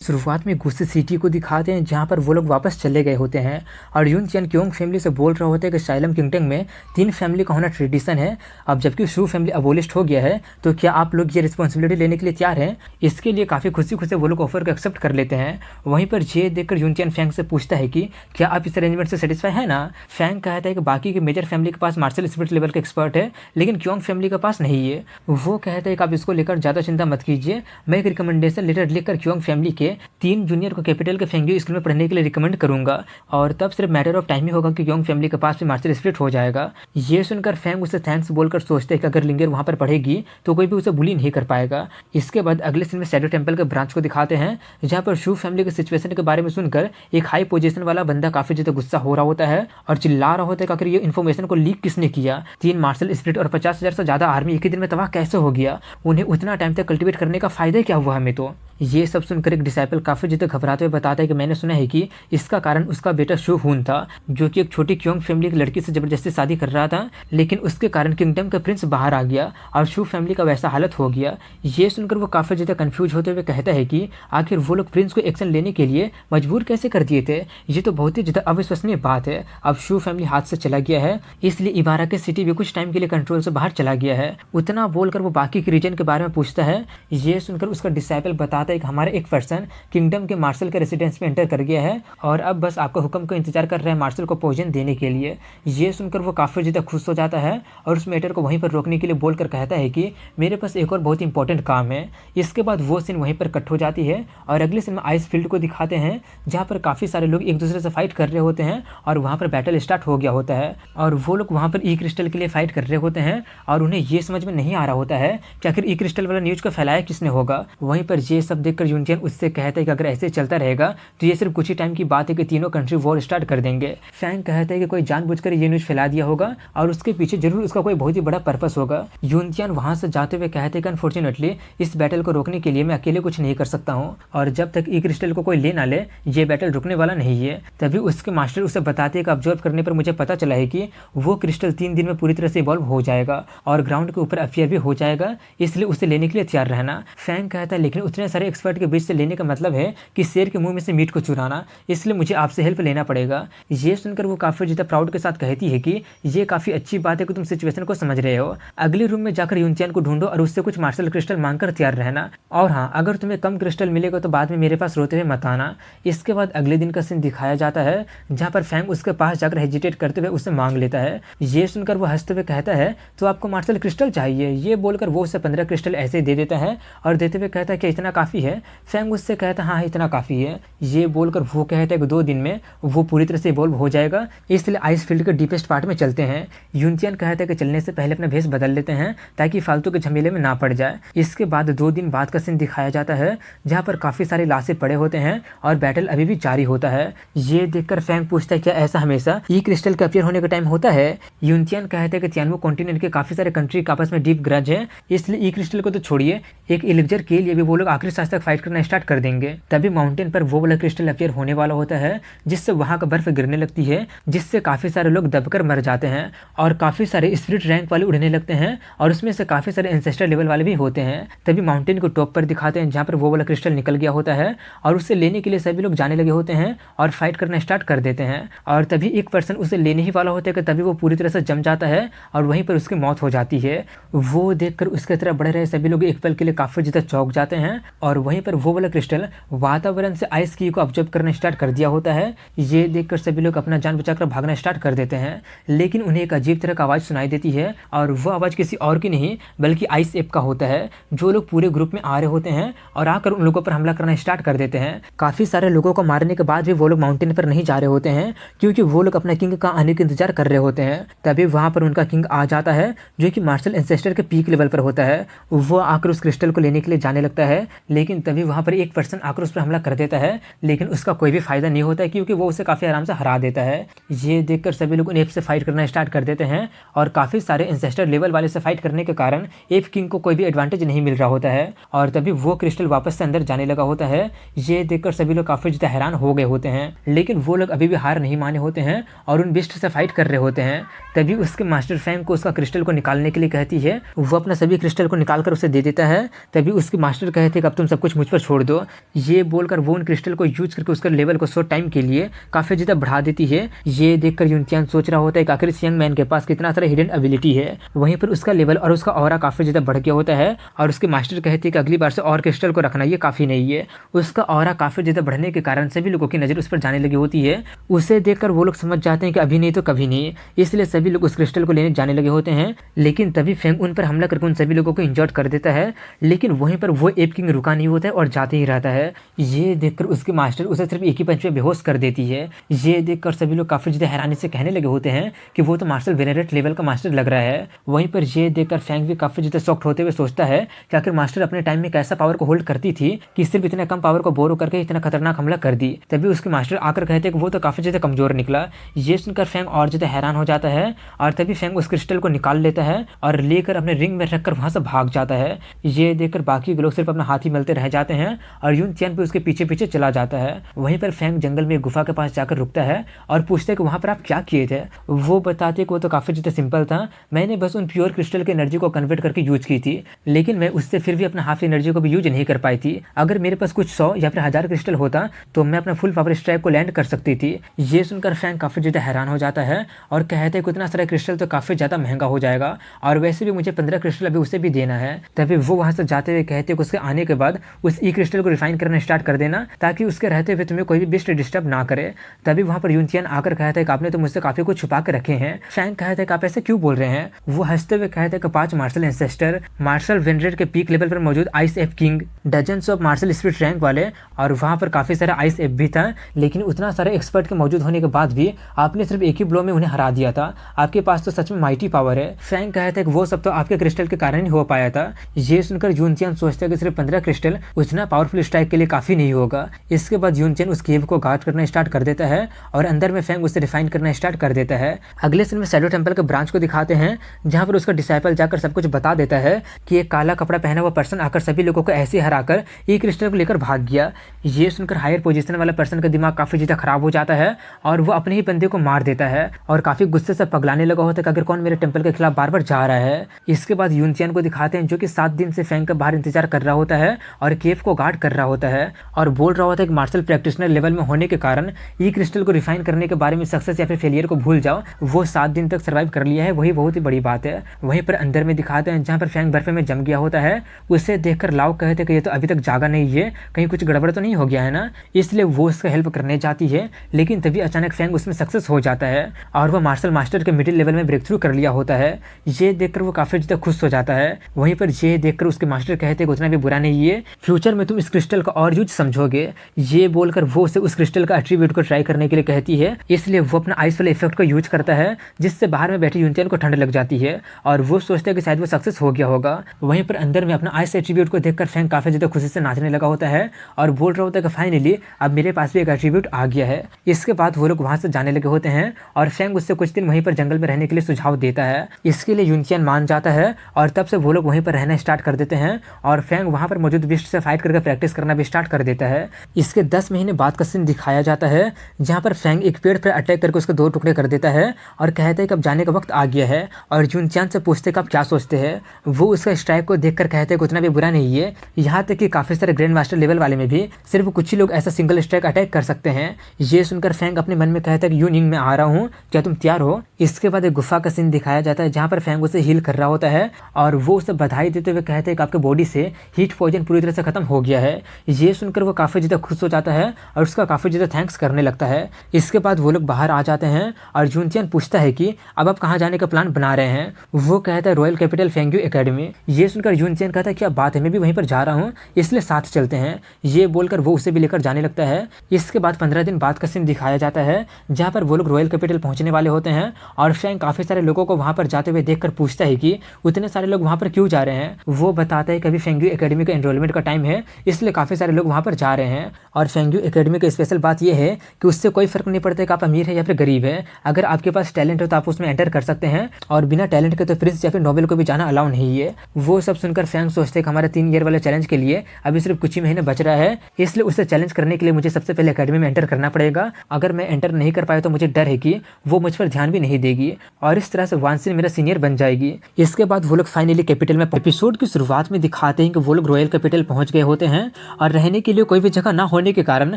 शुरुआत में गुस्से सिटी को दिखाते हैं जहाँ पर वो लोग वापस चले गए होते हैं और यून चियन क्योंग फैमिली से बोल रहे होते हैं कि साइलम किंगडम में 3 फैमिली का होना ट्रेडिशन है। अब जबकि शू फैमिली अबोलिश्ड हो गया है तो क्या आप लोग ये रिस्पॉन्सिबिलिटी लेने के लिए तैयार हैं। इसके लिए काफ़ी खुशी खुशी वो लोग ऑफर को एक्सेप्ट कर लेते हैं। वहीं पर ये देखकर यून चियन फैंग से पूछता है कि क्या आप इस अरेंजमेंट से सेटिस्फाई है ना। फैंग कहता है कि बाकी के मेजर फैमिली के पास मार्शल स्पिरिट लेवल का एक्सपर्ट है लेकिन क्योंग फैमिली के पास नहीं है। वो कहता है कि आप इसको लेकर ज़्यादा चिंता मत कीजिए, मैं एक रिकमेंडेशन लेटर लिखकर क्योंग फैमिली के 3 जूनियर को कैपिटल के फेंग्यू स्कूल में पढ़ने के लिए रिकमेंड करूंगा और तब सिर्फ मैटर ऑफ टाइम ही होगा कि योंग फैमिली के पास भी मार्शल स्पिरिट हो जाएगा। ये सुनकर फैंग उसे थैंक्स बोलकर सोचते हैं कि अगर लिंगर वहां पर पढ़ेगी तो कोई भी उसे बुली नहीं कर पाएगा। इसके बाद अगले सीन में शैडो टेंपल के ब्रांच को दिखाते हैं जहाँ पर शू फैमिली के सिचुएशन के बारे में सुनकर एक हाई पोजीशन वाला बंदा काफी ज्यादा गुस्सा हो रहा होता है और चिल्ला रहा होता है कि आखिर ये इन्फॉर्मेशन को लीक किसने किया। 3 मार्शल स्पिरिट और 50,000 से ज्यादा आर्मी एक ही दिन में तबाह कैसे हो गया, उन्हें उतना टाइम तक कल्टिवेट करने का फायदा क्या हुआ हमें। तो ये सब सुनकर एक डिसाइपल काफी ज्यादा घबराते हुए बताता है कि मैंने सुना है कि इसका कारण उसका बेटा शू हून था जो कि एक छोटी क्योंग फैमिली की लड़की से जबरदस्ती शादी कर रहा था, लेकिन उसके कारण किंगडम का प्रिंस बाहर आ गया और शू फैमिली का वैसा हालत हो गया। ये सुनकर वो काफी ज्यादा कंफ्यूज होते हुए कहता है कि आखिर वो लोग प्रिंस को एक्शन लेने के लिए मजबूर कैसे कर दिए थे। ये तो बहुत ही ज्यादा अविश्वसनीय बात है। अब शू फैमिली हाथ से चला गया है इसलिए इबारा के सिटी भी कुछ टाइम के लिए कंट्रोल से बाहर चला गया है। उतना बोलकर वो बाकी के रीजन के बारे में पूछता है। ये सुनकर उसका डिसाइपल बताता है कि हमारा एक पर्सन किंगडम के मार्शल के रेसिडेंस में एंटर कर गया है और अब बस आपका हुक्म का इंतजार कर रहे हैं मार्शल को पॉइजन देने के लिए। ये सुनकर वो काफी ज्यादा खुश हो जाता है और उस मैटर को वहीं पर रोकने के लिए बोलकर कहता है कि मेरे पास एक और बहुत इंपॉर्टेंट काम है। इसके बाद वो सीन वहीं पर कट हो जाती है और अगले सीन में आइस फील्ड को दिखाते हैं जहाँ पर काफी सारे लोग एक दूसरे से फाइट कर रहे होते हैं और वहाँ पर बैटल स्टार्ट हो गया होता है और वो लोग वहाँ पर ई क्रिस्टल के लिए फाइट कर रहे होते हैं और उन्हें ये समझ में नहीं आ रहा होता है कि आखिर ई क्रिस्टल वाला न्यूज को फैलाया किसने होगा। वहीं पर ये सब देखकर यूनियन उससे कहता है कि अगर ऐसे चलता रहेगा तो ये सिर्फ कुछ ही टाइम की बात है कि तीनों कंट्री वॉर स्टार्ट कर देंगे। फैंग कहता है कि कोई जानबूझकर ये न्यूज फैला दिया होगा और उसके पीछे जरूर उसका कोई बहुत ही बड़ा पर्पस होगा। यूनियन वहां से जाते हुए कहते हैं कि अनफॉर्चुनेटली इस बैटल को रोकने के लिए मैं अकेले कुछ नहीं कर सकता हूँ और जब तक ई क्रिस्टल को कोई ले ना ले ये बैटल रुकने वाला नहीं है। तभी उसके मास्टर उसे बताते हैं कि ऑब्जर्व करने पर मुझे पता चला है कि वो क्रिस्टल 3 दिन में पूरी तरह से इवॉल्व हो जाएगा और ग्राउंड के ऊपर अफेयर भी हो जाएगा, इसलिए उसे लेने के लिए तैयार रहना। फैंग कहता है लेकिन उतने सारे एक्सपर्ट के बीच से लेने का मतलब है कि शेर के मुंह में से मीट को चुराना, इसलिए मुझे आपसे हेल्प लेना पड़ेगा। ये सुनकर वो काफी ज्यादा प्राउड के साथ कहती है कि ये काफी अच्छी बात है कि तुम सिचुएशन को समझ रहे हो। अगले रूम में जाकर यूनचैन को ढूंढो और उससे कुछ मार्शल क्रिस्टल मांगकर तैयार रहना और हाँ, अगर तुम्हें कम क्रिस्टल मिलेगा तो बाद में मेरे पास रोते हुए मत आना। इसके बाद अगले दिन का सीन दिखाया जाता है जहाँ पर फैंग उसके पास जाकर हेजिटेट करते हुए उससे मांग लेता है। ये सुनकर वो हंसते हुए कहता है तो आपको मार्शल क्रिस्टल चाहिए। ये बोलकर वो उसे 15 क्रिस्टल ऐसे ही दे देता है और देते हुए कहता है कि इतना काफी है। फैंग उससे कहता है हाँ इतना काफी है। ये बोलकर वो कहता है कि 2 दिन में वो पूरी तरह से इवॉल्व हो जाएगा, इसलिए आइस फील्ड के डीपेस्ट पार्ट में चलते हैं। यूनचियन कहता है कि चलने से पहले अपना भेष बदल लेते हैं ताकि फालतू के झमेले में ना पड़ जाए। इसके बाद 2 दिन बाद का सीन दिखाया जाता है जहाँ पर काफी सारे लाशें पड़े होते हैं और बैटल अभी भी जारी होता है। ये देखकर फैंग पूछता है क्या ऐसा हमेशा ई क्रिस्टल के अपीयर होने का टाइम होता है। यूनचियन कहते हैं कि तियानवो कॉन्टिनेंट के काफी सारे कंट्री का आपस में डीप ग्रज है, इसलिए ई क्रिस्टल को तो छोड़िए, एक इलिक्जर के लिए भी वो लोग आखिरी सांस तक फाइट करना स्टार्ट कर देंगे। तभी माउंटेन पर वो वाला क्रिस्टल अपीयर होने वाला होता है जिससे वहां का बर्फ गिरने लगती है, जिससे काफी सारे लोग दबकर मर जाते हैं और काफी सारे स्पिरिट रैंक वाले उड़ने लगते हैं और उसमें से काफी सारे एंसेस्टर लेवल वाले भी होते हैं। तभी माउंटेन को टॉप पर दिखाते हैं जहाँ पर वो वाला क्रिस्टल निकल गया होता है और उसे लेने के लिए सभी लोग जाने लगे होते हैं और फाइट करना स्टार्ट कर देते हैं और तभी एक पर्सन उसे लेने ही वाला होता है कि तभी वो पूरी तरह से जम जाता है और वहीं पर उसकी मौत हो जाती है। वो देखकर उसके तरफ बढ़ रहे सभी लोग एक पल के लिए काफी ज्यादा चौंक जाते हैं और वहीं पर वो वाला क्रिस्टल वातावरण से आइस की को ऑब्जर्व करना स्टार्ट कर दिया होता है। ये देखकर सभी लोग अपना जान बचाकर भागना स्टार्ट कर देते हैं, लेकिन उन्हें एक अजीब तरह का आवाज सुनाई देती है और वो आवाज किसी और की नहीं बल्कि आइस एप का होता है, जो लोग पूरे ग्रुप में आ रहे होते हैं और आकर उन लोगों पर हमला करना स्टार्ट कर देते हैं। काफी सारे लोगों को मारने के बाद भी वो लोग माउंटेन पर नहीं जा रहे होते हैं क्योंकि वो लोग अपना किंग का आने का इंतजार कर रहे होते हैं। तभी वहां पर उनका किंग आ जाता है जो कि मार्शल एंसेस्टर के पीक लेवल पर होता है। वो आकर उस क्रिस्टल को लेने के लिए जाने लगता है, लेकिन तभी वहां पर एक पर्सन आकर उस पर हमला कर देता है, लेकिन उसका कोई भी फायदा नहीं होता है क्योंकि वो उसे काफी आराम से हरा देता है। ये देखकर सभी लोग उन एप से फाइट करना स्टार्ट कर देते हैं और काफी सारे एंसेस्टर लेवल वाले से फाइट करने के कारण एप किंग को कोई भी एडवांटेज नहीं मिल रहा होता है और तभी वो क्रिस्टल वापस से अंदर जाने लगा होता है। ये देखकर सभी लोग काफी ज्यादा हैरान हो गए होते हैं, लेकिन वो लोग अभी भी हार नहीं माने होते हैं और उन बिस्ट से फाइट कर रहे होते हैं। तभी उसके मास्टर फैंग को उसका क्रिस्टल को निकालने के लिए कहती है। वो अपना सभी क्रिस्टल को निकालकर उसे दे देता है। तभी उसके मास्टर कहते हैं कि अब तुम सब कुछ मुझ पर छोड़ दो। ये बोलकर वो उन क्रिस्टल को यूज करके उसका लेवल को शॉर्ट टाइम के लिए काफ़ी ज़्यादा बढ़ा देती है। ये देखकर यूनचान सोच रहा होता है कि आखिर इस यंग मैन के पास कितना सारा हिडन एबिलिटी है। वहीं पर उसका लेवल और उसका ऑरा काफ़ी ज़्यादा बढ़ गया होता है और उसके मास्टर कहते हैं कि अगली बार से और क्रिस्टल को रखना ये काफ़ी नहीं है। उसका ऑरा काफ़ी ज़्यादा बढ़ने के कारण सभी लोगों की नज़र उस पर जाने लगी होती है। उसे देखकर वो लोग समझ जाते हैं कि अभी नहीं तो कभी नहीं, इसलिए सभी लोग उस क्रिस्टल को लेने जाने लगे होते हैं। लेकिन तभी फेंग उन पर हमला करके उन सभी लोगों को इंजर्ड कर देता है। लेकिन वहीं पर वो एप किंग रुका नहीं होता है और जाते ही रहता है। ये देखकर उसके मास्टर उसे सिर्फ एक ही पंच में बेहोश कर देती है। ये देखकर सभी लोग काफ़ी ज़्यादा हैरानी से कहने लगे होते हैं कि वो तो मार्शल वेनेरेट लेवल का मास्टर लग रहा है। वहीं पर ये देखकर फैंग भी काफ़ी ज़्यादा शॉक्ड होते हुए सोचता है कि आखिर मास्टर अपने टाइम में कैसा पावर को होल्ड करती थी कि सिर्फ इतना कम पावर को बोरो करके इतना खतरनाक हमला कर दी। तभी उसके मास्टर आकर कहते हैं कि वो तो काफ़ी ज़्यादा कमज़ोर निकला। ये सुनकर फैंग और ज़्यादा हैरान हो जाता है और तभी फैंग उस क्रिस्टल को निकाल लेता है और लेकर अपने रिंग में रखकर वहाँ से भाग जाता है। ये देखकर बाकी लोग सिर्फ अपना हाथ ही मलते रह जाते हैं और यून चैन भी उसके पीछे पीछे चला जाता है। वहीं पर फैंग जंगल में एक गुफा के पास जाकर रुकता है और पूछते हैं कि वहाँ पर आप क्या किए थे। वो बताते कि वो तो काफ़ी ज़्यादा सिंपल था, मैंने बस उन प्योर क्रिस्टल की एनर्जी को कन्वर्ट करके यूज की थी, लेकिन मैं उससे फिर भी अपना हाफ एनर्जी को भी यूज नहीं कर पाई थी। अगर मेरे पास कुछ 100 या फिर 1000 क्रिस्टल होता तो मैं अपना फुल पावर स्ट्राइक को लैंड कर सकती थी। ये सुनकर फैंग काफ़ी ज़्यादा हैरान हो जाता है और कहते हैं कि इतना सारा क्रिस्टल तो काफ़ी ज़्यादा महंगा हो जाएगा और वैसे भी मुझे 15 क्रिस्टल अभी उसे भी देना है। तभी वो वहाँ से जाते हुए कहते हैं कि उसके आने के बाद उस ई क्रिस्टल को रिफाइन करना स्टार्ट कर देना ताकि उसके रहते हुए तुम्हें कोई भी बिस्ट डिस्टर्ब ना करे। तभी वहाँ पर यूनचियन आकर कहता है कि आपने तो मुझसे काफ़ी कुछ छुपा के रखे हैं। फैंग कहता है कि आप ऐसे क्यों बोल रहे हैं। वो हंसते हुए कहते हैं कि 5 मार्शल एंसेस्टर, मार्शल वेनरेट के पीक लेवल पर मौजूद आइस एफ किंग, dozens of martial spirit rank वाले और वहाँ पर काफ़ी सारा आइस एफ भी था, लेकिन उतना सारे एक्सपर्ट के मौजूद होने के बाद भी आपने सिर्फ एक ही ब्लो में उन्हें हरा दिया था। आपके पास तो सच में माइटी पावर है। फैंग कहते हैं कि वो सब तो आपके क्रिस्टल के कारण ही हो पाया था। ये सुनकर यूनचियन सोचता है कि सिर्फ 15 क्रिस्टल उतना पावरफुल स्ट्राइक के लिए काफ़ी नहीं होगा। इसके बाद यूनचियन उस केव को गार्ड करना स्टार्ट कर देता है और अंदर में फैंग उसे रिफाइन करना स्टार्ट कर देता है। अगले सीन में शैडो टेंपल के ब्रांच को दिखाते हैं जहाँ पर उसका डिसाइपल जाकर सब कुछ बता देता है कि एक काला कपड़ा पहना हुआ पर्सन आकर सभी लोगों को ऐसे हराकर ई क्रिस्टल को लेकर भाग गया। ये सुनकर हायर पोजीशन वाला पर्सन का दिमाग काफ़ी ज़्यादा खराब हो जाता है और वो अपने ही बंदे को मार देता है और काफ़ी गुस्से से पगलाने लगा होता है कि अगर कौन मेरे टेंपल के खिलाफ बार बार जा रहा है। इसके बाद यूनचियन को दिखाते हैं जो कि 7 दिन से फैंग का बाहर इंतजार कर रहा होता है और केव को गार्ड कर रहा होता है और बोल रहा होता है कि मार्शल प्रैक्टिशनर लेवल में होने के कारण ई क्रिस्टल को रिफाइन करने के बारे में सक्सेस या फिर फेलियर को भूल जाओ, वो 7 दिन तक सर्वाइव कर लिया है, वही बहुत ही बड़ी बात है। वहीं पर अंदर में दिखाते हैं जहाँ पर फैंग बर्फे में जम गया होता है। उसे देखकर लाओ कहते कि ये तो अभी तक जागा नहीं है, कहीं कुछ गड़बड़ तो नहीं हो गया है ना, इसलिए वो उसका हेल्प करने जाती है। लेकिन तभी अचानक फैंग उसमें सक्सेस हो जाता है और वह मार्शल मास्टर के मिडिल लेवल में ब्रेक थ्रू कर लिया होता है। ये देखकर वो काफ़ी ज़्यादा खुश हो जाता है। वहीं पर ये देखकर उसके मास्टर कहते हैं उतना भी बुरा नहीं है, फ्यूचर में तुम इस क्रिस्टल का और यूज समझोगे। ये बोलकर वो उसे उस क्रिस्टल का एट्रीब्यूट को ट्राई करने के लिए कहती है, इसलिए वो अपना आइस वाले इफेक्ट को यूज करता है जिससे बाहर में बैठे यूनचियन को ठंड लग जाती है और वो सोचता है कि शायद वो सक्सेस हो गया होगा। वहीं पर अंदर में अपना आइस एट्रीब्यूट को देखकर फैंग काफ़ी ज़्यादा खुशी से नाचने लगा होता है और बोल रहा होता है कि फाइनली अब मेरे पास भी एक एट्रीब्यूट आ गया है। इसके बाद वो लोग वहाँ से जाने लगे होते हैं और फैंग उससे कुछ दिन वहीं पर जंगल में रहने के लिए सुझाव देता है। इसके लिए यूनचियन मान जाता है और तब से वो लोग वहीं पर रहना स्टार्ट कर देते हैं और फैंग वहाँ पर मौजूद बिस्ट से फाइट करके प्रैक्टिस करना भी स्टार्ट कर देता है। इसके 10 महीने बाद का सीन दिखाया जाता है जहाँ पर फैंग एक पेड़ पर अटैक करके उसके 2 टुकड़े कर देता है और कहता है कि अब जाने का वक्त आ गया है और यूनचियन से पूछते कि आप क्या सोचते हैं। वो उसका स्ट्राइक को देखकर कहते हैं कि उतना भी बुरा नहीं है, यहाँ तक कि काफ़ी सारे ग्रैंड मास्टर लेवल वाले में भी सिर्फ कुछ ही लोग ऐसा सिंगल स्ट्राइक अटैक कर सकते हैं। ये सुनकर फैंग अपने मन में कहता है कि यूनिंग में आ रहा हूँ, क्या तुम तैयार हो। इसके बाद एक गुफा का सीन दिखाया जाता है जहाँ पर फैंग उसे हील कर रहा होता है और वो उसे बधाई देते हुए कहते हैं कि आपके बॉडी से हीट पॉइजन पूरी तरह से खत्म हो गया है। ये सुनकर वो काफ़ी ज़्यादा खुश हो जाता है और उसका काफ़ी ज़्यादा थैंक्स करने लगता है। इसके बाद वो लोग बाहर आ जाते हैं और यूनचियन पूछता है कि अब आप कहाँ जाने का प्लान बना रहे हैं। वो कहता है रॉयल कैपिटल फेंग्यू एकेडमी। ये सुनकर यूनचियन कहता है क्या बात है, मैं भी वहीं पर जा रहा हूँ, इसलिए साथ चलते हैं। ये बोलकर वो उसे भी लेकर जाने लगता है। इसके बाद 15 दिन बाद का सीन दिखाया जाता है जहाँ पर वो लोग रॉयल कैपिटल पहुँचने वाले होते हैं और फैंग काफ़ी सारे लोगों को वहाँ पर जाते हुए देखकर पूछता है कि उतने सारे लोग वहाँ पर क्यों जा रहे हैं। वो बताता है कि अभी फेंग्यू एकेडमी का एनरोलमेंट का टाइम है, इसलिए काफ़ी सारे लोग वहाँ पर जा रहे हैं। और फेंग्यू एकेडमी की स्पेशल बात यह है कि उससे कोई फर्क नहीं पड़ता कि आप अमीर है या फिर गरीब है, अगर आपके पास टैलेंट हो तो आप उसमें एंटर कर सकते हैं और बिना टैलेंट के तो प्रिंस या फिर नोबेल को भी जाना अलाउ नहीं है। वो सब सुनकर फैंग सोचते हैं कि हमारे 3 ईयर वाले चैलेंज के लिए अभी सिर्फ कुछ ही महीने बच रहा है, इसलिए उसे चैलेंज करने के लिए मुझे सबसे पहले एकेडमी में एंटर करना पड़ेगा। अगर मैं एंटर नहीं कर पाया तो मुझे डर है कि वो मुझ पर ध्यान भी नहीं देगी और इस तरह से वांसिन मेरा सीनियर बन जाएगी। इसके बाद वो लोग फाइनली कैपिटल में, एपिसोड की शुरुआत में दिखाते हैं कि वो लोग रॉयल कैपिटल पहुंच गए होते हैं और रहने के लिए कोई भी जगह ना होने के कारण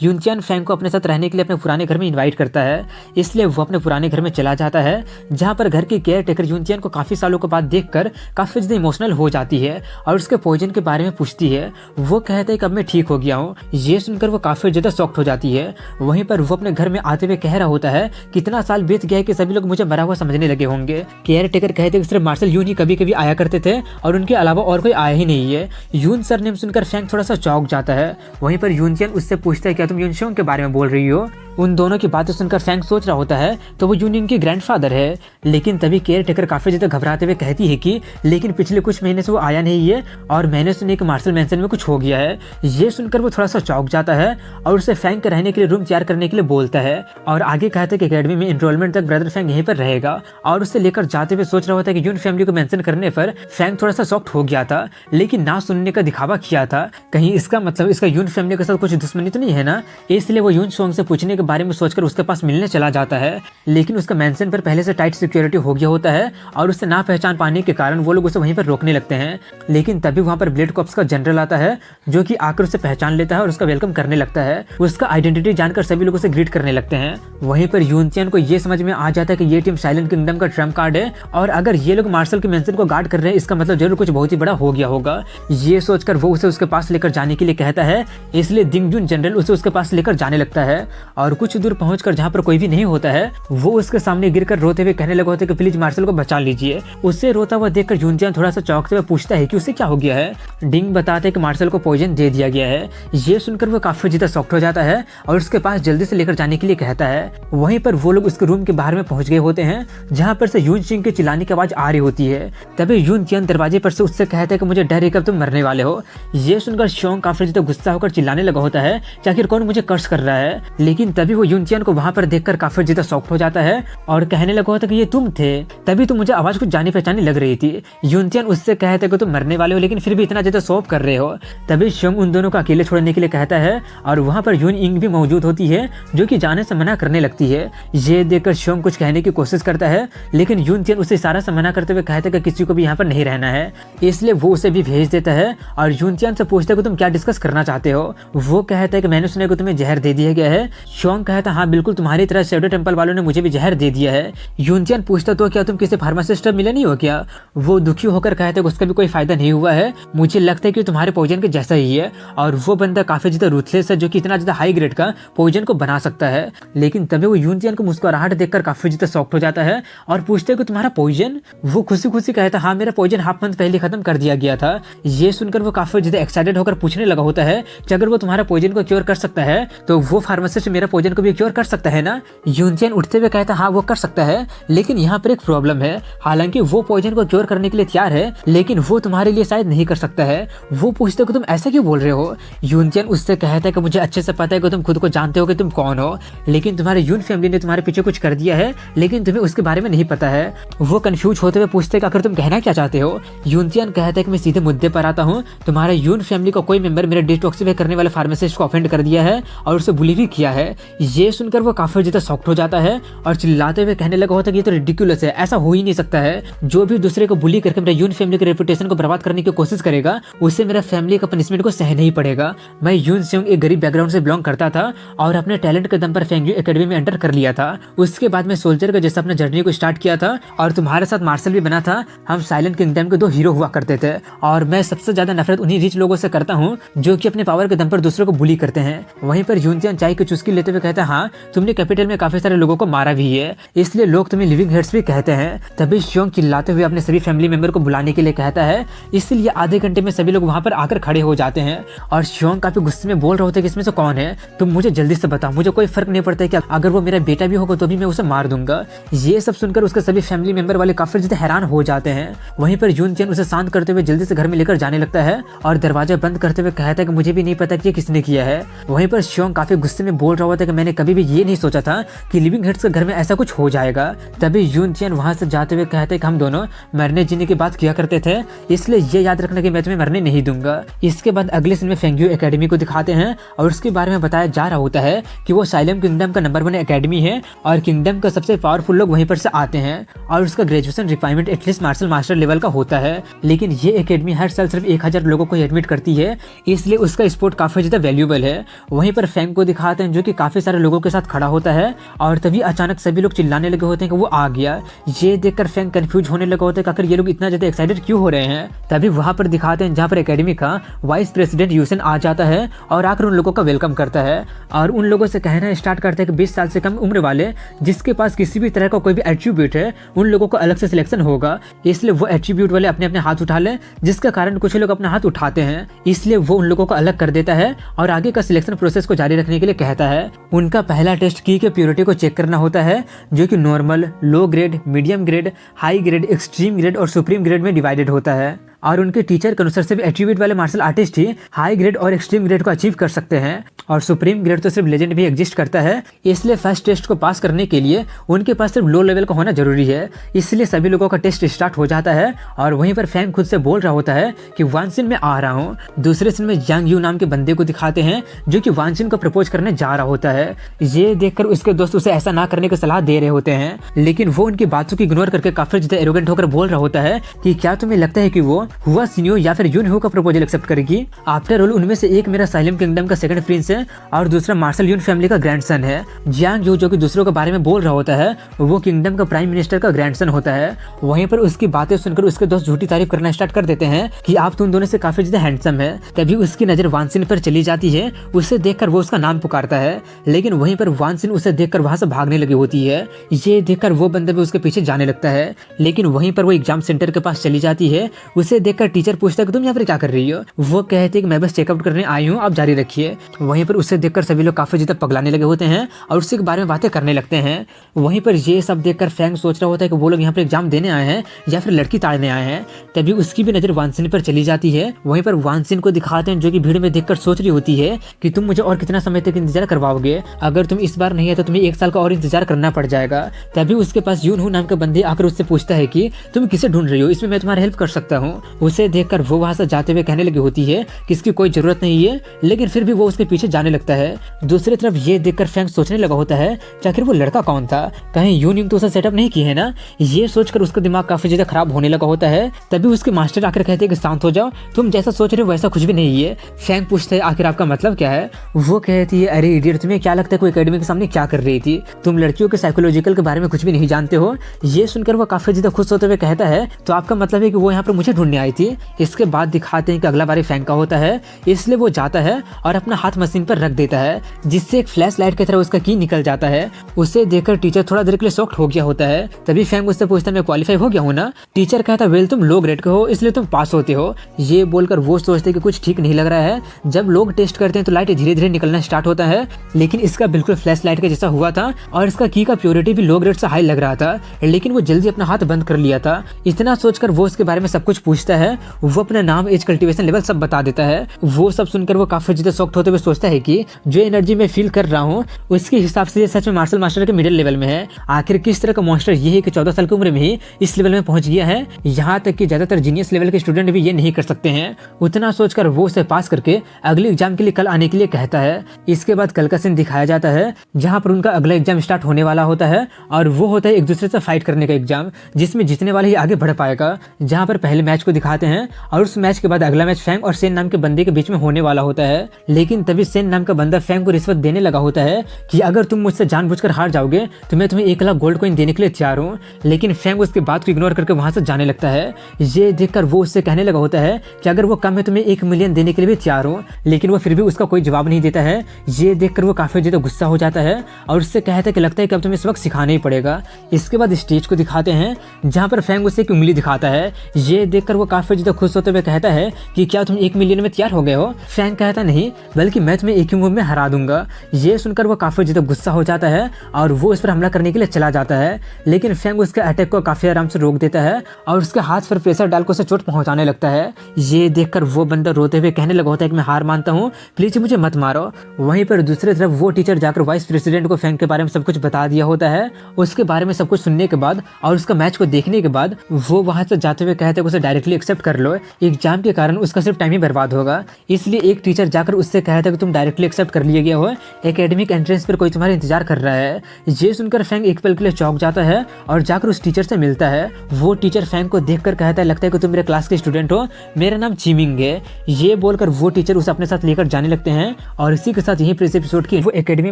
यूनचैन फैंग को अपने साथ रहने के लिए अपने पुराने घर में इन्वाइट करता है। इसलिए वो अपने पुराने घर में चला जाता है, जहाँ पर घर की केयर टेकर यूनचैन को काफी सालों के बाद देखकर काफी ज्यादा इमोशनल हो जाती है और उसके पॉइजन के बारे में पूछती है। वो कहता है कि अब मैं ठीक हो गया हूँ। ये सुनकर वो काफी ज्यादा शॉक्ड हो जाती है। वहीं पर वो अपने घर में आते हुए कह रहा होता है कितना साल बीत गया है कि सभी लोग मुझे मरा हुआ समझने लगे होंगे। केयर टेकर कहते हैं कि सिर्फ मार्शल यून ही कभी कभी आया करते थे और उनके अलावा और कोई आया ही नहीं है। यून सर नेम सुनकर फैंग थोड़ा सा चौंक जाता है। वहीं पर यूनचैन उससे पूछता है क्या तुम यूनशोंग के बारे में बोल रही हो। उन दोनों की बातें सुनकर फैंग सोच रहा होता है तो वो यूनियन की ग्रैंडफादर है। लेकिन तभी केयर टेकर काफी ज्यादा घबराते हुए कहती है कि लेकिन पिछले कुछ महीने से वो आया नहीं है और मैंने सुना कि मार्शल मैंसन में कुछ हो गया है। ये सुनकर वो थोड़ा सा चौंक जाता है और उसे फैंग के रहने के लिए रूम तैयार करने के लिए बोलता है और आगे कहता है कि एकेडमी में एनरोलमेंट तक ब्रदर फैंग यहीं पर रहेगा और उसे लेकर जाते हुए सोच रहा होता है कि यून फैमिली को मेंशन करने पर फैंग थोड़ा सा शॉक्ड हो गया था, लेकिन ना सुनने का दिखावा किया था। कहीं इसका मतलब इसका यून फैमिली के साथ कुछ दुश्मनी तो नहीं है ना। इसलिए वो यून शोंग से पूछने के बारे में सोचकर उसके पास मिलने चला जाता है, लेकिन उसका मेंशन पर पहले से टाइट सिक्योरिटी हो गया होता है और उससे ना पहचान पाने के कारण वो लोग उसे वहीं पर रोकने लगते हैं। लेकिन तभी वहां पर ब्लेड कॉप्स का जनरल आता है जो कि आकर उसे पहचान लेता है और उसका वेलकम करने लगता है। उसका आइडेंटिटी जानकर सभी लोग उसे ग्रीट करने लगते हैं। वहीं पर यूनचैन को ये समझ में आ जाता है कि ये टीम साइलेंट किंगडम का ट्रम्प कार्ड है और अगर ये लोग मार्शल के मेंशन को गार्ड कर रहे हैं इसका मतलब जरूर कुछ बहुत ही बड़ा हो गया होगा। ये सोचकर वो उसे उसके पास लेकर जाने के लिए कहता है। इसलिए दिंगजुन जनरल उसे उसके पास लेकर जाने लगता है और कुछ दूर पहुंचकर जहां पर कोई भी नहीं होता है वो उसके सामने गिरकर रोते हुए कहने लगा होता है कि प्लीज मार्शल को बचा लीजिए। उससे रोता हुआ देखकर यूनचैन थोड़ा सा चौंकते हुए पूछता है कि उसे क्या हो गया है। डिंग बताते हैं कि मार्शल को पॉइजन दे दिया गया है। ये सुनकर वो काफी ज्यादा शॉक्ड हो जाता है और उसके पास जल्दी से लेकर जाने के लिए कहता है। वहीं पर वो लोग उसके रूम के बाहर में पहुंच गए होते हैं जहां पर से यून चिंग के चिल्लाने की आवाज आ रही होती है। तभी यूनचैन दरवाजे पर से उससे कहता है कि मुझे डर है कि अब तुम मरने वाले हो। ये सुनकर शोंग काफी ज्यादा गुस्सा होकर चिल्लाने लगा होता है कि आखिर कौन मुझे कर्स कर रहा है। लेकिन तभी वो यूनचैन को वहां पर देखकर काफी ज्यादा शॉक्ड हो जाता है और कहने लगा होता है कि ये तुम थे, तभी तो मुझे आवाज कुछ जानी पहचानी लग रही थी। यूनचैन उससे कहता है कि तुम मरने वाले हो लेकिन फिर भी इतना ज्यादा शॉक कर रहे हो। तभी शोंग उन दोनों को अकेले छोड़ने के लिए कहता है और वहां पर यून इंग भी मौजूद होती है जो कि जाने से मना करने लगती है। ये देखकर शोंग कुछ कहने की कोशिश करता है लेकिन यूनचैन उसे इशारा से मना करते हुए कहता है कि किसी को भी यहाँ पर नहीं रहना है। इसलिए वो उसे भी भेज देता है और यूनचैन से पूछता है कि तुम क्या डिस्कस करना चाहते हो। वो कहता है कि मैंने सुना कि तुम्हें जहर दे दिया गया है। शोंग कहता है हाँ बिल्कुल, तुम्हारी तरह शैडो टेंपल वालों ने मुझे भी जहर दे दिया है। यूनचैन पूछता तो क्या तुम किसी फार्मासिस्ट मिले नहीं हो क्या। वो दुखी होकर कहता है उसका भी कोई फायदा नहीं हुआ है, मुझे लगता है कि तुम्हारे पॉइजन के जैसा ही है। और वो बंदा काफी ज्यादा रूथलेस है जो कि इतना ज्यादा हाई ग्रेड का पॉइजन को बना सकता है। लेकिन तभी वो यूनचैन को मुस्कुराहट देखकर काफी ज्यादा शॉक्ड हो जाता है और पूछते है कि तुम्हारा पॉइजन। वो खुशी खुशी कहता है हाँ मेरा पॉइजन हाफ मंथ पहले खत्म कर दिया गया था। ये सुनकर वो काफी ज्यादा एक्साइटेड होकर पूछने लगा होता है कि अगर वो तुम्हारा पॉइजन को क्योर कर सकता है तो वो फार्मासिस्ट मेरा पॉइजन को भी क्योर कर सकता है ना। यूनचैन उठते हुए कहता है हाँ वो कर सकता है, लेकिन यहाँ पर एक प्रॉब्लम है। हालांकि वो पॉइजन को क्योर करने के लिए तैयार है लेकिन वो तुम्हारे लिए शायद नहीं कर सकता है। वो पूछते कि तुम ऐसा क्यों बोल रहे हो। यूनचैन उससे कहता है कि मुझे अच्छे से पता है कि तुम खुद को जानते हो कि तुम कौन हो, लेकिन तुम्हारे यून फैमिली ने तुम्हारे पीछे कुछ कर दिया है लेकिन तुम्हें उसके बारे में नहीं पता है। वो कंफ्यूज होते हुए पूछते कि आखिर तुम कहना क्या चाहते हो। यूनचैन कहता है कि मैं सीधे मुद्दे पर आता हूँ। तुम्हारे यून फैमिली का कोई मेंबर मेरे डिटॉक्सिफाई करने वाले फार्मासिस्ट को ऑफेंड कर दिया है और उसे बुली भी किया है। ये सुनकर वो काफी ज्यादा शॉक्ड हो जाता है और चिल्लाते हुए कहने लगा होता है कि ये तो रिडिकुलस है, ऐसा हो ही नहीं सकता है। जो भी दूसरे को बुली करके मेरे यून फैमिली के रेपुटेशन को बर्बाद करने की कोशिश करेगा उसे मेरा फैमिली का पनिशमेंट को सहना ही पड़ेगा। मैं यून सेंग एक गरीब बैकग्राउंड से बिलोंग करता था और अपने टैलेंट के दम पर फेंगयू एकेडमी में एंटर कर लिया था। उसके बाद मैं सोल्जर का जैसा अपने जर्नी को स्टार्ट किया था और तुम्हारे साथ मार्शल भी बना था। हम साइलेंट किंगडम के दो हीरो हुआ करते थे और मैं सबसे ज्यादा नफरत उन्हीं रिच लोगों से करता हूँ जो कि अपने पावर के दम पर दूसरों को बुली करते हैं। वहीं पर यूनचैन चाय की चुस्की लेते हुए कहता है हाँ तुमने कैपिटल में काफी सारे लोगों को मारा भी है, इसलिए लोग तुम्हें लिविंग हेड्स भी कहते हैं। तभी शोंग चिल्लाते हुए अपने सभी फैमिली मेंबर को बुलाने के लिए कहता है। इसलिए आधे घंटे में सभी लोग वहां पर आकर खड़े हो जाते हैं और शोंग काफी गुस्से में बोल रहे होते हैं कि इसमें से कौन है, तुम मुझे जल्दी से बताओ, मुझे कोई फर्क नहीं पड़ता है कि अगर वो मेरा बेटा भी होगा तो भी मैं उसे मार दूंगा। ये सब सुनकर उसके सभी फैमिली मेंबर वाले काफी ज्यादा हैरान हो जाते हैं। वहीं पर यूनचैन उसे शांत करते हुए जल्दी से घर में लेकर जाने लगता है और दरवाजा बंद करते हुए कहता है कि मुझे भी नहीं पता कि किसने किया है। वहीं पर शोंग काफी गुस्से में बोल रहा होता है कि मैंने कभी भी ये नहीं सोचा था कि लिविंग हेड्स के घर में ऐसा कुछ हो जाएगा। तभी यून चियन वहाँ से जाते हुए कहते हैं कि हम दोनों मरने जीने की बात किया करते थे, इसलिए ये याद रखना कि मैं तुम्हें मरने नहीं दूंगा। इसके बाद अगले सीन में फेंगयू एकेडमी को दिखाते हैं और उसके बारे में बताया जा रहा होता है कि वो साइलम किंगडम का नंबर 1 एकेडमी है और किंगडम का सबसे पावरफुल लोग वहीं पर से आते हैं और उसका graduation requirement at least martial master level का होता है। लेकिन ये एकेडमी हर साल सिर्फ 1000 लोगों को एडमिट करती है, इसलिए उसका स्पोर्ट काफी ज्यादा वैल्यूएबल है। वहीं पर फैंग को दिखाते हैं जो कि काफी सारे लोगों के साथ खड़ा होता है और तभी अचानक सभी लोग चिल्लाने लगे होते हैं कि वो आ गया। ये देखकर फैंग कंफ्यूज होने लगा होता है कि आखिर ये लोग इतना ज्यादा एक्साइटेड क्यों हो रहे हैं। तभी वहां पर दिखाते हैं जहाँ पर एकेडमी का वाइस प्रेसिडेंट यूसन आ जाता है और आकर उन लोगों का वेलकम करता है और उन लोगों से कहना स्टार्ट करता है कि 20 साल से कम उम्र वाले जिसके पास किसी भी तरह का कोई भी एट्रीब्यूट है उन लोगों को अलग से सिलेक्शन होगा, इसलिए वो एट्रीब्यूट वाले अपने अपने हाथ उठा ले, जिसका कारण कुछ लोग अपना हाथ उठाते हैं, इसलिए वो उन लोगों को अलग कर देता है और आगे का सिलेक्शन प्रोसेस को जारी रखने के लिए कहता है। उनका पहला टेस्ट की के प्योरिटी को चेक करना होता है जो कि normal, low grade, medium grade, high grade, extreme grade और सुप्रीम ग्रेड में डिवाइडेड होता है और उनके टीचर के अनुसार सिर्फ एट्रीब्यूट वाले मार्शल आर्टिस्ट ही हाई ग्रेड और एक्सट्रीम ग्रेड को अचीव कर सकते हैं और सुप्रीम ग्रेड तो सिर्फ लेजेंड भी एग्जिस्ट करता है, इसलिए फर्स्ट टेस्ट को पास करने के लिए उनके पास सिर्फ लो लेवल का होना जरूरी है। इसलिए सभी लोगों का टेस्ट स्टार्ट हो जाता है और वहीं पर फैंग खुद से बोल रहा होता है कि वानसिन में आ रहा हूँ। दूसरे सीन में यांग यू नाम के बंदे को दिखाते हैं जो कि वानसिन को प्रपोज करने जा रहा होता है। ये देखकर उसके दोस्त उसे ऐसा ना करने की सलाह दे रहे होते हैं, लेकिन वो उनकी बातों को इग्नोर करके काफी ज्यादा एरोगेंट होकर बोल रहा होता है कि क्या तुम्हें लगता है कि वो हुआ सीनियो या फिर यून हो का प्रपोजल एक्सेप्ट करेगी? आफ्टर ऑल उनमें से एक मेरा साइलम किंगडम का सेकंड प्रिंस है और दूसरा मार्शल यून फैमिली का ग्रैंडसन है। जियांग यू जो कि दूसरों के बारे में बोल रहा होता है वो किंगडम का प्राइम मिनिस्टर का ग्रैंडसन होता है। वहीं पर उसकी बातें सुनकर उसके दोस्त झूठी तारीफ करना स्टार्ट कर देते हैं कि आप तुम दोनों से काफी ज्यादा हैंडसम है। तभी उसकी नजर वानसिन पर चली जाती है, उसे देखकर वो उसका नाम पुकारता है, लेकिन वहीं पर वानसिन उसे देखकर वहां से भागने लगी होती है। ये देखकर वो बंदा भी उसके पीछे जाने लगता है, लेकिन वहीं पर वो एग्जाम सेंटर के पास चली जाती है। उसे देखकर टीचर पूछता है कि तुम यहाँ पर क्या कर रही हो? वो कहती है कि मैं बस चेकआउट करने आई हूँ, आप जारी रखिए। वहीं पर उसे देखकर सभी लोग काफी ज्यादा पगलाने लगे होते हैं और उसके बारे में बातें करने लगते हैं। वहीं पर ये सब देखकर फैंग सोच रहा होता है कि वो लोग यहाँ पर एग्जाम देने आए हैं या फिर लड़की ताड़ने आए हैं। तभी उसकी भी नजर वानसिन पर चली जाती है। वहीं पर वानसिन को दिखाते हैं जो कि भीड़ में देखकर सोच रही होती है कि तुम मुझे और कितना समय तक इंतजार करवाओगे, अगर तुम इस बार नहीं है तो तुम्हें 1 साल का और इंतजार करना पड़ जाएगा। तभी उसके पास यून हू नाम का बंदे आकर उससे पूछता है कि तुम किसे ढूंढ रही हो, इसमें मैं तुम्हारी हेल्प कर सकता हूँ। उसे देखकर वो वहां से जाते हुए कहने लगी होती है कि इसकी कोई जरूरत नहीं है, लेकिन फिर भी वो उसके पीछे जाने लगता है। दूसरी तरफ ये देखकर फैंग सोचने लगा होता है कि आखिर वो लड़का कौन था, कहीं यून तो उसे सेटअप नहीं की है ना। ये सोचकर उसका दिमाग काफी ज्यादा खराब होने लगा होता है। तभी उसके मास्टर आकर कहते हैं कि शांत हो जाओ, तुम जैसा सोच रहे हो वैसा कुछ भी नहीं है। फैंग पूछता है आखिर आपका मतलब क्या है? वो कहती है अरे इडियट, तुम्हें क्या लगता है कोई एकेडमी के सामने क्या कर रही थी? तुम लड़कियों के साइकोलॉजिकल के बारे में कुछ भी नहीं जानते हो। ये सुनकर वो काफी ज्यादा खुश होते हुए कहता है तो आपका मतलब है कि वो यहाँ पर मुझे ढूंढने आई थी। इसके बाद दिखाते हैं कि अगला बारी फैंग का होता है, इसलिए वो जाता है और अपना हाथ मशीन पर रख देता है जिससे एक फ्लैश लाइट की तरह उसका की निकल जाता है। उसे देखकर टीचर थोड़ा देर के लिए शॉक्ड हो गया होता है। तभी फैंग उससे पूछता है मैं क्वालिफाई हो गया हूँ ना? टीचर कहता वेल तुम लो ग्रेड के हो इसलिए तुम पास होते हो। ये बोलकर वो सोचते कि कुछ ठीक नहीं लग रहा है। जब लोग टेस्ट करते हैं तो लाइट धीरे धीरे निकलना स्टार्ट होता है, लेकिन इसका बिल्कुल फ्लैश लाइट का जैसा हुआ था और इसका की का प्योरिटी भी लो ग्रेड से हाई लग रहा था, लेकिन वो जल्दी अपना हाथ बंद कर लिया था। इतना सोचकर वो उसके बारे में सब कुछ पूछता है। वो अपना नाम, एज, कल्टीवेशन लेवल सब बता देता है। वो सब सुनकर वो काफी ज्यादा शॉक्ड होते हुए सोचता है कि जो एनर्जी मैं फील कर रहा हूँ उसके हिसाब से ये सच में मार्शल मास्टर के मिडिल लेवल में है। आखिर किस तरह का मॉन्स्टर ये है कि 14 साल की उम्र में ही इस लेवल में पहुंच गया है। यहाँ तक कि ज्यादातर जीनियस लेवल के स्टूडेंट भी ये नहीं कर सकते हैं। उतना सोचकर वो उसे पास करके अगले एग्जाम के लिए कल आने के लिए कहता है। इसके बाद कल का सीन दिखाया जाता है जहाँ पर उनका अगला एग्जाम स्टार्ट होने वाला होता है और वो होता है एक दूसरे से फाइट करने का एग्जाम, जिसमें जीतने वाले ही आगे बढ़ पाएगा। जहाँ पर पहले मैच को दिखाते हैं और उस मैच के बाद अगला मैच फैंग और सेन नाम के बंदे के बीच में होने वाला होता है। लेकिन तभी सेन नाम का बंदा फैंग को रिश्वत देने लगा होता है कि अगर तुम मुझसे जानबूझकर हार जाओगे तो मैं तुम्हें 1 लाख गोल्ड कॉइन देने के लिए तैयार हूँ। लेकिन फैंग उसकी बात को इग्नोर करके वहां से जाने लगता है। ये देखकर वो उससे कहने लगा होता है कि अगर वो कम है तुम्हें 1 मिलियन देने के लिए भी तैयार हूँ, लेकिन वो फिर भी उसका कोई जवाब नहीं देता है। ये देखकर वो काफी ज्यादा गुस्सा हो जाता है और उससे कहता है कि लगता है कि अब तुम्हें इस वक्त सिखाना ही पड़ेगा। इसके बाद स्टेज को दिखाते हैं जहाँ पर फैंग उसे एक उंगली दिखाता है। ये देखकर वो काफी ज्यादा खुश होते हुए कहता है कि क्या तुम 1 मिलियन में तैयार हो गए हो? फैंग कहता नहीं, बल्कि मैं तुम्हें एक ही मूव में हरा दूंगा। ये सुनकर वो काफ़ी ज़्यादा गुस्सा हो जाता है और वो उस पर हमला करने के लिए चला जाता है, लेकिन फैंग उसके अटैक को काफ़ी आराम से रोक देता है और उसके हाथ पर प्रेशर डालकर उसे चोट पहुंचाने लगता है। ये देखकर वो बंदा रोते हुए कहने लगा होता है कि मैं हार मानता हूँ, प्लीज़ मुझे मत मारो। वहीं पर दूसरी तरफ वो टीचर जाकर वाइस प्रेसिडेंट को फैंग के बारे में सब कुछ बता दिया होता है। उसके बारे में सब कुछ सुनने के बाद और उसका मैच को देखने के बाद वो वहाँ से जाते हुए कहते हैं उसे डायरेक्टली एक्सेप्ट कर लो, एग्जाम के कारण उसका सिर्फ टाइम ही बर्बाद होगा। इसलिए एक टीचर जाकर उससे कहता है कि तुम डायरेक्टली एक्सेप्ट कर लिए गए हो, एकेडमिक एंट्रेंस पर कोई तुम्हारा इंतजार कर रहा है। ये सुनकर फैंग एक पल के लिए चौंक जाता है और जाकर उस टीचर से मिलता है। वो टीचर फैंग को देखकर कहता है लगता है कि तुम मेरे क्लास के स्टूडेंट हो, मेरा नाम चीमिंग है। ये बोलकर वो टीचर उसे अपने साथ लेकर जाने लगते हैं और इसी के साथ यहीं पर इस एपिसोड की वो एकेडमी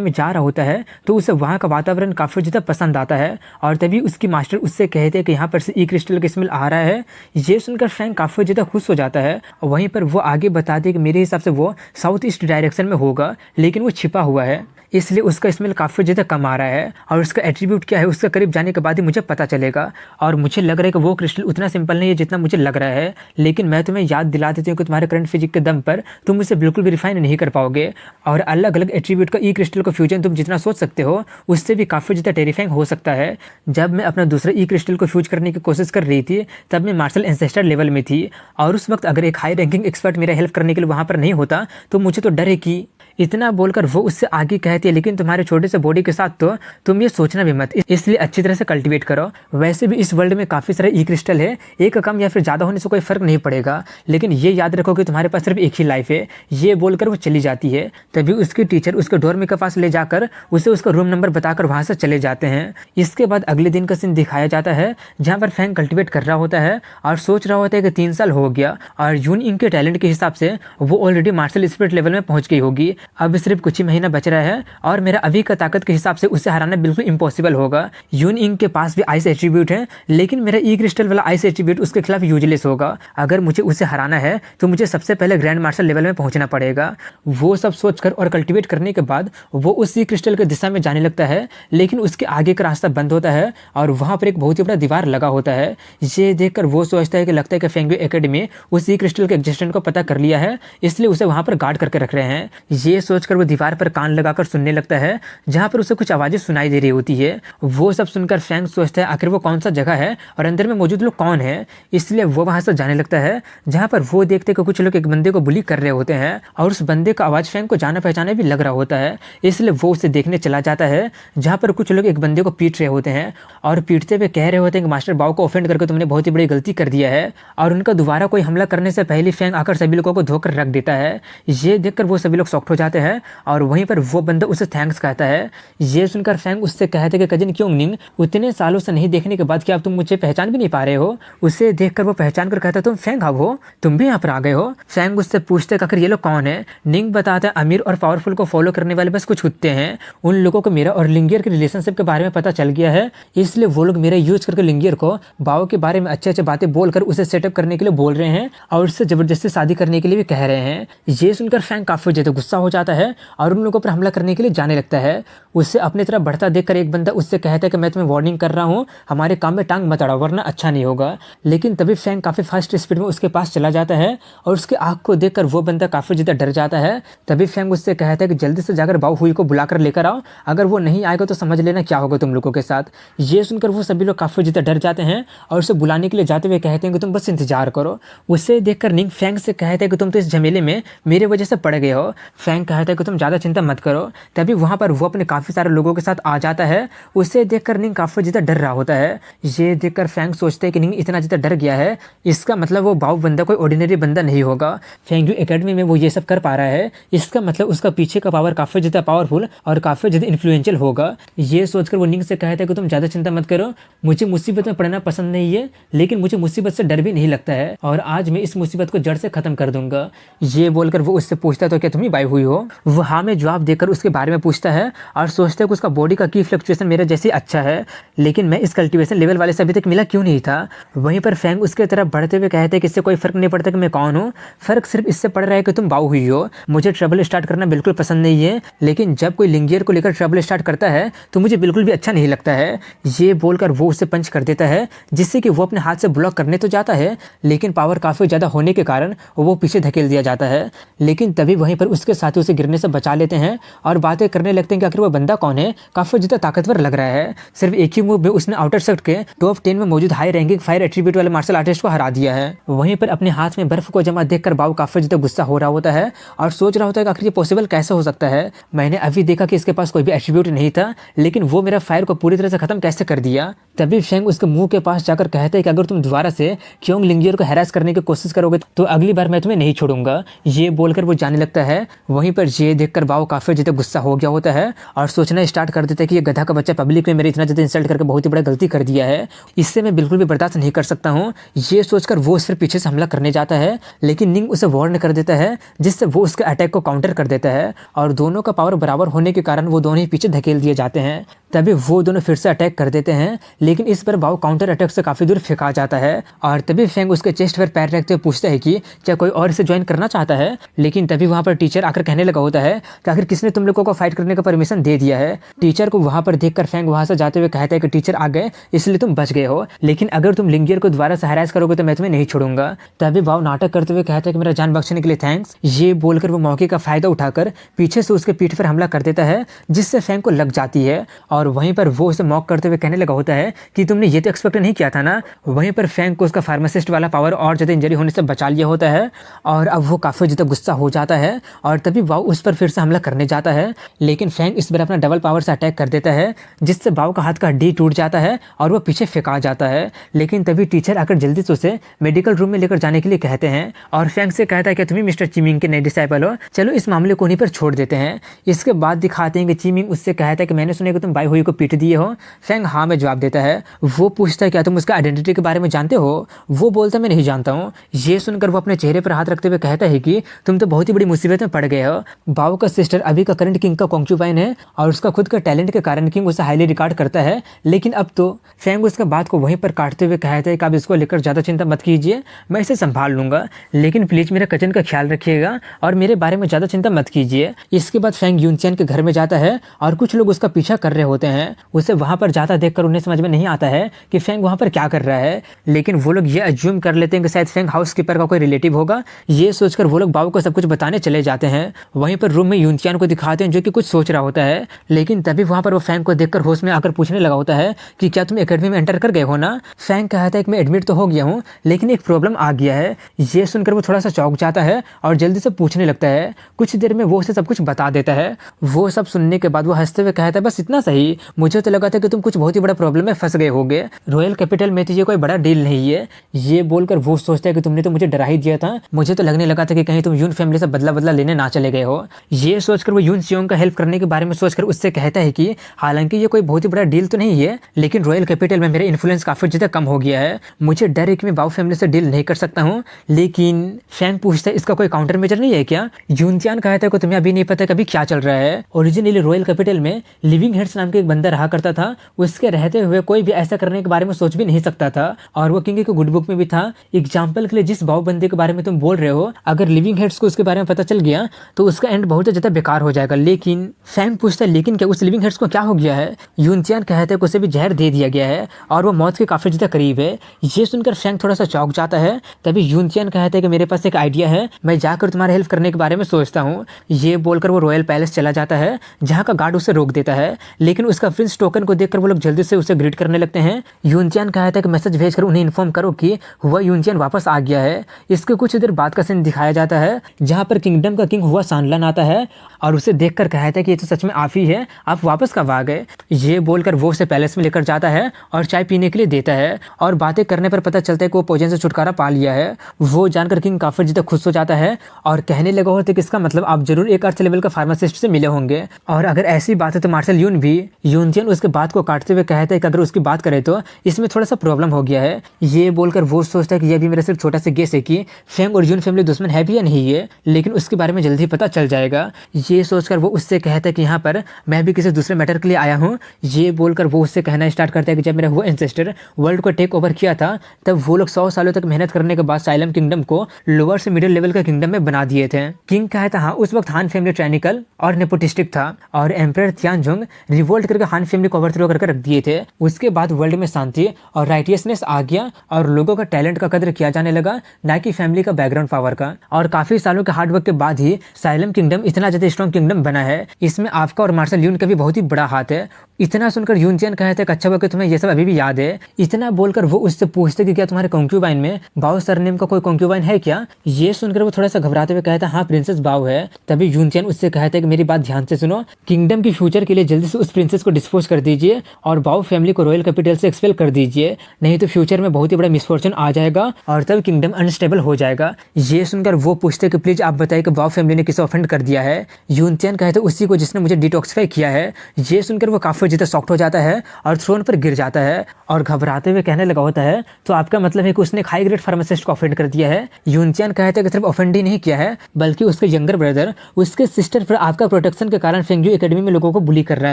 में जा रहा होता है तो उसे वहाँ का वातावरण काफ़ी ज़्यादा पसंद आता है और तभी उसकी मास्टर उससे कहते हैं कि यहाँ पर से ई क्रिस्टल का स्मेल आ रहा है। ये सुनकर फैंग काफ़ी ज़्यादा खुश हो जाता है और वहीं पर वो आगे बताते कि मेरे हिसाब से वो साउथ ईस्ट डायरेक्शन में होगा, लेकिन वो छिपा हुआ है इसलिए उसका स्मेल काफ़ी ज़्यादा कम आ रहा है और उसका एट्रीब्यूट क्या है उसके करीब जाने के बाद ही मुझे पता चलेगा। और मुझे लग रहा है कि वो क्रिस्टल उतना सिंपल नहीं है जितना मुझे लग रहा है, लेकिन मैं तुम्हें याद दिला देती हूँ कि तुम्हारे करंट फिजिक्स के दम पर तुम उसे बिल्कुल भी रिफाइन नहीं कर पाओगे और अलग अलग एट्रीब्यूट का ई क्रिस्टल का फ्यूजन तुम जितना सोच सकते हो उससे भी काफ़ी ज़्यादा टेरिफाइंग हो सकता है। जब मैं अपना दूसरा ई क्रिस्टल को फ्यूज करने की कोशिश कर रही थी तब मैं मार्शल एंसेस्टर लेवल में थी और उस वक्त अगर एक हाई रैंकिंग एक्सपर्ट मेरा हेल्प करने के लिए वहाँ पर नहीं होता तो मुझे तो डर है कि इतना बोलकर वो उससे आगे कहती है लेकिन तुम्हारे छोटे से बॉडी के साथ तो तुम ये सोचना भी मत, इसलिए अच्छी तरह से कल्टीवेट करो। वैसे भी इस वर्ल्ड में काफ़ी सारे ई क्रिस्टल है, एक कम या फिर ज़्यादा होने से कोई फर्क नहीं पड़ेगा, लेकिन ये याद रखो कि तुम्हारे पास सिर्फ एक ही लाइफ है। ये बोलकर वो चली जाती है। तभी उसकी टीचर उसके डोरमेट के पास ले जाकर उसे उसका रूम नंबर बताकर वहाँ से चले जाते हैं। इसके बाद अगले दिन का सीन दिखाया जाता है जहाँ पर फैंग कल्टीवेट कर रहा होता है और सोच रहा होता है कि 3 साल हो गया और यून इंग के टैलेंट के हिसाब से वो ऑलरेडी मार्शल स्पिरिट लेवल में पहुँच गई होगी। अब सिर्फ कुछ ही महीना बच रहा है और मेरा अभी का ताकत के हिसाब से उसे हराना बिल्कुल इम्पॉसिबल होगा। यून इंग के पास भी आइस एट्रीब्यूट है, लेकिन मेरा ई क्रिस्टल वाला आइस एट्रीब्यूट उसके खिलाफ यूजलेस होगा। अगर मुझे उसे हराना है तो मुझे सबसे पहले ग्रैंड मार्शल लेवल में पहुंचना पड़ेगा। वो सब सोचकर और कल्टीवेट करने के बाद वो उस ई क्रिस्टल की दिशा में जाने लगता है, लेकिन उसके आगे का रास्ता बंद होता है और वहाँ पर एक बहुत ही बड़ा दीवार लगा होता है। ये देखकर वो सोचता है कि लगता है कि फेंगुई एकेडमी उस ई क्रिस्टल के एग्जिस्टेंस को पता कर लिया है, इसलिए उसे वहाँ पर गार्ड करके रख रहे हैं। ये सोचकर वो दीवार पर कान लगाकर सुनने लगता है जहाँ पर उसे कुछ आवाज़ें सुनाई दे रही होती है। वो सब सुनकर फैंग सोचता है आखिर वो कौन सा जगह है और अंदर में मौजूद लोग कौन है, इसलिए वो वहाँ से जाने लगता है जहाँ पर वो देखते कि कुछ लोग एक बंदे को बुली कर रहे होते हैं और उस बंदे का आवाज़ फैंग को जाना पहचाना भी लग रहा होता है, इसलिए वो उसे देखने चला जाता है जहाँ पर कुछ लोग एक बंदे को पीट रहे होते हैं और पीटते हुए कह रहे होते हैं कि मास्टर बाओ को ऑफेंड करके तुमने बहुत ही बड़ी गलती कर दिया है। और उनका दोबारा कोई हमला करने से पहले फैंग आकर सभी लोगों को धोकर रख देता है। ये देखकर वो सभी लोग शॉक्ड हो जाते हैं और वहीं पर वो बंदा उसे थैंक्स कहता है। ये सुनकर फैंग उससे कहते कि कजिन क्योंगनिंग, उतने सालों से नहीं देखने के बाद क्या अब तुम मुझे पहचान भी नहीं पा रहे हो। उसे देखकर वो पहचान कर कहता तुम फैंग अब हो, तुम भी यहाँ पर आ गए हो। फैंग उससे पूछते आखिर ये लोग कौन है। निंग बताता है अमीर और पावरफुल को फॉलो करने वाले बस कुछ कुत्ते हैं, उन लोगों को मेरा और लिंगियर के रिलेशनशिप के बारे में पता चल गया है, इसलिए वो लोग मेरा यूज करके लिंगियर को बाओ के बारे में अच्छे अच्छे बातें बोलकर उसे सेटअप करने के लिए बोल रहे हैं और उससे जबरदस्ती शादी करने के लिए भी कह रहे हैं। ये सुनकर फैंग काफी ज्यादा गुस्सा हो जाता है और उन लोगों पर हमला करने के लिए जाने लगता है। उससे अपनी तरफ बढ़ता देखकर एक बंदा उससे कहता है कि मैं तुम्हें वार्निंग कर रहा हूँ, हमारे काम में टांग मत अड़ाओ वरना अच्छा नहीं होगा। लेकिन तभी फैंग काफी फास्ट स्पीड में उसके पास चला जाता है और उसके आंख को देखकर वो बंदा काफी ज्यादा डर जाता है। तभी फैंग उससे कहता है कि जल्दी से जाकर बाओ हुई को बुलाकर लेकर आओ, अगर वो नहीं आएगा तो समझ लेना क्या होगा तुम लोगों के साथ। ये सुनकर वो सभी लोग काफी ज्यादा डर जाते हैं और उसे बुलाने के लिए जाते हुए कहते हैं कि तुम बस इंतजार करो। उसे देखकर निंग फैंग से कहता है कि तुम तो इस झमेले में मेरे वजह से पड़ गए हो। फैंग कहता है कि तुम ज्यादा चिंता मत करो। तभी वहां पर वो अपने काफी सारे लोगों के साथ आ जाता है। उसे देखकर निंग काफी ज्यादा डर रहा होता है। ये देखकर फैंग सोचते है कि निंग इतना ज्यादा डर गया है, इसका मतलब वो बाओ बंदा कोई ऑर्डिनरी बंदा नहीं होगा। फेंगयू एकेडमी में वो ये सब कर पा रहा है, इसका मतलब उसका पीछे का पावर काफी ज्यादा पावरफुल और काफी ज्यादा इन्फ्लुएंशियल होगा। ये सोचकर वो निंग से कहता है कि तुम ज्यादा चिंता मत करो, मुझे मुसीबत में पड़ना पसंद नहीं है, लेकिन मुझे मुसीबत से डर भी नहीं लगता है और आज मैं इस मुसीबत को जड़ से खत्म कर दूंगा। ये बोलकर वो उससे पूछता तो क्या तुम ही बाई हुई हो। वो हाँ में जवाब देकर उसके बारे में पूछता है और सोचता है कि उसका बॉडी का की फ्लक्चुएशन मेरे जैसे अच्छा है, लेकिन मैं इस कल्टीवेशन लेवल वाले से अभी तक मिला क्यों नहीं था। वहीं पर फैंग उसके तरफ बढ़ते हुए कहते हैं कि इससे कोई फर्क नहीं पड़ता कि मैं कौन हूँ, फर्क सिर्फ इससे पड़ रहा है कि तुम बाऊ हुई हो। मुझे ट्रबल स्टार्ट करना बिल्कुल पसंद नहीं है, लेकिन जब कोई लिंगियर को लेकर ट्रबल स्टार्ट करता है तो मुझे बिल्कुल भी अच्छा नहीं लगता है। ये बोलकर वो उससे पंच कर देता है, जिससे कि वो अपने हाथ से ब्लॉक करने तो जाता है, लेकिन पावर काफी ज्यादा होने के कारण वो पीछे धकेल दिया जाता है। लेकिन तभी वहीं पर उसके साथ आते उसे गिरने से बचा लेते हैं और बातें करने लगते हैं कि आखिर वो बंदा कौन है, काफ़ी ज़्यादा ताकतवर लग रहा है। सिर्फ एक ही मूव में उसने आउटर सेक्ट के टॉप 10 में मौजूद हाई रैंकिंग फायर एट्रीब्यूट वाले मार्शल आर्टिस्ट को हरा दिया है। वहीं पर अपने हाथ में बर्फ को जमा देखकर बाव काफ़ी ज़्यादा गुस्सा हो रहा होता है और सोच रहा होता है कि आखिर ये पॉसिबल कैसे हो सकता है। मैंने अभी देखा कि इसके पास कोई भी एट्रीब्यूट नहीं था, लेकिन वो मेरा फायर को पूरी तरह से खत्म कैसे कर दिया। तभी फेंग उसके मुंह के पास जाकर कहते हैं कि अगर तुम दोबारा से क्योंग लिंगियर को हैरास करने की कोशिश करोगे तो अगली बार मैं तुम्हें नहीं छोड़ूंगा। ये बोलकर वो जाने लगता है। वहीं पर ये देखकर बाव काफी ज्यादा गुस्सा हो गया होता है और सोचना स्टार्ट कर देता है कि ये गधा का बच्चा पब्लिक में मेरे इतना ज्यादा इंसल्ट करके बहुत ही बड़ा गलती कर दिया है, इससे मैं बिल्कुल भी बर्दाश्त नहीं कर सकता हूँ। ये सोचकर वो उस पर पीछे से हमला करने जाता है, लेकिन निंग उसे वार्न कर देता है, जिससे वो उसके अटैक को काउंटर कर देता है और दोनों का पावर बराबर होने के कारण वो दोनों ही पीछे धकेल दिए जाते हैं। तभी वो दोनों फिर से अटैक कर देते हैं, लेकिन इस पर बाव काउंटर अटैक से काफी दूर फेंका जाता है और तभी फेंग उसके चेस्ट पर पैर रखते हुए पूछता है कि क्या कोई और इसे ज्वाइन करना चाहता है। लेकिन तभी वहां पर टीचर आकर कहने लगा होता है कि आखिर किसने तुम लोगों को फाइट करने का परमिशन दे दिया है। टीचर को वहां पर देखकर फेंग वहां से जाते हुए कहता है कि टीचर आ गए इसलिए तुम बच गए हो, लेकिन अगर तुम लिंगियर को दोबारा से हैरास करोगे तो मैं तुम्हें नहीं छोड़ूंगा। तभी बाव नाटक करते हुए कहता है कि मेरा जान बख्शने के लिए थैंक्स। ये बोलकर वो मौके का फायदा उठाकर पीछे से उसके पीठ पर हमला कर देता है, जिससे फेंग को लग जाती है और वहीं पर वो उसे मॉक करते हुए कहने लगा होता है कि तुमने ये तो एक्सपेक्ट नहीं किया था ना। वहीं पर फेंग को उसका फार्मासिस्ट वाला पावर और ज्यादा इंजरी होने से बचा लिया होता है और अब वो काफी ज्यादा गुस्सा हो जाता है और तभी बाव उस पर फिर से हमला करने जाता है, लेकिन फेंग इस बार अपना डबल पावर से अटैक कर देता है, जिससे बाव का हाथ का हड्डी टूट जाता है और वो पीछे फेंका जाता है। लेकिन तभी टीचर आकर जल्दी से उसे मेडिकल रूम में लेकर जाने के लिए कहते हैं और फेंग से कहता है कि तुम मिस्टर चिमिंग के नए डिसाइपल हो, चलो इस मामले को उन्हीं पर छोड़ देते हैं। इसके बाद दिखाते हैं कि चिमिंग उससे कहता है कि मैंने सुना कि तुम बाई हुई को पीट दिए हो। फेंग हाँ में जवाब देता है। वो पूछता है क्या तुम उसका आइडेंटिटी के बारे में जानते हो। वो बोलता है मैं नहीं जानता हूँ। ये सुनकर वो अपने चेहरे पर हाथ रखते हुए कहता है कि तुम तो बहुत ही बड़ी मुसीबत में पड़ गए हो। बाव का सिस्टर अभी का करंट किंग का कॉन्क्यूबाइन है और उसका खुद का टैलेंट के कारण किंग उसे हाईली रिकॉर्ड करता है, लेकिन अब तो फेंग उसका बात को वहीं पर काटते हुए कहते हैं कि आप इसको लेकर ज़्यादा चिंता मत कीजिए, मैं इसे संभाल लूंगा, लेकिन प्लीज़ मेरे कजन का ख्याल रखिएगा और मेरे बारे में ज़्यादा चिंता मत कीजिए। इसके बाद फेंग यूनचैन के घर में जाता है और कुछ लोग उसका पीछा कर रहे होते हैं। उसे वहाँ पर जाता देखकर उन्हें समझ में नहीं आता है कि फेंग वहाँ पर क्या कर रहा है, लेकिन वो लोग ये अज्यूम कर लेते हैं कि शायद फेंग हाउसकीपर का कोई रिलेटिव होगा। ये सोचकर वो लोग बाव को सब कुछ बताने चले जाते हैं। वहीं पर रूम में यूनचैन को दिखाते हैं जो कि कुछ सोच रहा होता है, लेकिन तभी वहाँ पर वो फेंग को देखकर होश में आकर पूछने लगा होता है कि क्या तुम एकेडमी में एंटर कर गए हो ना। फेंग कहता है कि मैं एडमिट तो हो गया हूँ, लेकिन एक प्रॉब्लम आ गया है। ये सुनकर वो थोड़ा सा चौंक जाता है और जल्दी से पूछने लगता है। कुछ देर में वो उसे सब कुछ बता देता है। वो सब सुनने के बाद वो हंसते हुए कहता है बस इतना सही, मुझे तो लगा था कि तुम कुछ बहुत ही बड़ा प्रॉब्लम में फंस गए होगे, रॉयल कैपिटल में तो ये कोई बड़ा डील नहीं है। ये बोलकर वो सोचता है कि तुमने तो मुझे डरा ही दिया था, मुझे तो लगने लगा था कि कहीं तुम यून फैमिली से बदला लेने ना चले गए हो। ये सोचकर वो यून सियोंग का हेल्प करने के बारे में सोचकर उससे कहता है कि हालांकि ये कोई बहुत ही बड़ा डील तो नहीं है, लेकिन रॉयल कैपिटल में मेरा इन्फ्लुएंस काफी ज्यादा कम हो गया है, मुझे डर है कि मैं बाव फैमिली से डील नहीं कर सकता हूँ। लेकिन फेंग पूछता है इसका कोई काउंटर मेजर नहीं है क्या। यूनचियान कहता है कि तुम्हें अभी नहीं पता कभी क्या चल रहा है। ओरिजिनली रॉयल कैपिटल में लिविंग हेड्स नाम के एक बंदा रहा करता था, उसके रहते हुए कोई भी ऐसा करने के बारे में सोच भी नहीं सकता था और वो किंग के गुड बुक में भी था। एग्जाम्पल के लिए जिस बाव बंदे के बारे में तुम बोल रहे हो, अगर लिविंग हेड्स को उसके बारे में पता चल गया तो उसका एंड बहुत ज्यादा बेकार हो जाएगा। लेकिन फेंग पूछता है लेकिन क्या उस लिविंग हेड्स को क्या हो गया है। यूनचियान कहते हैं कि उसे भी जहर दे दिया गया है और वो मौत के काफी ज्यादा करीब है। ये सुनकर फेंग थोड़ा सा चौंक जाता है। तभी यूनचियान कहते हैं कि मेरे पास एक आइडिया है, मैं जाकर तुम्हारा हेल्प करने के बारे में सोचता हूँ। ये बोलकर वो रॉयल पैलेस चला जाता है, जहाँ का गार्ड उसे रोक देता है, लेकिन उसका प्रिंस टोकन को देखकर वो लोग जल्दी से उसे ग्रीट करने लगते हैं। यूनचियान कहता है कि मैसेज भेजकर उन्हें इन्फॉर्म करो कि हुआ यूनचियान वापस आ गया है। इसके कुछ देर बाद का सीन दिखाया जाता है, जहाँ पर किंगडम का किंग हुआ सांडलन आता है और उसे देखकर कहता है कि ये तो सच में आप ही है, आप वापस कब आ गए। ये बोलकर वो उसे पैलेस में लेकर जाता है और चाय पीने के लिए देता है और बातें करने पर पता चलता है कि वो पोजन से छुटकारा पा लिया है। वो जानकर किंग काफी ज्यादा खुश हो जाता है और कहने लगा होता है कि इसका मतलब आप जरूर एक अर्थ लेवल का फार्मासिस्ट से मिले होंगे, और अगर ऐसी बात है तो मार्शल यून भी। यूनचियन उसके बात को काटते हुए कहता है कि अगर उसकी बात करें तो इसमें थोड़ा सा प्रॉब्लम हो गया है। ये बोलकर वो सोचता है कि यह भी मेरा सिर्फ छोटा सा गेस है कि फेंग और यून फैमिली दुश्मन है भी या नहीं है, लेकिन उसके बारे में जल्दी पता चल जाएगा। ये सोचकर वो उससे कहता है कि यहाँ पर मैं भी किसी दूसरे मैटर के लिए आया हूँ। ये बोलकर वो उससे कहना स्टार्ट करता है कि जब मेरा वो एंसेस्टर वर्ल्ड को टेक ओवर किया था, तब वो लोग 100 सालों तक मेहनत करने के बाद साइलम किंगडम को लोअर से मिडिल लेवल का किंगडम में बना दिए थे। किंग कहता हाँ उस वक्त हान फैमिली ट्रायनिकल और नेपोटिस्टिक था और एम्परर तियानजुंग रिवोल्ट डिसाइड करके हान फैमिली को ओवरथ्रो करके रख दिए थे। उसके बाद वर्ल्ड में शांति और राइटियसनेस आ गया और लोगों का टैलेंट का कदर किया जाने लगा, ना कि फैमिली का बैकग्राउंड पावर का। और काफी सालों के हार्डवर्क के बाद ही साइलम किंगडम इतना ज्यादा स्ट्रॉन्ग किंगडम बना है। इसमें आपका और मार्शल यून का भी बहुत ही बड़ा हाथ है। इतना सुनकर यून चैन कहते हैं अच्छा हुआ कि तुम्हें ये सब अभी भी याद है। इतना बोलकर वो उससे पूछते कि क्या तुम्हारे कंक्यूबाइन में बाओ सरनेम का कोई कंक्यूबाइन है क्या। ये सुनकर वो थोड़ा सा घबराते हुए कहता है हाँ प्रिंसेस बाओ है। तभी यून चैन उससे कहते हैं कि मेरी बात ध्यान से सुनो, किंगडम की फ्यूचर के लिए जल्दी से उस प्रिंसेस को डिस्पोज कर दीजिए और बाओ फैमिली को रॉयल कैपिटल से एक्सपेल कर दीजिए, नहीं तो फ्यूचर में बहुत ही बड़ा मिसफॉर्चून आ जाएगा और तब किंगडम अनस्टेबल हो जाएगा। ये सुनकर वो पूछते कि प्लीज आप बताइए कि बाओ फैमिली ने किसे ऑफेंड कर दिया है। यून चैन कहते उसी को जिसने मुझे डिटॉक्सिफाई किया है। ये सुनकर वो काफी ज्यादा शॉक्ड हो जाता है और थ्रोन पर गिर जाता है और घबराते हुए कहने लगा होता है तो आपका मतलब है कि उसने एक हाई ग्रेड फार्मासिस्ट को ऑफेंड कर दिया है। यून चैन कहते हैं कि सिर्फ ऑफेंड ही नहीं किया है बल्कि उसके यंगर ब्रदर उसके सिस्टर पर आपका प्रोटेक्शन के कारण फेंगजू एकेडमी में लोगों को बुली कर रहा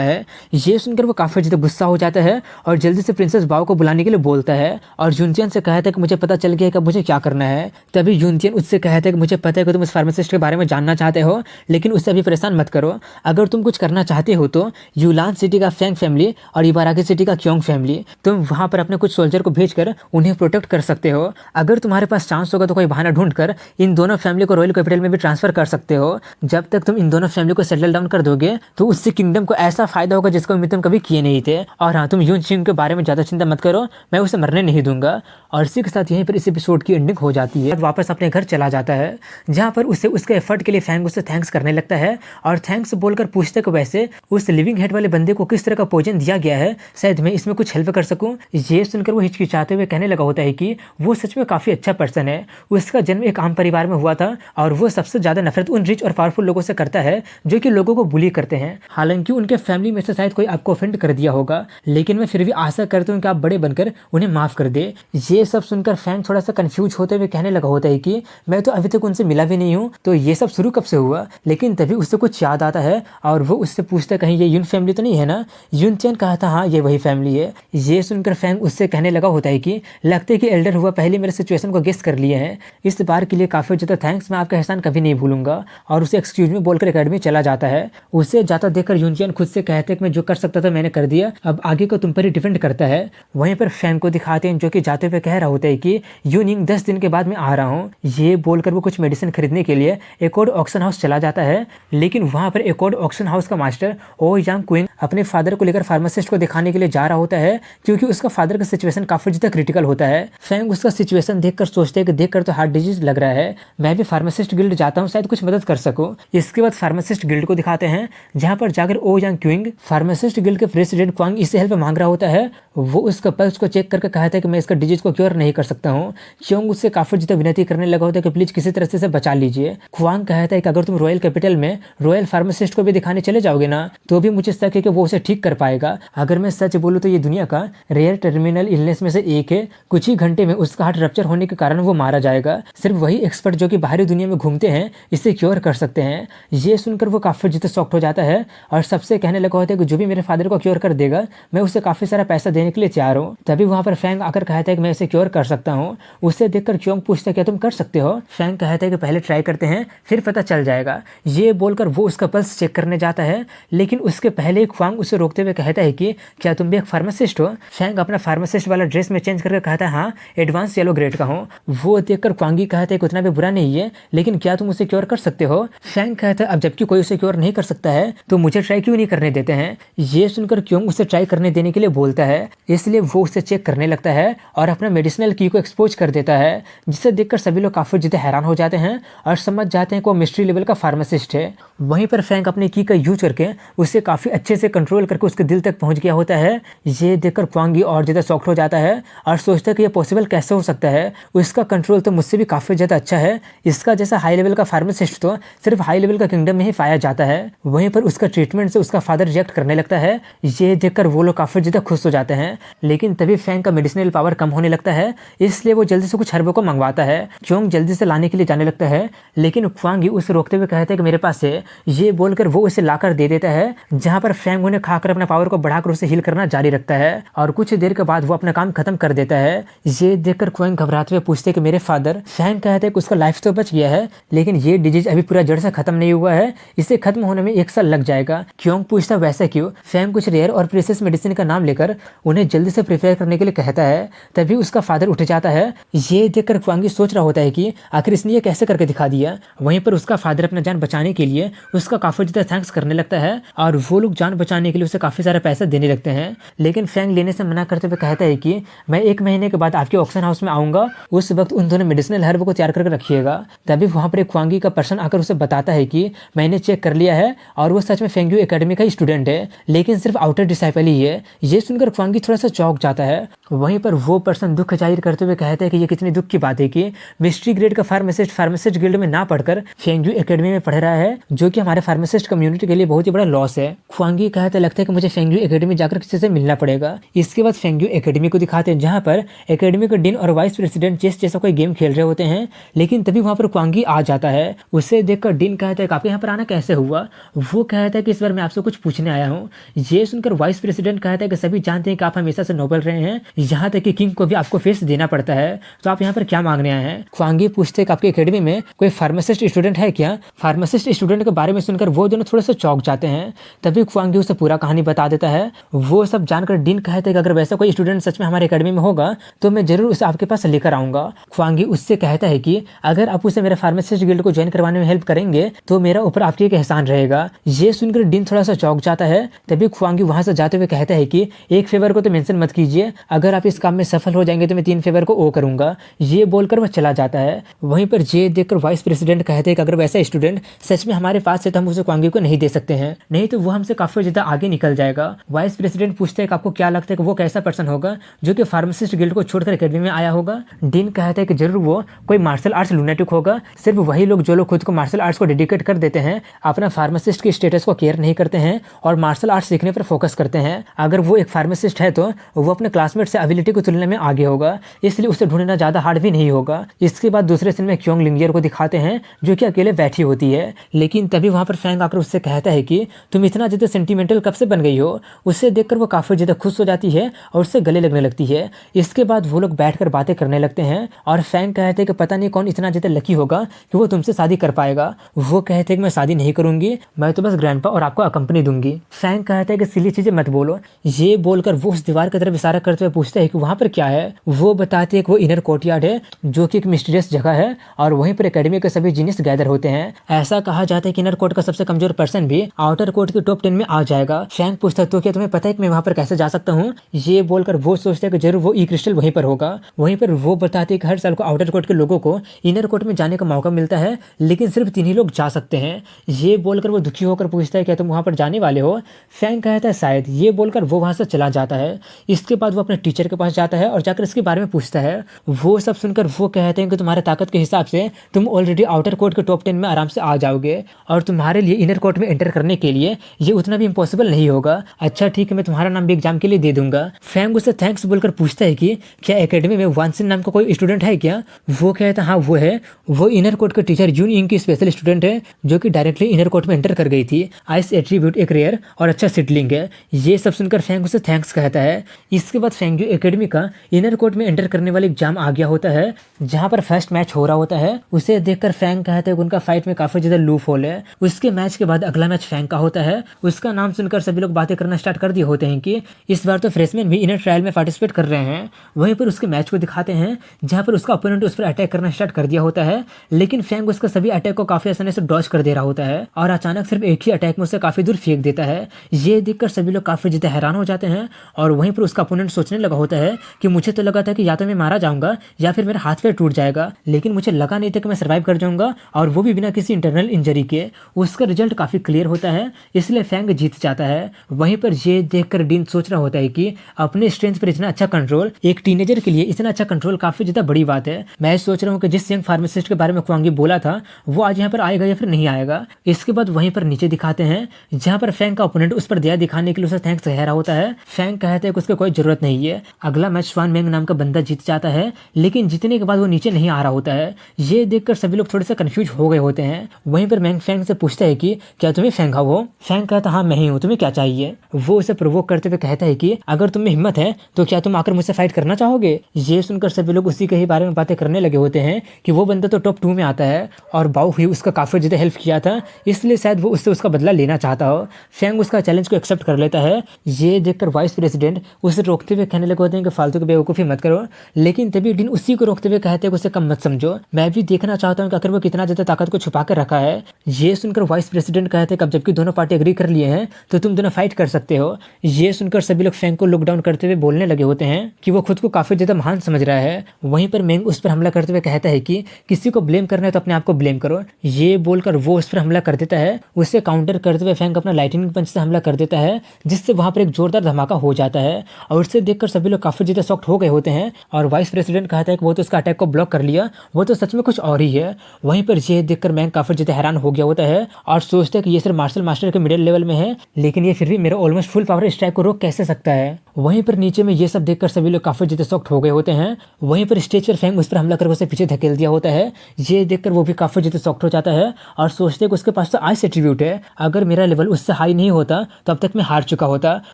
है। ये सुनकर वो काफी ज्यादा गुस्सा हो जाता है और जल्दी से प्रिंसेस बाओ को बुलाने के लिए बोलता है और यूनचैन से कहता है कि मुझे पता चल गया कि मुझे क्या करना है। तभी यूनचैन उससे कहता है कि मुझे पता है कि तुम इस फार्मासिस्ट के बारे में जानना चाहते हो, लेकिन उससे अभी परेशान मत करो। अगर तुम कुछ करना चाहते हो तो यूलान सिटी का फैंग फैमिली और इबाराकी सिटी का क्योंग फैमिली, तुम वहां पर अपने कुछ सोल्जर को भेजकर उन्हें प्रोटेक्ट कर सकते हो। अगर तुम्हारे पास चांस होगा तो कोई बहाना ढूंढकर इन दोनों फैमिली को रॉयल कैपिटल में भी ट्रांसफर कर सकते हो। जब तक तुम इन दोनों फैमिली को सेटल डाउन कर दोगे तो उससे किंगडम को ऐसा फायदा होगा जिसका उम्मीद तुम कभी किए नहीं थे। और हाँ, तुम यून चिंग के बारे में ज्यादा चिंता मत करो, मैं उसे मरने नहीं दूंगा। और इसी के साथ यहीं पर इस एपिसोड की एंडिंग हो जाती है। वापस अपने घर चला जाता है जहाँ पर उसे उसके एफर्ट के लिए फैंग उससे थैंक्स करने लगता है और थैंक्स बोलकर पूछते कि वैसे उस लिविंग हेड वाले बंदे को किस तरह का पोजन दिया गया है, शायद मैं इसमें कुछ हेल्प कर सकूं। ये सुनकर वो हिचकिचाते हुए कहने लगा होता है कि वो सच में काफी अच्छा पर्सन है। उसका जन्म एक आम परिवार में हुआ था और वो सबसे ज्यादा नफरत उन रिच और पावरफुल लोगों से करता है जो कि लोगों को बुली करते हैं। हालांकि उनके फैमिली में से शायद कोई आपको ऑफेंड कर दिया होगा, लेकिन मैं फिर भी आशा करता हूँ कि आप बड़े बनकर उन्हें माफ कर दे। ये सब सुनकर फैंग थोड़ा सा कंफ्यूज होते हुए कहने लगा होता है कि मैं तो अभी तक उनसे मिला भी नहीं हूँ, तो ये सब शुरू कब से हुआ। लेकिन तभी उससे कुछ याद आता है और वो उससे पूछता कहीं ये यून फैमिली तो नहीं है ना। यून चैन कहा था हाँ ये वही फैमिली है। ये सुनकर फैंग उससे कहने लगा होता है कि लगता है कि एल्डर हुआ पहले मेरे सिचुएशन को गेस कर लिए हैं। इस बार के लिए काफी ज्यादा थैंक्स, मैं आपका एहसान कभी नहीं भूलूंगा। और उसे एक्सक्यूज मी बोलकर एकेडमी चला जाता है। उसे जाता देखकर यून चैन खुद से कहते हैं कि मैं जो कर सकता था मैंने कर दिया, अब आगे को तुम पर ही डिपेंड करता है। वहीं पर फैंग को दिखाते हैं जो कि जाते हुए कह रहा होता है कि यूनिंग 10 दिन के बाद मैं आ रहा हूँ। ये बोलकर वो कुछ मेडिसिन खरीदने के लिए एक और ऑक्शन हाउस चला जाता है, लेकिन वहां पर एक और ऑक्शन हाउस का मास्टर ओ यांग क्विंग अपने फादर को लेकर फार्मासिस्ट को दिखाने के लिए जा रहा होता है क्योंकि उसका फादर का सिचुएशन काफी ज्यादा क्रिटिकल होता है। फैंग उसका सिचुएशन देखकर सोचते हैं कि देखकर तो हार्ट डिजीज लग रहा है, मैं भी फार्मासिस्ट गिल्ड जाता हूँ, शायद कुछ मदद कर सकूं। इसके बाद फार्मासिस्ट गिल्ड को दिखाते हैं जहां पर जाकर ओ यांग क्विंग फार्मासिस्ट गिल्ड के प्रेसिडेंट क्वांग इससे हेल्प मांग रहा होता है। वो उसका पल्स को चेक करके कहता है कि मैं इसका डिजीज को क्योर नहीं कर सकता हूँ। क्योंग उससे काफी ज्यादा विनती करने लगा होता है कि प्लीज किसी तरह से बचा लीजिए। क्वांग कहता है कि अगर तुम रॉयल कैपिटल में रॉयल फार्मासिस्ट को भी दिखाने चले जाओगे ना तो भी मुझे शक है कि वो उसे ठीक कर पाएगा। अगर मैं सच बोलूं तो ये दुनिया का रेयर टर्मिनल इलनेस में से एक है। कुछ ही घंटे में उसका हार्ट रप्चर होने के कारण वो मारा जाएगा। सिर्फ वही एक्सपर्ट जो कि बाहरी दुनिया में घूमते हैं इसे क्योर कर सकते हैं। ये सुनकर वो काफी ज्यादा शॉक्ड हो जाता है और सबसे कहने लगा होता है कि जो भी मेरे फादर को क्योर कर देगा मैं उसे काफी सारा पैसा देने के लिए तैयार हूँ। तभी वहां पर फैंग आकर कहता है कि मैं इसे क्योर कर सकता हूँ। उसे देखकर क्योंग पूछता है क्या तुम कर सकते हो। फैंग कहता है कि पहले ट्राई करते हैं फिर पता चल जाएगा। ये बोलकर वो उसका पल्स चेक करने जाता है, लेकिन उसके पहले ही क्वांग उसे रोकते हुए कहता है कि क्या तुम भी एक फार्मासिस्ट हो। फैंग अपना फार्मासिस्ट वाला ड्रेस में चेंज करके कहता है हाँ एडवांस येलो ग्रेड का हूँ। वो देखकर क्वांगी कहता है कि उतना भी बुरा नहीं है, लेकिन क्या तुम उसे क्योर कर सकते हो। फैंग कहता है अब जबकि कोई उसे क्योर नहीं कर सकता है तो मुझे ट्राई क्यों नहीं करने देते हैं। ये सुनकर क्योंग उसे ट्राई करने देने के लिए बोलता है, इसलिए वो उसे चेक करने लगता है और अपना मेडिसिनल की को एक्सपोज कर देता है, जिसे देखकर सभी लोग काफी ज्यादा हैरान हो जाते हैं और समझ जाते हैं कि वो मिस्ट्री लेवल का फार्मासिस्ट है। वहीं पर फैंग अपने की का यूज करके उसे काफी अच्छे से कंट्रोल करके उसके दिल तक पहुंच गया होता है। ये देखकर क्वांगी और ज्यादा शॉक्ड हो जाता है और सोचता है कि ये पॉसिबल कैसे हो सकता है। उसका कंट्रोल तो मुझसे भी काफी ज्यादा अच्छा है। इसका जैसा हाई लेवल का फार्मासिस्ट तो सिर्फ हाई लेवल का किंगडम में ही पाया जाता है। वहीं पर उसका ट्रीटमेंट से उसका फादर रिएक्ट करने लगता है। ये देखकर वो लोग काफी ज्यादा खुश हो जाते हैं, लेकिन तभी फैंग का मेडिसिनल पावर कम होने लगता है, इसलिए वो जल्दी से कुछ हर्बों को मंगवाता है। क्योंग जल्दी से लाने के लिए जाने लगता है, लेकिन क्वांगी उसे रोकते हुए कहता है कि मेरे पास है। ये बोलकर वो उसे लाकर दे देता है, जहां पर फैंग उन्हें खा आकर अपने पावर को बढ़ाकर उसे हील करना जारी रखता है और कुछ देर के बाद वो अपना काम खत्म कर देता है। ये देखकर क्वांग घबराते हुए पूछते कि मेरे फादर। फैंग कहते हैं कि उसका लाइफ तो बच गया है, लेकिन ये डिजीज अभी पूरा जड़ से खत्म नहीं हुआ है, इसे खत्म होने में 1 साल लग जाएगा। क्योंग पूछता वैसा क्यों? फैंग कुछ रेयर और प्रीशियस मेडिसिन का नाम लेकर उन्हें जल्दी से प्रिपेयर करने के लिए कहता है। तभी उसका फादर उठ जाता है। ये देखकर क्वांगी सोच रहा होता है कि आखिर इसने ये कैसे करके दिखा दिया। वहीं पर उसका फादर अपना जान बचाने के लिए उसका काफी ज्यादा थैंक्स करने लगता है और वो लोग जान बचाने के लिए उसे काफी सारा पैसा देने लगते हैं। लेकिन फैंग लेने से मना करते हुए कहता है कि मैं 1 महीने के बाद आपके ऑक्शन हाउस में आऊंगा, उस वक्त उन दोनों मेडिसिनल हर्ब को तैयार करके रखिएगा। तभी वहां पर एक क्वांगी का पर्सन आकर उसे बताता है कि मैंने चेक कर लिया है और वो सच में फेंगयू एकेडमी का स्टूडेंट है, लेकिन सिर्फ आउटर डिसाइपल ही है। ये सुनकर क्वांगी थोड़ा सा चौंक जाता है। वहीं पर वो पर्सन दुख जाहिर करते हुए कहता है कि ये कितनी दुख की बात है कि मिस्ट्री ग्रेड का फार्मासिस्ट गिल्ड में ना पढ़कर फेंगयू एकेडमी में पढ़ रहा है, जो कि हमारे फार्मासिस्ट कम्युनिटी के लिए बहुत ही बड़ा लॉस है। क्वांगी कहता लगता है कि मुझे फेंगयू एकेडमी जाकर किसी से मिलना पड़ेगा। इसके बाद फेंगयू एकेडमी को दिखाते हैं, जहां पर एकेडमी के डीन और वाइस प्रेसिडेंट चेस जैसा कोई गेम खेल रहे होते हैं। लेकिन तभी वहां पर क्वांगी आ जाता है। उसे देखकर डीन कहता है आप यहाँ पर आना कैसे हुआ? वो कहता है कि इस बार मैं आपसे कुछ पूछने आया हूँ। ये सुनकर वाइस प्रेसिडेंट कहता है कि सभी जानते हैं कि आप हमेशा से नोबल रहे हैं, यहाँ तक कि किंग को भी आपको फेस देना पड़ता है, तो आप यहाँ पर क्या मांगने आए हैं? क्वांगी पूछते हैं कि आपकी एकेडमी में कोई फार्मासिस्ट स्टूडेंट है क्या? फार्मासिस्ट स्टूडेंट के बारे में सुनकर वो दोनों थोड़े से चौंक जाते हैं। तभी क्वांगी उसे पूरा कहानी बता देता है। वो सब जानकर डीन कहते हैं कि अगर वैसा कोई स्टूडेंट सच में हमारे एकेडमी में होगा तो मैं जरूर उसे आपके पास लेकर आऊंगा। क्वांगी उससे कहता है कि अगर आप उसे मेरे फार्मासिस्ट गिल्ड को ज्वाइन करवाने में हेल्प करेंगे तो मेरा ऊपर आपकी एक एहसान रहेगा। ये सुनकर डीन थोड़ा सा चौंक जाता है। तभी क्वांगी वहां से जाते हुए कहता है कि एक फेवर को तो मेंशन मत कीजिए, अगर आप इस काम में सफल हो जाएंगे तो मैं 3 फेवर को ओ करूंगा। ये बोलकर वह चला जाता है। वहीं पर ये देखकर वाइस प्रेसिडेंट कहते हैं कि अगर वैसा स्टूडेंट सच में हमारे पास है तो हम उसे क्वांगी को नहीं दे सकते हैं, नहीं तो वो हमसे काफी ज्यादा आगे निकल जाएगा। वाइस प्रेसिडेंट पूछते हैं कि आपको क्या लगता है कि वो कैसा पर्सन होगा जो कि फार्मासिस्ट गिल्ड को छोड़कर एकेडमी में आया होगा? डीन कहता है कि जरूर वो कोई मार्शल आर्ट्स लुनेटिक होगा। सिर्फ वही लोग जो लोग खुद को मार्शल आर्ट्स को डेडिकेट कर देते हैं, अपना फार्मासिस्ट के स्टेटस को केयर नहीं करते हैं और मार्शल आर्ट्स सीखने पर फोकस करते हैं। अगर वो एक फार्मासिस्ट है तो वो अपने क्लासमेट से एबिलिटी की तुलना में आगे होगा, इसलिए उसे ढूंढना ज्यादा हार्ड भी नहीं होगा। इसके बाद दूसरे सीन में क्योंग लिंगियर को दिखाते हैं, जो कि अकेले बैठी होती है। लेकिन तभी वहां पर फैंग आकर उससे कहता है कि तुम इतना ज्यादा सेंटिमेंटल कब से बन गई हो? उससे देखकर वो काफी ज्यादा खुश हो जाती है और उससे गले लगने लगती है। इसके बाद वो लोग बैठकर बातें करने लगते हैं और फैंग कहते हैं कि पता नहीं कौन इतना ज्यादा लकी होगा कि वो तुमसे शादी कर पाएगा। वो कहते हैं कि मैं शादी नहीं करूंगी, मैं तो बस ग्रैंडपा और आपको कंपनी दूंगी। फैंग कहता है कि सिली चीजें मत बोलो। ये बोलकर वो उस दीवार की तरफ इशारा करते हुए पूछता है कि वहां पर क्या है। वो बताते हैं कि वो इनर कोर्टयार्ड है, जो कि एक मिस्टीरियस जगह है और वहीं पर एकेडमी के सभी जीनियस गैदर होते हैं। ऐसा कहा जाता है कि इनर कोर्ट का सबसे कमजोर पर्सन भी आउटर कोर्ट के टॉप 10 में आ जाएगा। फैंग पूछता है तो क्या तुम्हें पता है कि मैं वहां पर कैसे जा सकता हूँ? ये बोलकर वो सोचता है कि जरूर वो ई क्रिस्टल वहीं पर होगा। वहीं पर वो बताते हैं कि हर साल को आउटर कोर्ट के लोगों को इनर कोर्ट में जाने का मौका मिलता है, लेकिन सिर्फ 3 ही लोग जा सकते हैं। ये बोलकर वो दुखी होकर पूछता है क्या तुम वहां पर जाने वाले हो? फैंग कहता है शायद। ये बोलकर वो वहां से चला जाता है। इसके बाद वो अपने टीचर के पास जाता है और जाकर इसके बारे में पूछता है। वो सब सुनकर वो कहते हैं कि तुम्हारे ताकत के हिसाब से तुम ऑलरेडी आउटर कोर्ट के टॉप 10 में आराम से आ जाओगे और तुम्हारे लिए इनर कोर्ट में एंटर करने के लिए ये उतना भी इम्पॉसिबल नहीं होगा। अच्छा ठीक है, मैं तुम्हारा नाम भी एग्जाम के लिए दे दूंगा। फैंग उससे थैंक्स बोलकर पूछता है कि क्या एकेडमी में वानसिन नाम का कोई स्टूडेंट है क्या? वो कहता है हाँ वो है। वो इनर कोर्ट के टीचर जून इंग की स्पेशल स्टूडेंट है, जो कि डायरेक्टली इनर कोर्ट में एंटर कर गई थी। आइस एट्रीब्यूट एक रेयर और अच्छा सिडलिंग है। ये सब सुनकर फैंग उसे थैंक्स कहता है। इसके बाद फेंगयू एकेडमी का इनर कोर्ट में एंटर करने वाला एग्जाम आ गया होता है, जहां पर फर्स्ट मैच हो रहा होता है। उसे देखकर फैंग कहते हैं कि उनका फाइट में काफी ज्यादा लूप होल है। उसके मैच के बाद अगला मैच फैंग का होता है। उसका नाम सुनकर सभी लोग बातें करना स्टार्ट कर दिए होते हैं कि इस बार तो फ्रेशमैन भी इनर ट्रायल में पार्टिसिपेट कर रहे हैं। वहीं पर उसके मैच को दिखाते हैं, जहां पर उसका ओपोनेंट उस पर अटैक करना स्टार्ट कर दिया होता है, लेकिन फैंग उसका सभी अटैक को काफी आसानी से डॉज कर दे रहा होता है और अचानक सिर्फ एक ही अटैक में उसे काफी दूर फेंक देता है। ये देखकर सभी लोग काफी ज्यादा हैरान हो जाते हैं और वहीं पर उसका ओपोनेंट सोचने लगा होता है कि मुझे तो लगा था कि या तो मैं मारा जाऊंगा या फिर मेरा हाथ पैर टूट जाएगा, लेकिन मुझे लगा नहीं था कि मैं सर्वाइव कर जाऊंगा और वो भी बिना किसी इंटरनल इंजरी के। उसका रिजल्ट काफी क्लियर होता है, इसलिए फैंग जीत जाता है। वहीं पर ये देखकर डीन सोच रहा होता है कि अपने स्ट्रेंथ पर इतना अच्छा कंट्रोल, एक टीनेजर के लिए इतना अच्छा कंट्रोल काफी ज्यादा बड़ी बात है। मैं सोच रहा हूँ कि जिस यंग फार्मासिस्ट के बारे में क्वांगी बोला था वो आज यहाँ पर आएगा या फिर नहीं आएगा। इसके बाद वहीं पर नीचे दिखाते हैं, जहाँ पर फैंग का ओपोनेंट उस पर दया दिखाने के लिए उसे थैंक्स कह रहा होता है। फैंग कहते हैं कि उसकी कोई जरूरत नहीं है। अगला मैच स्वान मेंग नाम का बंदा जीत जाता है, लेकिन जीतने के बाद वो नीचे नहीं आ रहा होता है। ये देखकर सभी लोग थोड़े से कंफ्यूज हो गए होते हैं। वहीं पर मैंग फैंग से पूछता है कि क्या तुम्हें फेंगा हो? फैंग कहता हाँ मैं ही हूँ, तुम्हें क्या चाहिए। वो उसे प्रोवोक करते हुए कहता है कि अगर तुम्हें हिम्मत है तो क्या तुम आकर मुझसे फाइट करना चाहोगे। ये सुनकर सभी लोग उसी के ही बारे में बातें करने लगे होते हैं कि वो बंदा तो टॉप 2 में आता है और बाओ ही उसका काफी ज्यादा हेल्प किया था, इसलिए शायद वो उससे उसका बदला लेना चाहता हो। फैंग उसका चैलेंज को एक्सेप्ट कर लेता है। ये देखकर वाइस प्रेसिडेंट उसे रोकते हुए कहने लगे होते हैं कि फालतू की बेवकूफ़ी मत करो, लेकिन तभी डीन उसी को रोकते हुए कहते हैं कि उसे कम मत समझो, मैं भी देखना चाहता हूँ कि आखिर वो कितना ज़्यादा ताकत को छुपा कर रखा है। ये सुनकर वाइस प्रेसिडेंट कहते हैं कि अब जबकि दोनों पार्टी एग्री कर लिए हैं तो तुम दोनों फाइट कर सकते हो। ये सुनकर सभी लोग फैंग को लुक डाउन करते हुए बोलने लगे होते हैं कि वो खुद को काफ़ी ज़्यादा महान समझ रहा है। वहीं पर मेंग उस पर हमला करते हुए कहता है कि किसी को ब्लेम करना है तो अपने आप को ब्लेम करो। ये बोलकर वो उस पर हमला कर देता है। उसे काउंटर करते हुए फैंग अपना लाइटनिंग पंच से हमला कर देता है, जिससे वहां पर एक जोरदार धमाका हो जाता है और उसे देखकर सभी लोग काफी ज्यादा शॉक्ड हो गए होते हैं। और वाइस प्रेसिडेंट कहता है कि वो तो उसका अटैक को ब्लॉक कर लिया, वो तो सच में कुछ और ही है। वहीं पर यह देखकर मैंग काफी ज्यादा हैरान हो गया होता है और सोचता है कि ये सिर्फ मार्शल मास्टर के मिडिल लेवल में है, लेकिन ये फिर भी मेरा ऑलमोस्ट फुल पावर स्ट्राइक को रोक कैसे सकता है। वहीं पर नीचे में ये सब देखकर सभी लोग काफी ज्यादा शॉक्ड हो गए होते हैं। वहीं पर स्टेज पर फैंग उस पर हमला कर उसे पीछे धकेल दिया होता है। ये देखकर वो भी काफी ज्यादा शॉक्ड हो जाता है और सोचते हैं कि उसके पास तो आइस एट्रीब्यूट है, अगर मेरा लेवल उससे हाई नहीं होता तो अब तक मैं हार चुका होता।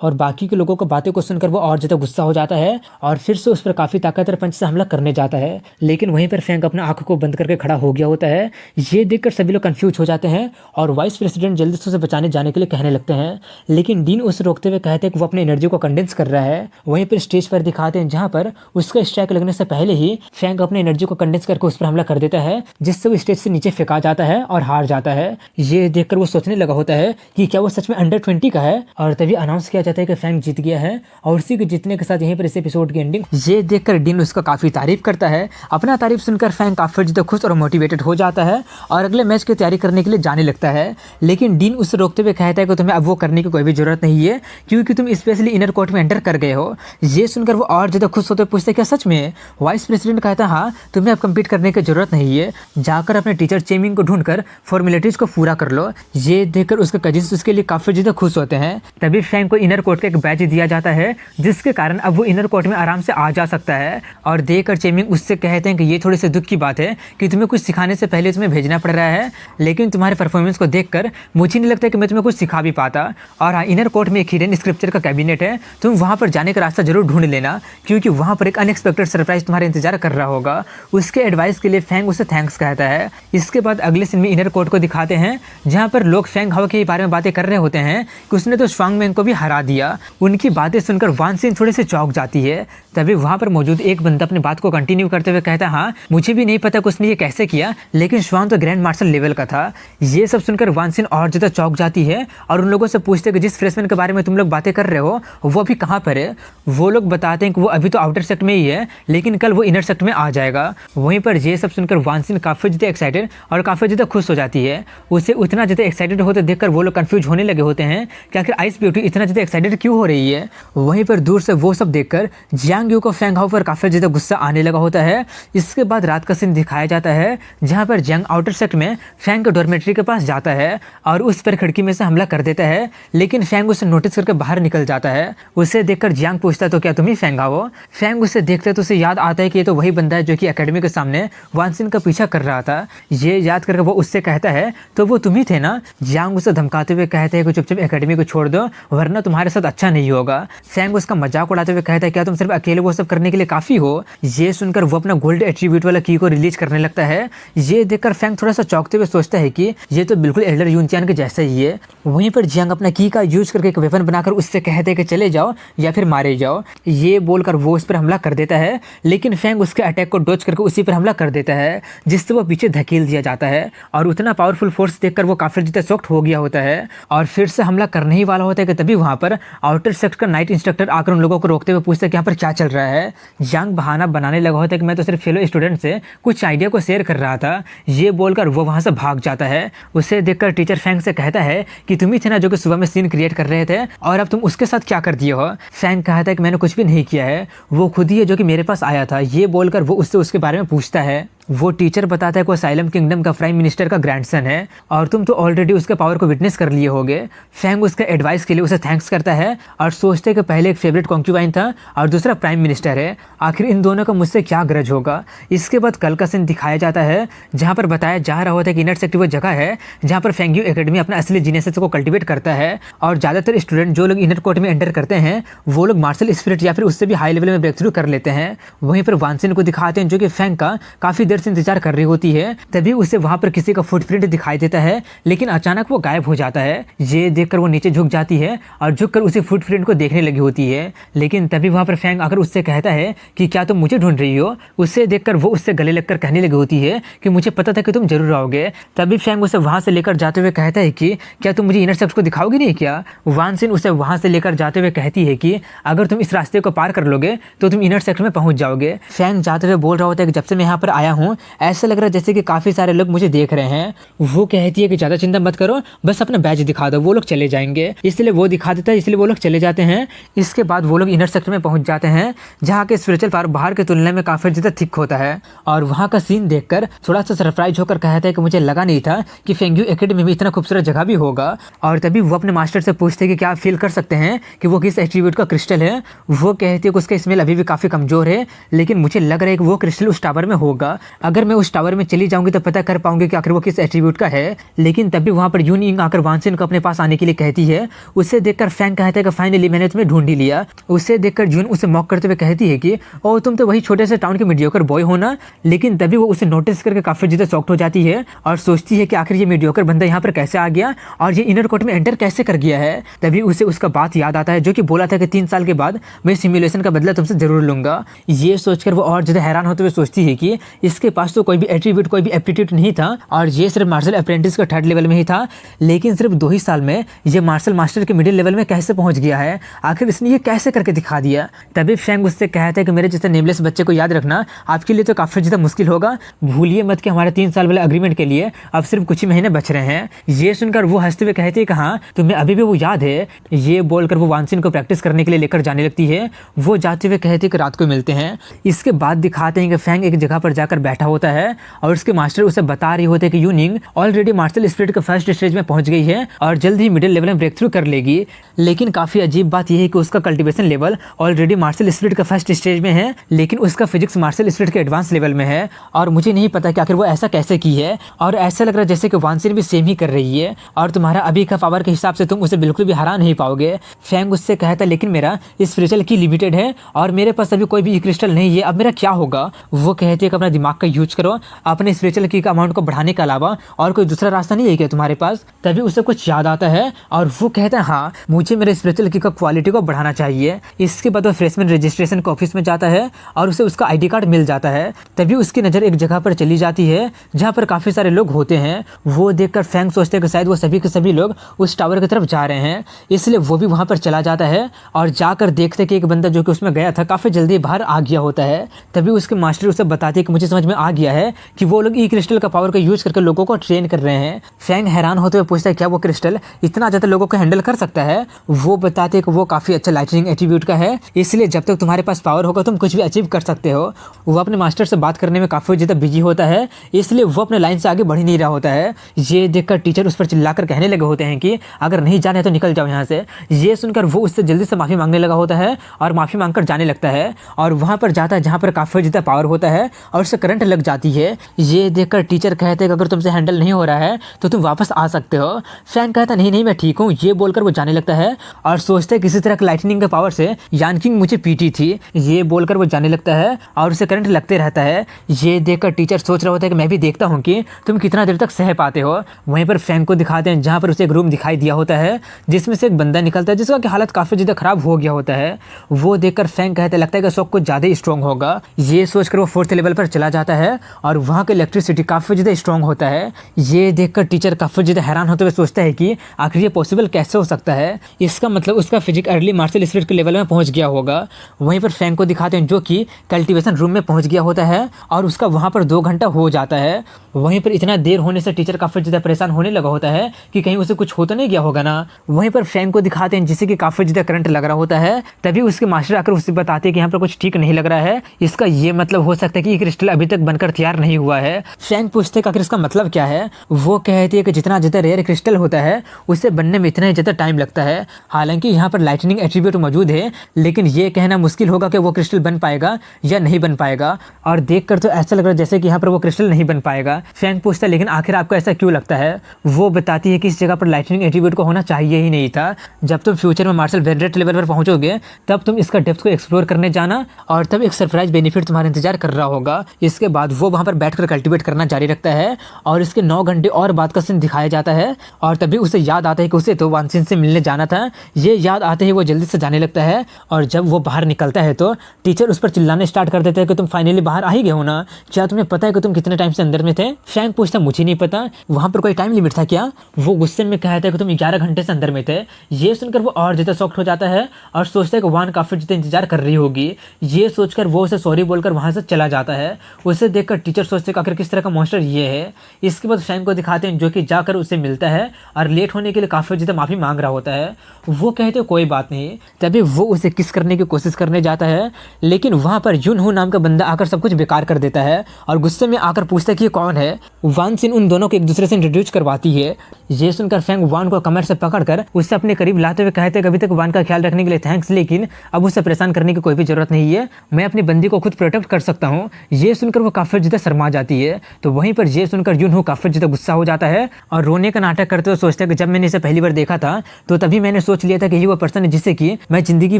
और बाकी के लोगों को बातें को सुनकर वो और ज्यादा गुस्सा हो जाता है और फिर से उस पर काफी ताकतवर पंच से हमला करने जाता है, लेकिन वहीं पर फैंग अपना आंखों को बंद करके खड़ा हो गया होता है। ये देखकर सभी लोग कंफ्यूज हो जाते हैं और वाइस प्रेसिडेंट जल्दी से उसे बचाने जाने के लिए कहने लगते हैं, लेकिन डीन उसे रोकते हुए कहते हैं कि वो अपनी एनर्जी को कंडेंस कर रहा है। वहीं पर स्टेज पर दिखाते हैं जहां पर उसका स्ट्राइक लगने से पहले ही फैंग अपनी एनर्जी को कंडेंस करके उस पर हमला कर देता है, जिससे वो स्टेज से नीचे फेंका जाता है और हार जाता है। ये देखकर वो सोचने लगा होता है कि क्या वो सच में अंडर 20 का है, और तभी अनाउंस किया जाता है कि फैंग जीत गया है। और उसी के जीतने के साथ यहीं पर इस एपिसोड की एंडिंग। ये देखकर डीन उसका काफी तारीफ करता है। अपना तारीफ सुनकर फैंग काफी ज्यादा खुश और मोटिवेटेड हो जाता है और अगले मैच की तैयारी करने के लिए जाने लगता है, लेकिन डीन उसे रोकते हुए कहता है कि तुम्हें अब वो करने की कोई भी जरूरत नहीं है, क्योंकि तुम स्पेशली इनर कोर्ट में एंटर कर गए हो। ये सुनकर वो और ज्यादा खुश होते पूछते क्या सच में। वाइस प्रेसिडेंट कहता है हाँ, तुम्हें अब कम्पीट करने की जरूरत नहीं है, जाकर अपने टीचर चेमिंग को ढूंढकर फॉर्मेलिटीज को पूरा कर लो। ये देखकर उसके कजिन्स उसके लिए काफी ज्यादा खुश होते हैं। तभी फैंग को इनर कोर्ट का एक बैच दिया जाता है, जिसके कारण अब वो इनर कोर्ट में आराम से आ जा सकता है। और देखकर चेमिंग उससे कहते हैं कि ये थोड़ी सी दुख की बात है कि तुम्हें कुछ सिखाने से पहले तुम्हें भेजना पड़ रहा है, लेकिन तुम्हारे परफॉर्मेंस को देखकर मुझे नहीं लगता कि मैं तुम्हें कुछ सिखा भी पाता। और हाँ, इनर कोर्ट में एक हिडन स्क्रिप्चर का कैबिनेट है, तुम वहाँ पर जाने का रास्ता जरूर ढूंढ लेना, क्योंकि वहाँ पर एक अनएक्सपेक्टेड सरप्राइज तुम्हारा इंतजार कर रहा होगा। उसके एडवाइस के लिए फैंग उसे थैंक्स कहता है। इसके बाद अगले सीन में इनर कोर्ट को दिखाते हैं, जहाँ पर लोग फैंग हाओ के बारे में बातें कर रहे होते हैं कि उसने तो स्वांग मैंग को भी हरा दिया। उनकी बातें सुनकर वान सिन थोड़े से चौंक जाती है। तभी वहाँ पर मौजूद एक बंदा अपनी बात को कंटिन्यू करते हुए कहता है हाँ, मुझे भी नहीं पता कि उसने ये कैसे किया, लेकिन स्वांग तो ग्रैंड मार्शल लेवल का था। ये सब सुनकर वान सिन और ज्यादा चौंक जाती है और उन लोगों से पूछते हैं कि जिस फ्रेशमैन के बारे में तुम लोग बातें कर रहे हो वो अभी कहाँ पर है। वो लोग बताते हैं कि वो अभी तो आउटर सेक्ट में ही है, लेकिन कल वो इनर सेक्ट में आ जाएगा। वहीं पर ये सब सुनकर वान सिन काफी ज्यादा एक्साइटेड और काफी ज्यादा खुश हो जाती है। उसे उतना ज्यादा एक्साइटेड होते देखकर वो लोग कंफ्यूज होने लगे होते हैं कि आखिर आइस ब्यूटी इतना ज्यादा एक्साइटेड क्यों हो रही है। वहीं पर दूर से वो सब देखकर जियांग यू को फैंग हाओ पर काफी ज्यादा गुस्सा आने लगा होता है। इसके बाद रात का सीन दिखाया जाता है, जहाँ पर जियांग आउटर सेक्ट में फैंग के डॉर्मेट्री के पास जाता है और उस पर खिड़की में से हमला कर देता है, लेकिन फैंग उसे नोटिस करके बाहर निकल जाता है। उसे देखकर जियांग पूछता है तो क्या तुम ही फैंग हाओ। फैंग उसे देखते तो उसे याद आता है कि ये तो वही बंदा है जो कि एकेडमी के सामने वान सिन का पीछा कर रहा था। ये याद करके वो उससे कहता है तो वो तुम ही थे ना। जियांग उसे धमकाते हुए कहते हैं कि चुपचाप एकेडमी को छोड़ दो, वरना तुम्हारे साथ अच्छा नहीं होगा। फैंग उसका मजाक उड़ाते हुए कहता है क्या तुम सिर्फ अकेले वो सब करने के लिए काफी हो। ये सुनकर वो अपना गोल्ड एट्रीब्यूट वाला की को रिलीज करने लगता है। ये देखकर फैंग थोड़ा सा चौंकते हुए सोचता है कि ये तो बिल्कुल एल्डर यूनचान के जैसा ही है। वहीं पर जियांग अपना की का यूज करके एक वेपन बनाकर उससे कहते हैं कि चले जाओ या फिर मारे जाओ। ये बोलकर वो उस पर हमला कर देता है, लेकिन फैंग उसके अटैक को डॉज करके उसी पर हमला कर देता है, जिससे वो पीछे धकेल दिया जाता है। और उतना पावरफुल फोर्स देखकर वो काफी ज्यादा शॉक्ड हो गया होता है और फिर से हमला करने ही वाला होता है कि तभी वहां पर आउटर सेक्ट का नाइट इंस्ट्रक्टर आकर उन लोगों को रोकते हुए पूछते हैं कि यहाँ पर क्या चल रहा है। जियांग बहाना बनाने लगा होता है कि मैं तो सिर्फ फेलो स्टूडेंट से कुछ आइडिया को शेयर कर रहा था। ये बोलकर वो वहां से भाग जाता है। उसे देखकर टीचर फैंग से कहता है कि तुम ही थे ना जो कि सुबह में सीन क्रिएट कर रहे थे, और अब तुम उसके साथ क्या कर दिए हो। फैंग कहता है कि मैंने कुछ भी नहीं किया है, वो खुद ही है जो कि मेरे पास आया था। ये बोलकर वो उससे उसके बारे में पूछता है। वो टीचर बताता है कि वो साइलम किंगडम का प्राइम मिनिस्टर का ग्रैंडसन है और तुम तो ऑलरेडी उसके पावर को विटनेस कर लिए होगे। फैंग उसके एडवाइस के लिए उसे थैंक्स करता है और सोचते कि पहले एक फेवरेट कॉन्क्यूबाइन था और दूसरा प्राइम मिनिस्टर है, आखिर इन दोनों का मुझसे क्या ग्रज होगा। इसके बाद कल का सीन दिखाया जाता है जहाँ पर बताया जा रहा होता है कि इनर सेक्टर वो जगह है जहाँ पर फेंग यू एकेडमी अपना असली जीनियस को कल्टिवेट करता है और ज़्यादातर स्टूडेंट जो लोग इनर कोर्ट में एंटर करते हैं वो लोग मार्शल स्पिरिट या फिर उससे भी हाई लेवल में ब्रेक थ्रू कर लेते हैं। वहीं पर वानसिन को दिखाते हैं जो कि फैंग का काफ़ी देर से इंतजार कर रही होती है, तभी उसे वहाँ पर किसी का फुटप्रिंट दिखाई देता है लेकिन अचानक वो गायब हो जाता है। ये देखकर वो नीचे झुक जाती है और झुककर उसी फुटप्रिंट को देखने लगी होती है, लेकिन तभी वहाँ पर फैंग आकर उससे कहता है कि क्या तुम मुझे ढूंढ रही हो। उससे देखकर वो उससे गले लगकर कहने लगी होती है कि मुझे पता था कि तुम जरूर आओगे। तभी फैंग उसे वहाँ से लेकर जाते हुए कहता है कि क्या तुम मुझे इनर सेक्टर को दिखाओगे नहीं क्या। वानसिन उसे वहाँ से लेकर जाते हुए कहती है कि अगर तुम इस रास्ते को पार कर लोगे तो तुम इनर सेक्टर में पहुंच जाओगे। फैंग जाते हुए बोल रहा होता है कि जब से मैं यहाँ पर आया हूँ ऐसा लग रहा है जैसे कि काफ़ी सारे लोग मुझे देख रहे हैं। वो कहती है कि ज़्यादा चिंता मत करो, बस अपना बैज दिखा दो, वो लोग चले जाएंगे। इसलिए वो दिखा देता है, इसलिए वो लोग चले जाते हैं। इसके बाद वो लोग इनर सेक्टर में पहुंच जाते हैं जहाँ के स्पिरिचुअल पावर बाहर की तुलना में काफ़ी ज़्यादा थिक होता है और वहाँ का सीन देखकर थोड़ा सा सरप्राइज होकर कहता है कि मुझे लगा नहीं था कि फेंग यू एकेडमी में इतना खूबसूरत जगह भी होगा। और तभी वो अपने मास्टर से पूछते हैं कि क्या आप फील कर सकते हैं कि वो किस एट्रीब्यूट का क्रिस्टल है। वो कहती है कि उसका स्मेल अभी भी काफ़ी कमज़ोर है लेकिन मुझे लग रहा है कि वो क्रिस्टल उस टावर में होगा। अगर मैं उस टावर में चली जाऊंगी तो पता कर पाऊंगी कि आखिर वो किस एट्रीब्यूट का है। लेकिन तभी वहाँ पर यून यिंग आकर वानसिन को अपने पास आने के लिए कहती है। उसे देखकर फैंग कहता है कि फाइनली मैंने तुम्हें ढूंढ ही लिया। उसे देखकर जून उसे मॉक करते हुए कहती है कि ओ तुम तो वही छोटे से टाउन के मीडियोकर बॉय हो ना। लेकिन तभी वो उसे नोटिस करके काफ़ी ज़्यादा शॉक्ड हो जाती है और सोचती है कि आखिर ये मीडियोकर बंदा यहाँ पर कैसे आ गया और ये इनर कोर्ट में एंटर कैसे कर गया है। तभी उसे उसका बात याद आता है जो कि बोला था कि 3 साल के बाद मैं सिमुलेशन का बदला तुमसे जरूर लूंगा। ये सोचकर वो और ज़्यादा हैरान होते हुए सोचती है कि इसके पास तो कोई भी एट्रीब्यूट कोई भी एप्टीट्यूड नहीं था और ये सिर्फ मार्शल अप्रेंटिस का 3rd लेवल में ही था, लेकिन सिर्फ 2 ही साल में ये मार्शल मास्टर के मिडिल लेवल में कैसे पहुंच गया है, आखिर इसने ये कैसे करके दिखा दिया। तभी फैंग उससे कहता है कि मेरे जैसे नेमलेस बच्चे को याद रखना आपके लिए तो काफ़ी ज़्यादा मुश्किल होगा, भूलिए मत कि हमारे 3 साल वाले अग्रीमेंट के लिए अब सिर्फ कुछ ही महीने बच रहे हैं। ये सुनकर वो हंसते हुए कहती है कि हाँ तुम्हें अभी भी वो याद है। ये बोलकर वो वानसिन को प्रैक्टिस करने के लिए लेकर जाने लगती है। वो जाते हुए कहती है कि रात को मिलते हैं। इसके बाद दिखाते हैं कि फैंग एक जगह पर जाकर बैठा होता है और उसके मास्टर उसे बता रही होते हैं कि यूनिंग ऑलरेडी मार्शल स्पिरिट के फर्स्ट स्टेज में पहुंच गई है और जल्द ही मिडिल लेवल में ब्रेक थ्रू कर लेगी। लेकिन काफ़ी अजीब बात यह है कि उसका cultivation level already martial spirit के फर्स्ट स्टेज में है लेकिन उसका फिजिक्स मार्शल स्पिरिट के एडवांस लेवल में है और मुझे नहीं पता कि आखिर वो ऐसा कैसे की है। और ऐसा लग रहा है जैसे कि वानसिन भी सेम ही कर रही है और तुम्हारा अभी का पावर के हिसाब से तुम उसे बिल्कुल भी हरा नहीं पाओगे। फैंग उससे कहता लेकिन मेरा स्पिरिचुअल की लिमिटेड है और मेरे पास अभी कोई भी क्रिस्टल नहीं है, अब मेरा क्या होगा। वो कहती है कि अपना दिमाग का यूज करो, अपने स्पिरिचुअल की का अमाउंट को बढ़ाने के अलावा और कोई दूसरा रास्ता नहीं है क्या तुम्हारे पास। तभी उसे कुछ याद आता है और वो कहता है हाँ मुझे मेरे स्पिरिचुअल की का क्वालिटी को बढ़ाना चाहिए। इसके बाद वो फ्रेशमैन रजिस्ट्रेशन के ऑफिस में जाता है और उसे उसका ID कार्ड मिल जाता है। तभी उसकी नज़र एक जगह पर चली जाती है जहाँ पर काफ़ी सारे लोग होते हैं। वो देखकर फैंग सोचते हैं कि शायद वो सभी के सभी लोग उस टावर की तरफ जा रहे हैं, इसलिए वो भी वहाँ पर चला जाता है और जाकर देखते कि एक बंदा जो कि उसमें गया था काफ़ी जल्दी बाहर आ गया होता है। तभी उसके मास्टर उसे बताते हैं कि मुझे समझ में आ गया है कि वो लोग क्रिस्टल का पावर का यूज करके लोगों को ट्रेन कर रहे हैं। फैंग हैरान होते हुए पूछता है क्या वो क्रिस्टल इतना ज़्यादा लोगों को हैंडल कर सकता है। वो बताते हैं कि वो काफ़ी अच्छा लाइटनिंग एट्रीब्यूट का है, इसलिए जब तक तुम्हारे पास पावर होगा तुम कुछ भी अचीव कर सकते हो। वो अपने मास्टर से बात करने में काफ़ी ज़्यादा बिजी होता है, इसलिए वो अपने लाइन से आगे बढ़ ही नहीं रहा होता है। ये देखकर टीचर उस पर चिल्लाकर कहने लगे होते हैं कि अगर नहीं जाने तो निकल जाओ यहाँ से। ये सुनकर वो उससे जल्दी से माफ़ी मांगने लगा होता है और माफ़ी मांगकर जाने लगता है और वहाँ पर जाता है जहाँ पर काफ़ी ज़्यादा पावर होता है और उससे करंट लग जाती है। ये देखकर टीचर कहते हैं कि अगर तुमसे हैंडल नहीं हो रहा है तो तुम वापस आ सकते हो। फैंग कहता नहीं नहीं मैं ठीक हूँ। ये बोलकर वो जाने लगता है और सोचते किसी तरह लाइटनिंग के पावर से यानकिंग मुझे पीटी थी। ये बोलकर वो जाने लगता है और उसे करंट लगते रहता है। ये देखकर टीचर सोच रहा होता है कि मैं भी देखता हूँ कि तुम कितना देर तक सह पाते हो। वहीं पर फैंग को दिखाते हैं जहाँ पर उसे एक रूम दिखाई दिया होता है जिसमें से एक बंदा निकलता है जिसका कि हालत काफ़ी ज़्यादा खराब हो गया होता है। वो देखकर फैंग कहते लगता है कि शॉक कुछ ज़्यादा ही स्ट्रॉन्ग होगा। ये सोचकर वो 4th लेवल पर चला जाता है और वहाँ का इलेक्ट्रिसिटी काफ़ी ज़्यादा स्ट्रॉन्ग होता है। ये देखकर टीचर काफ़ी ज़्यादा हैरान होते हुए सोचता है कि आखिर ये पॉसिबल कैसे हो सकता है। इसका मतलब उसका फिजिक अर्ली मार्शल स्पिरिट के लेवल में पहुँच गया होगा। वहीं पर फैंग को दिखाते हैं जो कि कल्टिवेशन रूम में पहुँच गया होता है और उसका वहाँ पर 2 घंटा हो जाता है। वहीं पर इतना देर होने से टीचर काफ़ी ज़्यादा परेशान होने लगा होता है कि कहीं उसे कुछ हो तो नहीं गया होगा ना। वहीं पर फैंग को दिखाते हैं जिससे कि काफ़ी ज़्यादा करंट लग रहा होता है। तभी उसके मास्टर आकर उससे बताते हैं कि यहाँ पर कुछ ठीक नहीं लग रहा है, इसका ये मतलब हो सकता है कि क्रिस्टल अभी तक बनकर तैयार नहीं हुआ है। फैंग पूछते कि आखिर इसका मतलब क्या है। वो कहती है कि जितना ज़्यादा रेयर क्रिस्टल होता है उसे बनने में इतना ही ज़्यादा टाइम लगता है। हालांकि यहाँ पर लाइटनिंग एट्रीब्यूट मौजूद है, लेकिन ये कहना मुश्किल होगा कि वो क्रिस्टल बन पाएगा या नहीं बन पाएगा। और देखकर तो ऐसा लग रहा है जैसे कि यहाँ पर वो क्रिस्टल नहीं बन पाएगा। फैंग पूछता है लेकिन आखिर आपको ऐसा क्यों लगता है। वो बताती है कि इस जगह पर लाइटनिंग एट्रीब्यूट को होना चाहिए ही नहीं था। जब तुम फ्यूचर में मार्शल वेनरेट लेवल पर पहुंचोगे तब तुम इसका डेप्थ को एक्सप्लोर करने जाना, और तब एक सरप्राइज बेनिफिट तुम्हारा इंतजार कर रहा होगा। इसके बाद वो वहाँ पर बैठकर कल्टीवेट करना जारी रखता है और इसके 9 घंटे और बाद का सीन दिखाया जाता है। और तभी उसे याद आता है कि उसे तो वानसिन से मिलने जाना था। ये याद आते ही वो जल्दी से जाने लगता है और जब वो बाहर निकलता है तो टीचर उस पर चिल्लाने स्टार्ट कर देते हैं कि तुम फाइनली बाहर आ ही गए हो ना, क्या तुम्हें पता है कि तुम कितने टाइम से अंदर में थे। फैंग पूछता मुझे नहीं पता, वहाँ पर कोई टाइम लिमिट था क्या। वो गुस्से में कहता है कि तुम 11 घंटे से अंदर में थे। ये सुनकर वो और ज़्यादा शॉक्ड हो जाता है और सोचता है कि वान काफ़ी ज़्यादा इंतजार कर रही होगी। ये सोचकर वो उसे सॉरी बोलकर वहाँ से चला जाता है। उसे देखकर टीचर सोचते हैं आखिर किस तरह का मॉन्स्टर ये है। इसके बाद फैंग को दिखाते हैं जो कि जाकर उसे मिलता है और लेट होने के लिए काफ़ी ज़्यादा माफ़ी मांग रहा होता है। वो कहते हैं कोई बात नहीं। तभी वो उसे किस करने की कोशिश करने जाता है, लेकिन वहाँ पर युन हो नाम का बंदा आकर सब कुछ बेकार कर देता है और गुस्से में आकर पूछता है कि ये कौन है। वान सिन उन दोनों को एक दूसरे से इंट्रोड्यूस करवाती है। ये सुनकर फैंग वान को कमर से पकड़कर उससे अपने करीब लाते हुए कहते हैं अभी तक वान का ख्याल रखने के लिए थैंक्स, लेकिन अब उसे परेशान करने की कोई भी जरूरत नहीं है, मैं अपनी बंदी को खुद प्रोटेक्ट कर सकता हूँ। ये सुनकर वो काफ़ी ज़्यादा शर्मा जाती है। तो वहीं पर ये सुनकर युन हो काफ़ी ज़्यादा गुस्सा हो जाता है और रोने का नाटक करते हुए सोचता है कि जब मैंने इसे पहली बार देखा था तो तभी मैंने सोच लिया था कि ये वो पर्सन है जिसे कि मैं जिंदगी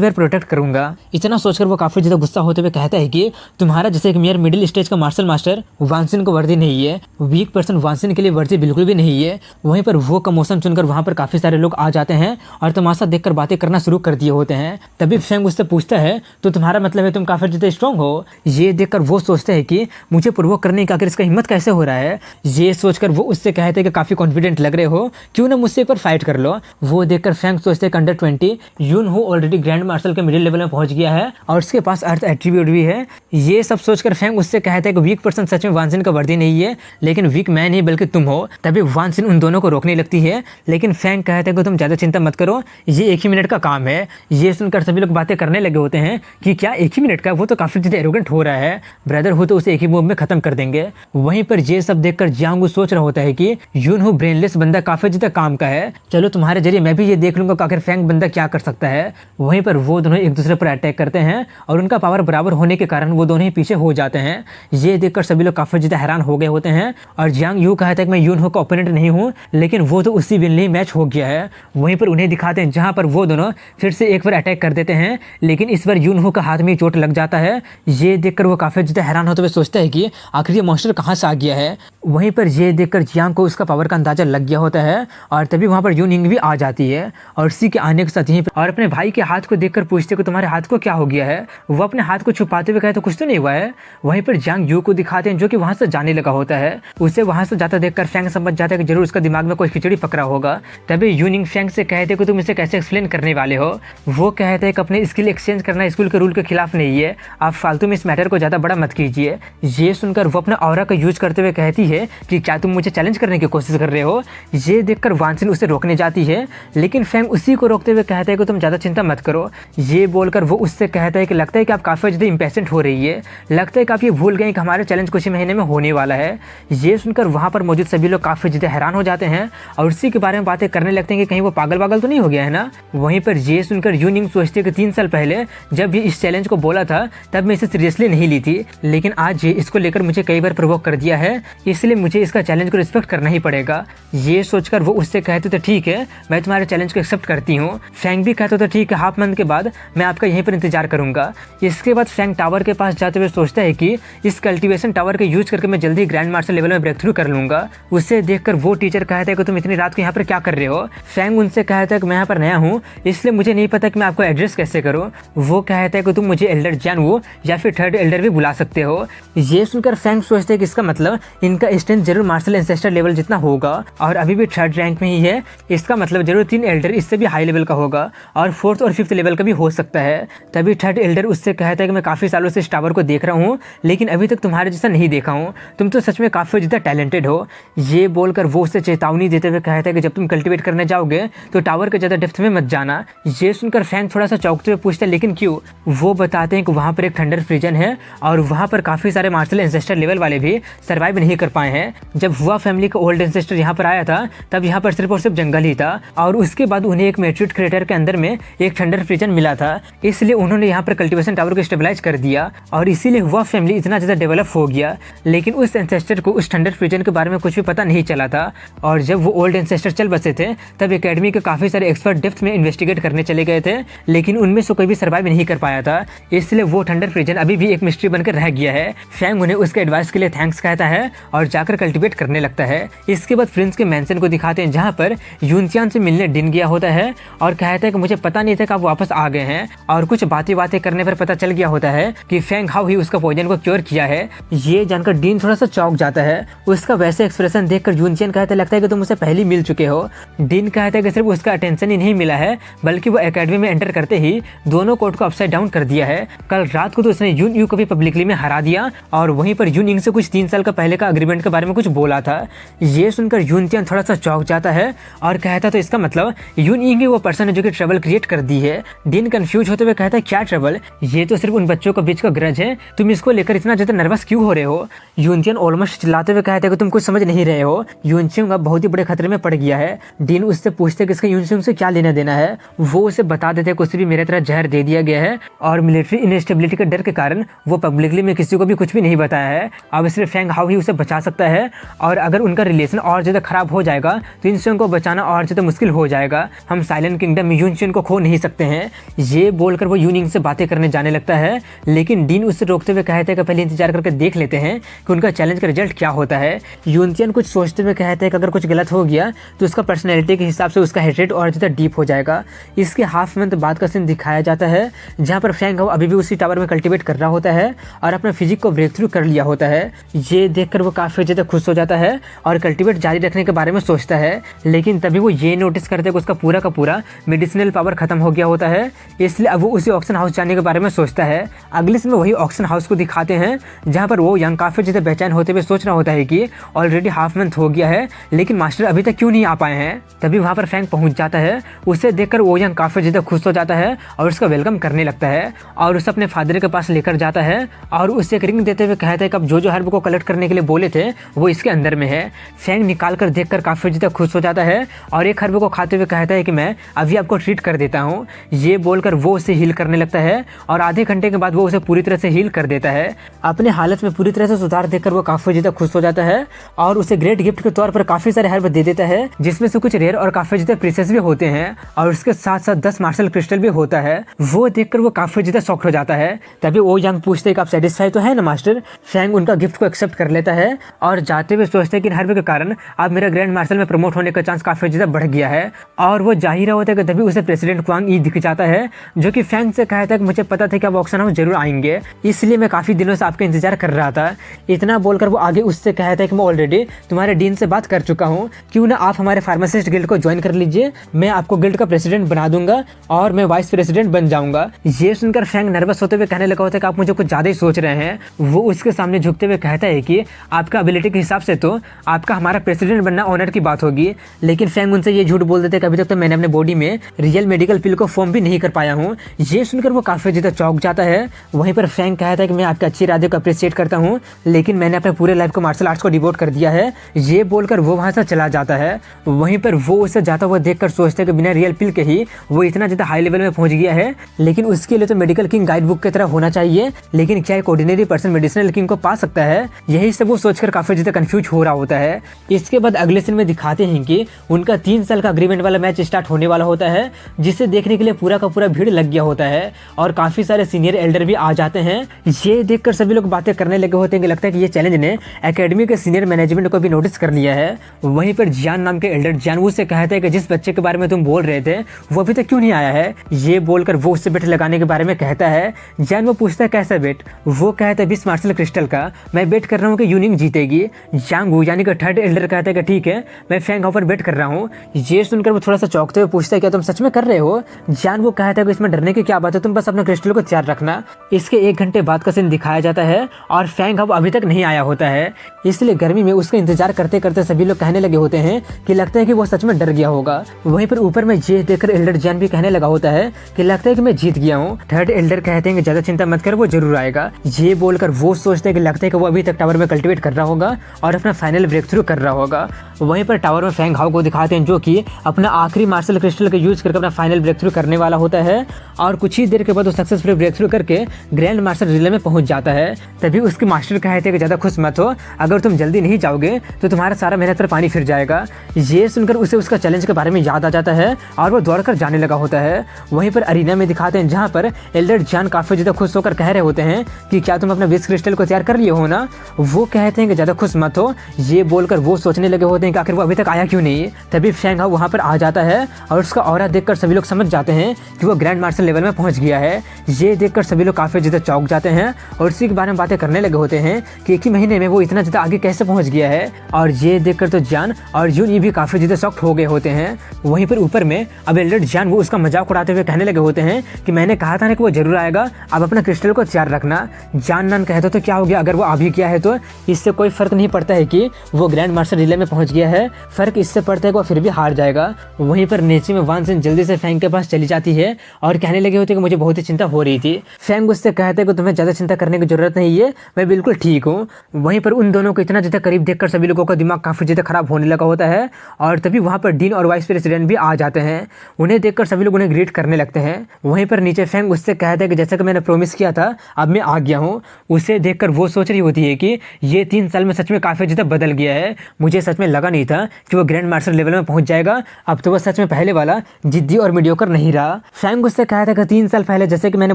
भर प्रोटेक्ट करूंगा। इतना सोचकर वो काफ़ी ज़्यादा गुस्सा होते हुए कहता है कि तुम्हारा जैसे एक मेयर मिडिल स्टेज का मार्शल मास्टर वानसिन को वर्दी नहीं है, वीक पर्सन वानसिन के लिए वर्दी बिल्कुल भी नहीं है। वहीं पर वो कमोशन सुनकर वहाँ पर काफ़ी सारे लोग आ जाते हैं और तमाशा देखकर बातें करना शुरू कर दिए होते हैं। तभी फैंग उससे पूछता है तो तुम्हारा मतलब है तुम काफ़ी ज़्यादा स्ट्रॉन्ग हो। ये देखकर वो सोचता है कि मुझे प्रोवोक करने का आखिर इसका हिम्मत कैसे हो रहा है। ये सोचकर वो उससे कहते हैं कि काफ़ी कॉन्फिडेंट लग रहे हो, क्यों ना मुझसे एक बार फाइट कर लो। वो देखकर फैंग सोचते हैं अंडर 20 यून हो ऑलरेडी ग्रैंड मार्शल के मिडिल लेवल में पहुंच गया है और उसके पास अर्थ एट्रीब्यूट भी है। ये सब सोचकर फैंग उससे कहता है कि वीक पर्सन सच में वानसिन का वर्दी नहीं है, लेकिन वीक मैं नहीं बल्कि तुम हो। तभी वानसिन उन दोनों को रोकने लगती है, लेकिन फैंग कहता है कि तुम ज़्यादा चिंता मत करो, ये 1 ही मिनट का काम है। ये सुनकर सभी लोग बातें करने लगे होते हैं कि क्या 1 ही मिनट का, वो तो काफ़ी ज़्यादा एरोगेंट हो रहा है, ब्रदर हो तो उसे एक ही मूव में खत्म कर देंगे। वहीं पर ये सब देखकर जियांगू सोच रहा होता है कि यून हो ब्रेनलेस बंदा काफ़ी ज़्यादा काम का है, चलो तुम्हारे जरिए मैं भी ये देख लूंगा कि आखिर फैंग बंदा क्या कर सकता है। वहीं पर वो दोनों एक दूसरे पर अटैक करते हैं और उनका पावर बराबर होने के कारण वो दोनों ही पीछे हो जाते हैं। ये देखकर सभी लोग काफ़ी ज़्यादा हैरान हो गए होते हैं और जियांग यू कहता है कि मैं यून हो का ओपोनेंट नहीं हूँ, लेकिन वो तो उसी विन ही मैच हो गया है। वहीं पर उन्हें दिखाते हैं जहाँ पर वो दोनों फिर से एक बार अटैक कर देते हैं, लेकिन इस बार यून हो का हाथ में चोट लग जाता है। ये देखकर वो काफ़ी ज़्यादा हैरान होते हुए सोचता है कि आखिर ये मॉन्स्टर कहाँ से आ गया है। वहीं पर ये देखकर जियांग को उसका पावर का अंदाजा लग गया होता है और तभी वहाँ पर यूनिंग भी आ जाती है और उसी के आने के साथ यहीं और अपने भाई के हाथ को देखकर पूछते कि तुम्हारे हाथ को क्या हो गया है। वो अपने हाथ को छुपाते हुए कहते तो कुछ तो नहीं हुआ है। वहीं पर जियांग यू को दिखाते हैं जो कि वहाँ से जाने लगा होता है। उसे वहाँ से जाता देखकर फैंग समझ जाता है कि जरूर उसका दिमाग में कोई खिचड़ी पकड़ा होगा। तभी यूनिंग फैंग से कहते कि तुम इसे कैसे एक्सप्लेन करने वाले हो। वो कहते हैं कि अपने स्किल एक्सचेंज करना स्कूल के रूल के खिलाफ नहीं है, आप फालतू में इस मैटर को ज़्यादा बड़ा मत कीजिए। ये सुनकर वो अपना ऑरा का यूज करते हुए कहती है कि क्या तुम मुझे चैलेंज करने की कोशिश कर रहे हो। ये देखकर वानसिन उसे रोकने जाती है, लेकिन फैंग उसी को रोकते हुए कहता है कि तुम ज़्यादा चिंता मत करो। ये बोलकर वो उससे कहता है कि लगता है कि आप काफ़ी ज़्यादा इम्पेशेंट हो रही है, लगता है कि आप ये भूल गए कि हमारे चैलेंज कुछ ही महीने में होने वाला है। ये सुनकर वहाँ पर मौजूद सभी लोग काफ़ी ज़्यादा हैरान हो जाते हैं और उसी के बारे में बातें करने लगते हैं कि कहीं वो पागल तो नहीं हो गया है ना। वहीं पर ये सुनकर यूनिंग सोचती है कि 3 साल पहले जब ये इस चैलेंज को बोला था तब मैं इसे सीरियसली नहीं ली थी, लेकिन आज ये इसको लेकर मुझे कई बार प्रोवोक कर दिया है, इसलिए मुझे इसका चैलेंज को रिस्पेक्ट करना ही पड़ेगा। ये सोचकर वो उससे कहते तो ठीक है, मैं तुम्हारे चैलेंज को एक्सेप्ट करती हूँ। फैंग भी कहता तो ठीक है, हाफ मंथ के बाद मैं आपका यहीं पर इंतजार करूंगा। इसके बाद फैंग टावर के पास जाते हुए सोचता है कि इस कल्टीवेशन टावर के यूज करके मैं जल्दी ग्रैंड मार्शल लेवल में ब्रेक थ्रू कर लूंगा। उसे देखकर वो टीचर कहता है कि तुम इतनी रात को यहाँ पर क्या कर रहे हो। फैंग उनसे कहता है कि मैं यहाँ पर नया हूँ, इसलिए मुझे नहीं पता कि मैं आपको एड्रेस कैसे करूँ। वो कहता है कि तुम मुझे एल्डर जियांगू या फिर थर्ड एल्डर भी बुला सकते हो। ये सुनकर फैंग सोचते हैं कि इसका मतलब इनका स्ट्रेंथ जरूर मार्शल एंसेस्टर लेवल जितना होगा और अभी भी 3rd रैंक में ही है, इसका मतलब जरूर 3 एल्डर इससे भी हाई लेवल का होगा और 4th और 5th लेवल का भी हो सकता है। तभी 3rd एल्डर उससे कहता है कि मैं काफ़ी सालों से इस टावर को देख रहा हूँ, लेकिन अभी तक तुम्हारे जैसा नहीं देखा हूँ, तुम तो सच में काफ़ी ज़्यादा टैलेंटेड हो। ये बोलकर वो उसे चेतावनी देते हुए कहता है कि जब तुम कल्टीवेट करने जाओगे तो टावर के ज़्यादा डेप्थ में मत जाना। ये सुनकर फैंग थोड़ा सा चौंकते हुए पूछता है लेकिन क्यों। वो बताते हैं कि वहाँ पर एक थंडर प्रिजन है और वहाँ पर काफ़ी सारे सारे मार्शल एंसेस्टर लेवल वाले भी सर्वाइव नहीं कर पाए हैं। जब हुआ फैमिली का ओल्ड एंसेस्टर यहाँ पर आया था तब यहाँ पर सिर्फ और सिर्फ जंगल ही था और उसके बाद उन्हें एक मेट्रिट क्रेटर के अंदर में एक थंडर प्रिजन मिला था, इसलिए उन्होंने यहाँ पर कल्टीवेशन टावर को स्टेबलाइज कर दिया और इसीलिए हुआ फैमिली इतना ज़्यादा डेवलप हो गया। लेकिन उस एंसेस्टर को उस थंडर प्रिजन के बारे में कुछ भी पता नहीं चला था और जब वो ओल्ड एंसेस्टर चल बसे थे तब एकेडमी के काफ़ी सारे एक्सपर्ट डेप्थ में इन्वेस्टिगेट करने चले गए थे, लेकिन उनमें से कोई भी सर्वाइव नहीं कर पाया था, इसलिए वो थंडर प्रिजन अभी भी एक मिस्ट्री बनकर रह गया है। फैंग उन्हें उसके एडवाइस के लिए थैंक्स कहता है और जाकर कल्टीवेट करने लगता है। इसके बाद प्रिंस के मैंशन को दिखाते हैं जहाँ पर यूनचियान से मिलने डिन गया होता है और कहता है कि मुझे पता नहीं था कि आप वापस आ गए हैं, और कुछ बातें करने पर पता चल गया होता है कि फैंग हाउ ही उसका पॉइजन को क्योर किया है। ये जानकर डीन थोड़ा सा चौंक जाता है। उसका वैसे एक्सप्रेशन देखकर यूनचियान कहते लगता है कि तुम मुझसे पहले मिल चुके हो। डीन कहता है कि सिर्फ उसका अटेंशन ही नहीं मिला है बल्कि वो एकेडमी में एंटर करते ही दोनों कोर्ट को अपसाइड डाउन कर दिया है। कल रात को तो उसने यून यू को भी पब्लिकली में हरा दिया और वहीं पर यून इंग से कुछ 3 साल का पहले का अग्रीमेंट के बारे में कुछ बोला था। ये सुनकर यूनचियान थोड़ा सा चौंक जाता है और कहता तो इसका मतलब यून इंग ही वो पर्सन है जो कि ट्रबल क्रिएट कर दी है। डीन कंफ्यूज होते हुए कहता है क्या ट्रबल, ये तो सिर्फ उन बच्चों के बीच का ग्रज है, तुम इसको लेकर इतना ज्यादा नर्वस क्यों हो रहे हो। यूनचियान ऑलमोस्ट चिल्लाते हुए कहता है कि तुम कुछ समझ नहीं रहे हो, यूनचिंग अब बहुत ही बड़े खतरे में पड़ गया है। डीन उससे पूछते कि इसका यूनचिंग से क्या लेना देना है। वो उसे बता देते कि उसे भी मेरे तरह जहर दे दिया गया है और मिलिट्री इनस्टेबिलिटी के डर के कारण वो पब्लिकली में किसी को भी कुछ भी नहीं बताया है। अब सिर्फ फैंग हाउ ही उसे बचा सकता है और अगर उनका रिलेशन और ज्यादा खराब हो जाएगा तो इन सबको बचाना और ज्यादा मुश्किल हो जाएगा। हम साइलेंट किंगडम में यूनचिन को खो नहीं सकते हैं। ये बोलकर वो यूनिंग से बातें करने जाने लगता है, लेकिन डीन उससे रोकते हुए कहते हैं कि पहले इंतजार करके देख लेते हैं कि उनका चैलेंज का रिजल्ट क्या होता है। यूनचियन कुछ सोचते हुए कहते हैं कि अगर कुछ गलत हो गया तो उसका पर्सनैलिटी के हिसाब से उसका हेट्रेड और ज़्यादा डीप हो जाएगा। इसके हाफ मंथ बाद का सीन दिखाया जाता है जहाँ पर फैंग हाउ अभी भी उसी टावर में कल्टीवेट कर रहा होता है और अपने फिजिक को ब्रेक थ्रू कर लिया होता है। ये देखकर वो काफ़ी ज़्यादा खुश हो जाता है और कल्टीवेट जारी रखने के बारे में सोचता है, लेकिन तभी वो ये नोटिस करते हैं कि उसका पूरा का पूरा मेडिसिनल पावर खत्म हो गया होता है, इसलिए अब वो उसी ऑक्शन हाउस जाने के बारे में सोचता है। अगले समय वही ऑक्शन हाउस को दिखाते हैं जहाँ पर वो यंग काफ़ी ज़्यादा बेचैन होते हुए सोच रहा होता है कि ऑलरेडी हाफ मंथ हो गया है लेकिन मास्टर अभी तक क्यों नहीं आ पाए हैं। तभी वहाँ पर फैंग पहुँच जाता है। उसे देखकर वो यंग काफ़ी ज़्यादा खुश हो जाता है और उसका वेलकम करने लगता है और उसे अपने फादर के पास लेकर जाता है और उसे एक रिंग देते हुए कहता है कि अब जो हर्ब को कलेक्ट करने के लिए बोले थे वो इसके अंदर में है। फैंग निकाल कर देखकर काफ़ी ज़्यादा खुश हो जाता है और एक हर्ब को खाते हुए कहता है कि मैं अभी आपको ट्रीट कर देता हूँ। ये बोलकर वो उसे हील करने लगता है और आधे घंटे के बाद वो उसे पूरी तरह से हील कर देता है। अपने हालत में पूरी तरह से सुधार देखकर वो काफ़ी ज़्यादा खुश हो जाता है और उसे ग्रेट गिफ्ट के तौर पर काफ़ी सारे हर्ब दे देता है जिसमें से कुछ रेयर और काफ़ी ज़्यादा प्रीशियस भी होते हैं और उसके साथ साथ 10 मार्शल क्रिस्टल भी होता है। वो देखकर वो काफ़ी ज़्यादा शॉक्ड हो जाता है। तभी वो यंग पूछते हैं कि आप सेटिस्फाई तो है ना मास्टर। फैंग उनका गिफ्ट को एक्सेप्ट कर लेता है और जाते हुए सोचते हैं कि इन हर्ब के कारण अब मेरा ग्रैंड मार्शल में प्रमोट होने का चांस काफ़ी ज़्यादा बढ़ गया है और वो जा ही रहा होता है कि तभी उसे प्रेसिडेंट क्वांग ई दिख जाता है जो कि फैंग से कहता है कि मुझे पता था कि आप ऑक्शन हाउस जरूर आएंगे, इसलिए मैं काफ़ी दिनों से आपका इंतजार कर रहा था। इतना बोलकर वो आगे उससे कहता है कि मैं ऑलरेडी तुम्हारे डीन से बात कर चुका हूँ, क्यों ना आप हमारे फार्मासिस्ट गिल्ड को ज्वाइन कर लीजिए, मैं आपको गिल्ड का प्रेसिडेंट बना दूंगा और मैं वाइस प्रेसिडेंट बन जाऊंगा। ये सुनकर फैंग नर्वस होते हुए कहने लगा होता है कि आप मुझे कुछ ज़्यादा ही सोच रहे हैं। वो उसके सामने झुकते हुए कहता है कि आपका एबिलिटी के हिसाब से तो आपका हमारा प्रेसिडेंट बनना ऑनर की बात होगी, लेकिन फैंग उनसे ये झूठ बोल देते कि अभी तक तो मैंने अपने बॉडी में रियल मेडिकल पिल को फॉर्म भी नहीं कर पाया हूँ। ये सुनकर वो काफ़ी ज़्यादा चौंक जाता है। वहीं पर फैंग कहता है कि मैं आपके अच्छे इरादे को अप्रिशिएट करता हूँ, लेकिन मैंने अपने पूरे लाइफ को मार्शल आर्ट्स को डिवोट कर दिया है। ये बोलकर वो वहाँ से चला जाता है। वहीं पर वो उसे जाता हुआ देखकर सोचता है कि बिना रियल पिल के ही वो इतना ज़्यादा हाई लेवल में पहुँच गया है, लेकिन उसके लिए तो मेडिकल किंग गाइड बुक की तरह होना चाहिए, लेकिन क्या एक ऑर्डिनरी पर्सन मेडिसिनल किंग को पा सकता है? यही सब वो सोचकर काफ़ी ज़्यादा कंफ्यूज हो रहा होता है। इसके बाद अगले सीन में दिखाते हैं कि उनका 3 साल का अग्रीमेंट वाला मैच स्टार्ट होने वाला होता है, जिसे देखने के लिए पूरा का पूरा भीड़ लग गया होता है और काफ़ी सारे सीनियर एल्डर भी आ जाते हैं। ये देखकर सभी लोग बातें करने लगे होते हैं कि लगता है कि ये चैलेंज ने एकेडमी के सीनियर मैनेजमेंट को भी नोटिस कर लिया है। वहीं पर जियान नाम के एल्डर जियानवू से कहते हैं कि जिस बच्चे के बारे में तुम बोल रहे थे वो अभी तक क्यों नहीं आया है। ये बोलकर वो उससे बेट लगाने के बारे में कहता है। जियानवू पूछता है कैसा बेट? वो कहता है 20 मार्शल क्रिस्टल का। मैं बेट कर रहा हूँ कि यूनिंग जीतेगी। यांगू यानी कि थर्ड एल्डर कहता है कि ठीक है, मैं फैंग हाउ पर बेट कर रहा हूँ। ये सुनकर वो थोड़ा सा चौंकते हुए पूछता है क्या तुम सच में कर रहे हो? जियान वो कहता है कि इसमें डरने की क्या बात है, तुम बस अपने क्रिस्टल को तैयार रखना। इसके 1 घंटे बाद का सीन दिखाया जाता है और फैंग हाउ अभी तक नहीं आया होता है, इसलिए गर्मी में उसका इंतजार करते करते सभी लोग कहने लगे होते हैं कि लगता है कि वो सच में डर गया होगा। वहीं पर ऊपर में ये देखकर एल्डर जियान भी कहने लगा होता है कि लगता है कि मैं जीत गया हूँ। थर्ड एल्डर कहते हैं कि ज्यादा चिंता मत कर, वो जरूर आएगा। ये बोलकर वो सोचते हैं कि लगता है कि वो अभी तक टावर में कल्टिवेट कर रहा होगा और अपना फाइनल ब्रेक थ्रू कर रहा होगा। वहीं पर टावर में फेंग हाओ को दिखाते हैं जो कि अपना आखिरी मार्शल क्रिस्टल का यूज करके अपना फाइनल ब्रेक थ्रू करने वाला होता है और कुछ ही देर के बाद वो सक्सेसफुल ब्रेक थ्रू करके ग्रैंड मास्टर रिले में पहुंच जाता है। तभी उसके मास्टर कहते हैं कि ज़्यादा खुश मत हो, अगर तुम जल्दी नहीं जाओगे तो तुम्हारा सारा मेहनत पर पानी फिर जाएगा। ये सुनकर उसे उसका चैलेंज के बारे में याद आ जाता है और वो दौड़कर जाने लगा होता है। वहीं पर अरीना में दिखाते हैं जहाँ पर एल्डर जॉन काफ़ी ज़्यादा खुश होकर कह रहे होते हैं कि क्या तुम अपना विश क्रिस्टल को तैयार कर लिए हो ना। वो कहते हैं कि ज़्यादा खुश मत हो। ये बोलकर वो सोचने लगे होते हैं कि आखिर वो अभी तक आया क्यों नहीं। तभी फेंग हाओ वहाँ पर आ जाता है और उसका ऑरा देखकर सभी लोग समझ जाते हैं कि वो ग्रैंड मार्शल लेवल में पहुँच गया है। ये देखकर सभी लोग काफ़ी ज़्यादा चौंक जाते हैं और उसी के बारे में बातें करने लगे होते हैं कि एक ही महीने में वो इतना ज़्यादा आगे कैसे पहुँच गया है। और ये देखकर तो जॉन और जून ये भी काफ़ी ज़्यादा शॉक्ड हो गए होते हैं। वहीं पर ऊपर में अब एल्डर जॉन वो उसका मजाक उड़ाते हुए कहने लगे होते हैं कि मैंने कहा था ना कि वो जरूर आएगा, अब अपना क्रिस्टल को तैयार रखना। जॉन नान कहते तो क्या हो गया, अगर वो आ भी गया है तो इससे कोई फर्क नहीं पड़ता है कि वो ग्रैंड मास्टर रिले में पहुंच गया है, फर्क इससे पड़ता है कि वो फिर भी हार जाएगा। वहीं पर नीचे में वान सिन जल्दी से फेंग के पास चली जाती है और कहने लगे होते कि मुझे बहुत ही चिंता हो रही थी। फेंग उससे कहते हैं कि तुम्हें ज़्यादा चिंता करने की जरूरत नहीं है, मैं बिल्कुल ठीक हूँ। वहीं पर उन दोनों को इतना ज़्यादा करीब देखकर सभी लोगों का दिमाग काफ़ी ज़्यादा खराब होने लगा होता है और तभी वहाँ पर डीन और वाइस प्रेसिडेंट भी आ जाते हैं। उन्हें देखकर सभी लोग उन्हें ग्रीट करने लगते हैं। वहीं पर नीचे फेंग उससे कहते हैं कि जैसा कि मैंने प्रॉमिस किया था अब मैं आ गया हूँ। उसे देखकर वो सोच रही होती है कि ये 3 साल में सच में काफ़ी ज़्यादा बदल गया है। मुझे सच में लगा नहीं था कि वो ग्रैंड मास्टर लेवल में पहुँच जाएगा, अब तो वो सच में पहले वाला जिद्दी और मीडियोकर नहीं रहा। फेंग उससे कहा था कि 3 साल पहले जैसे कि मैंने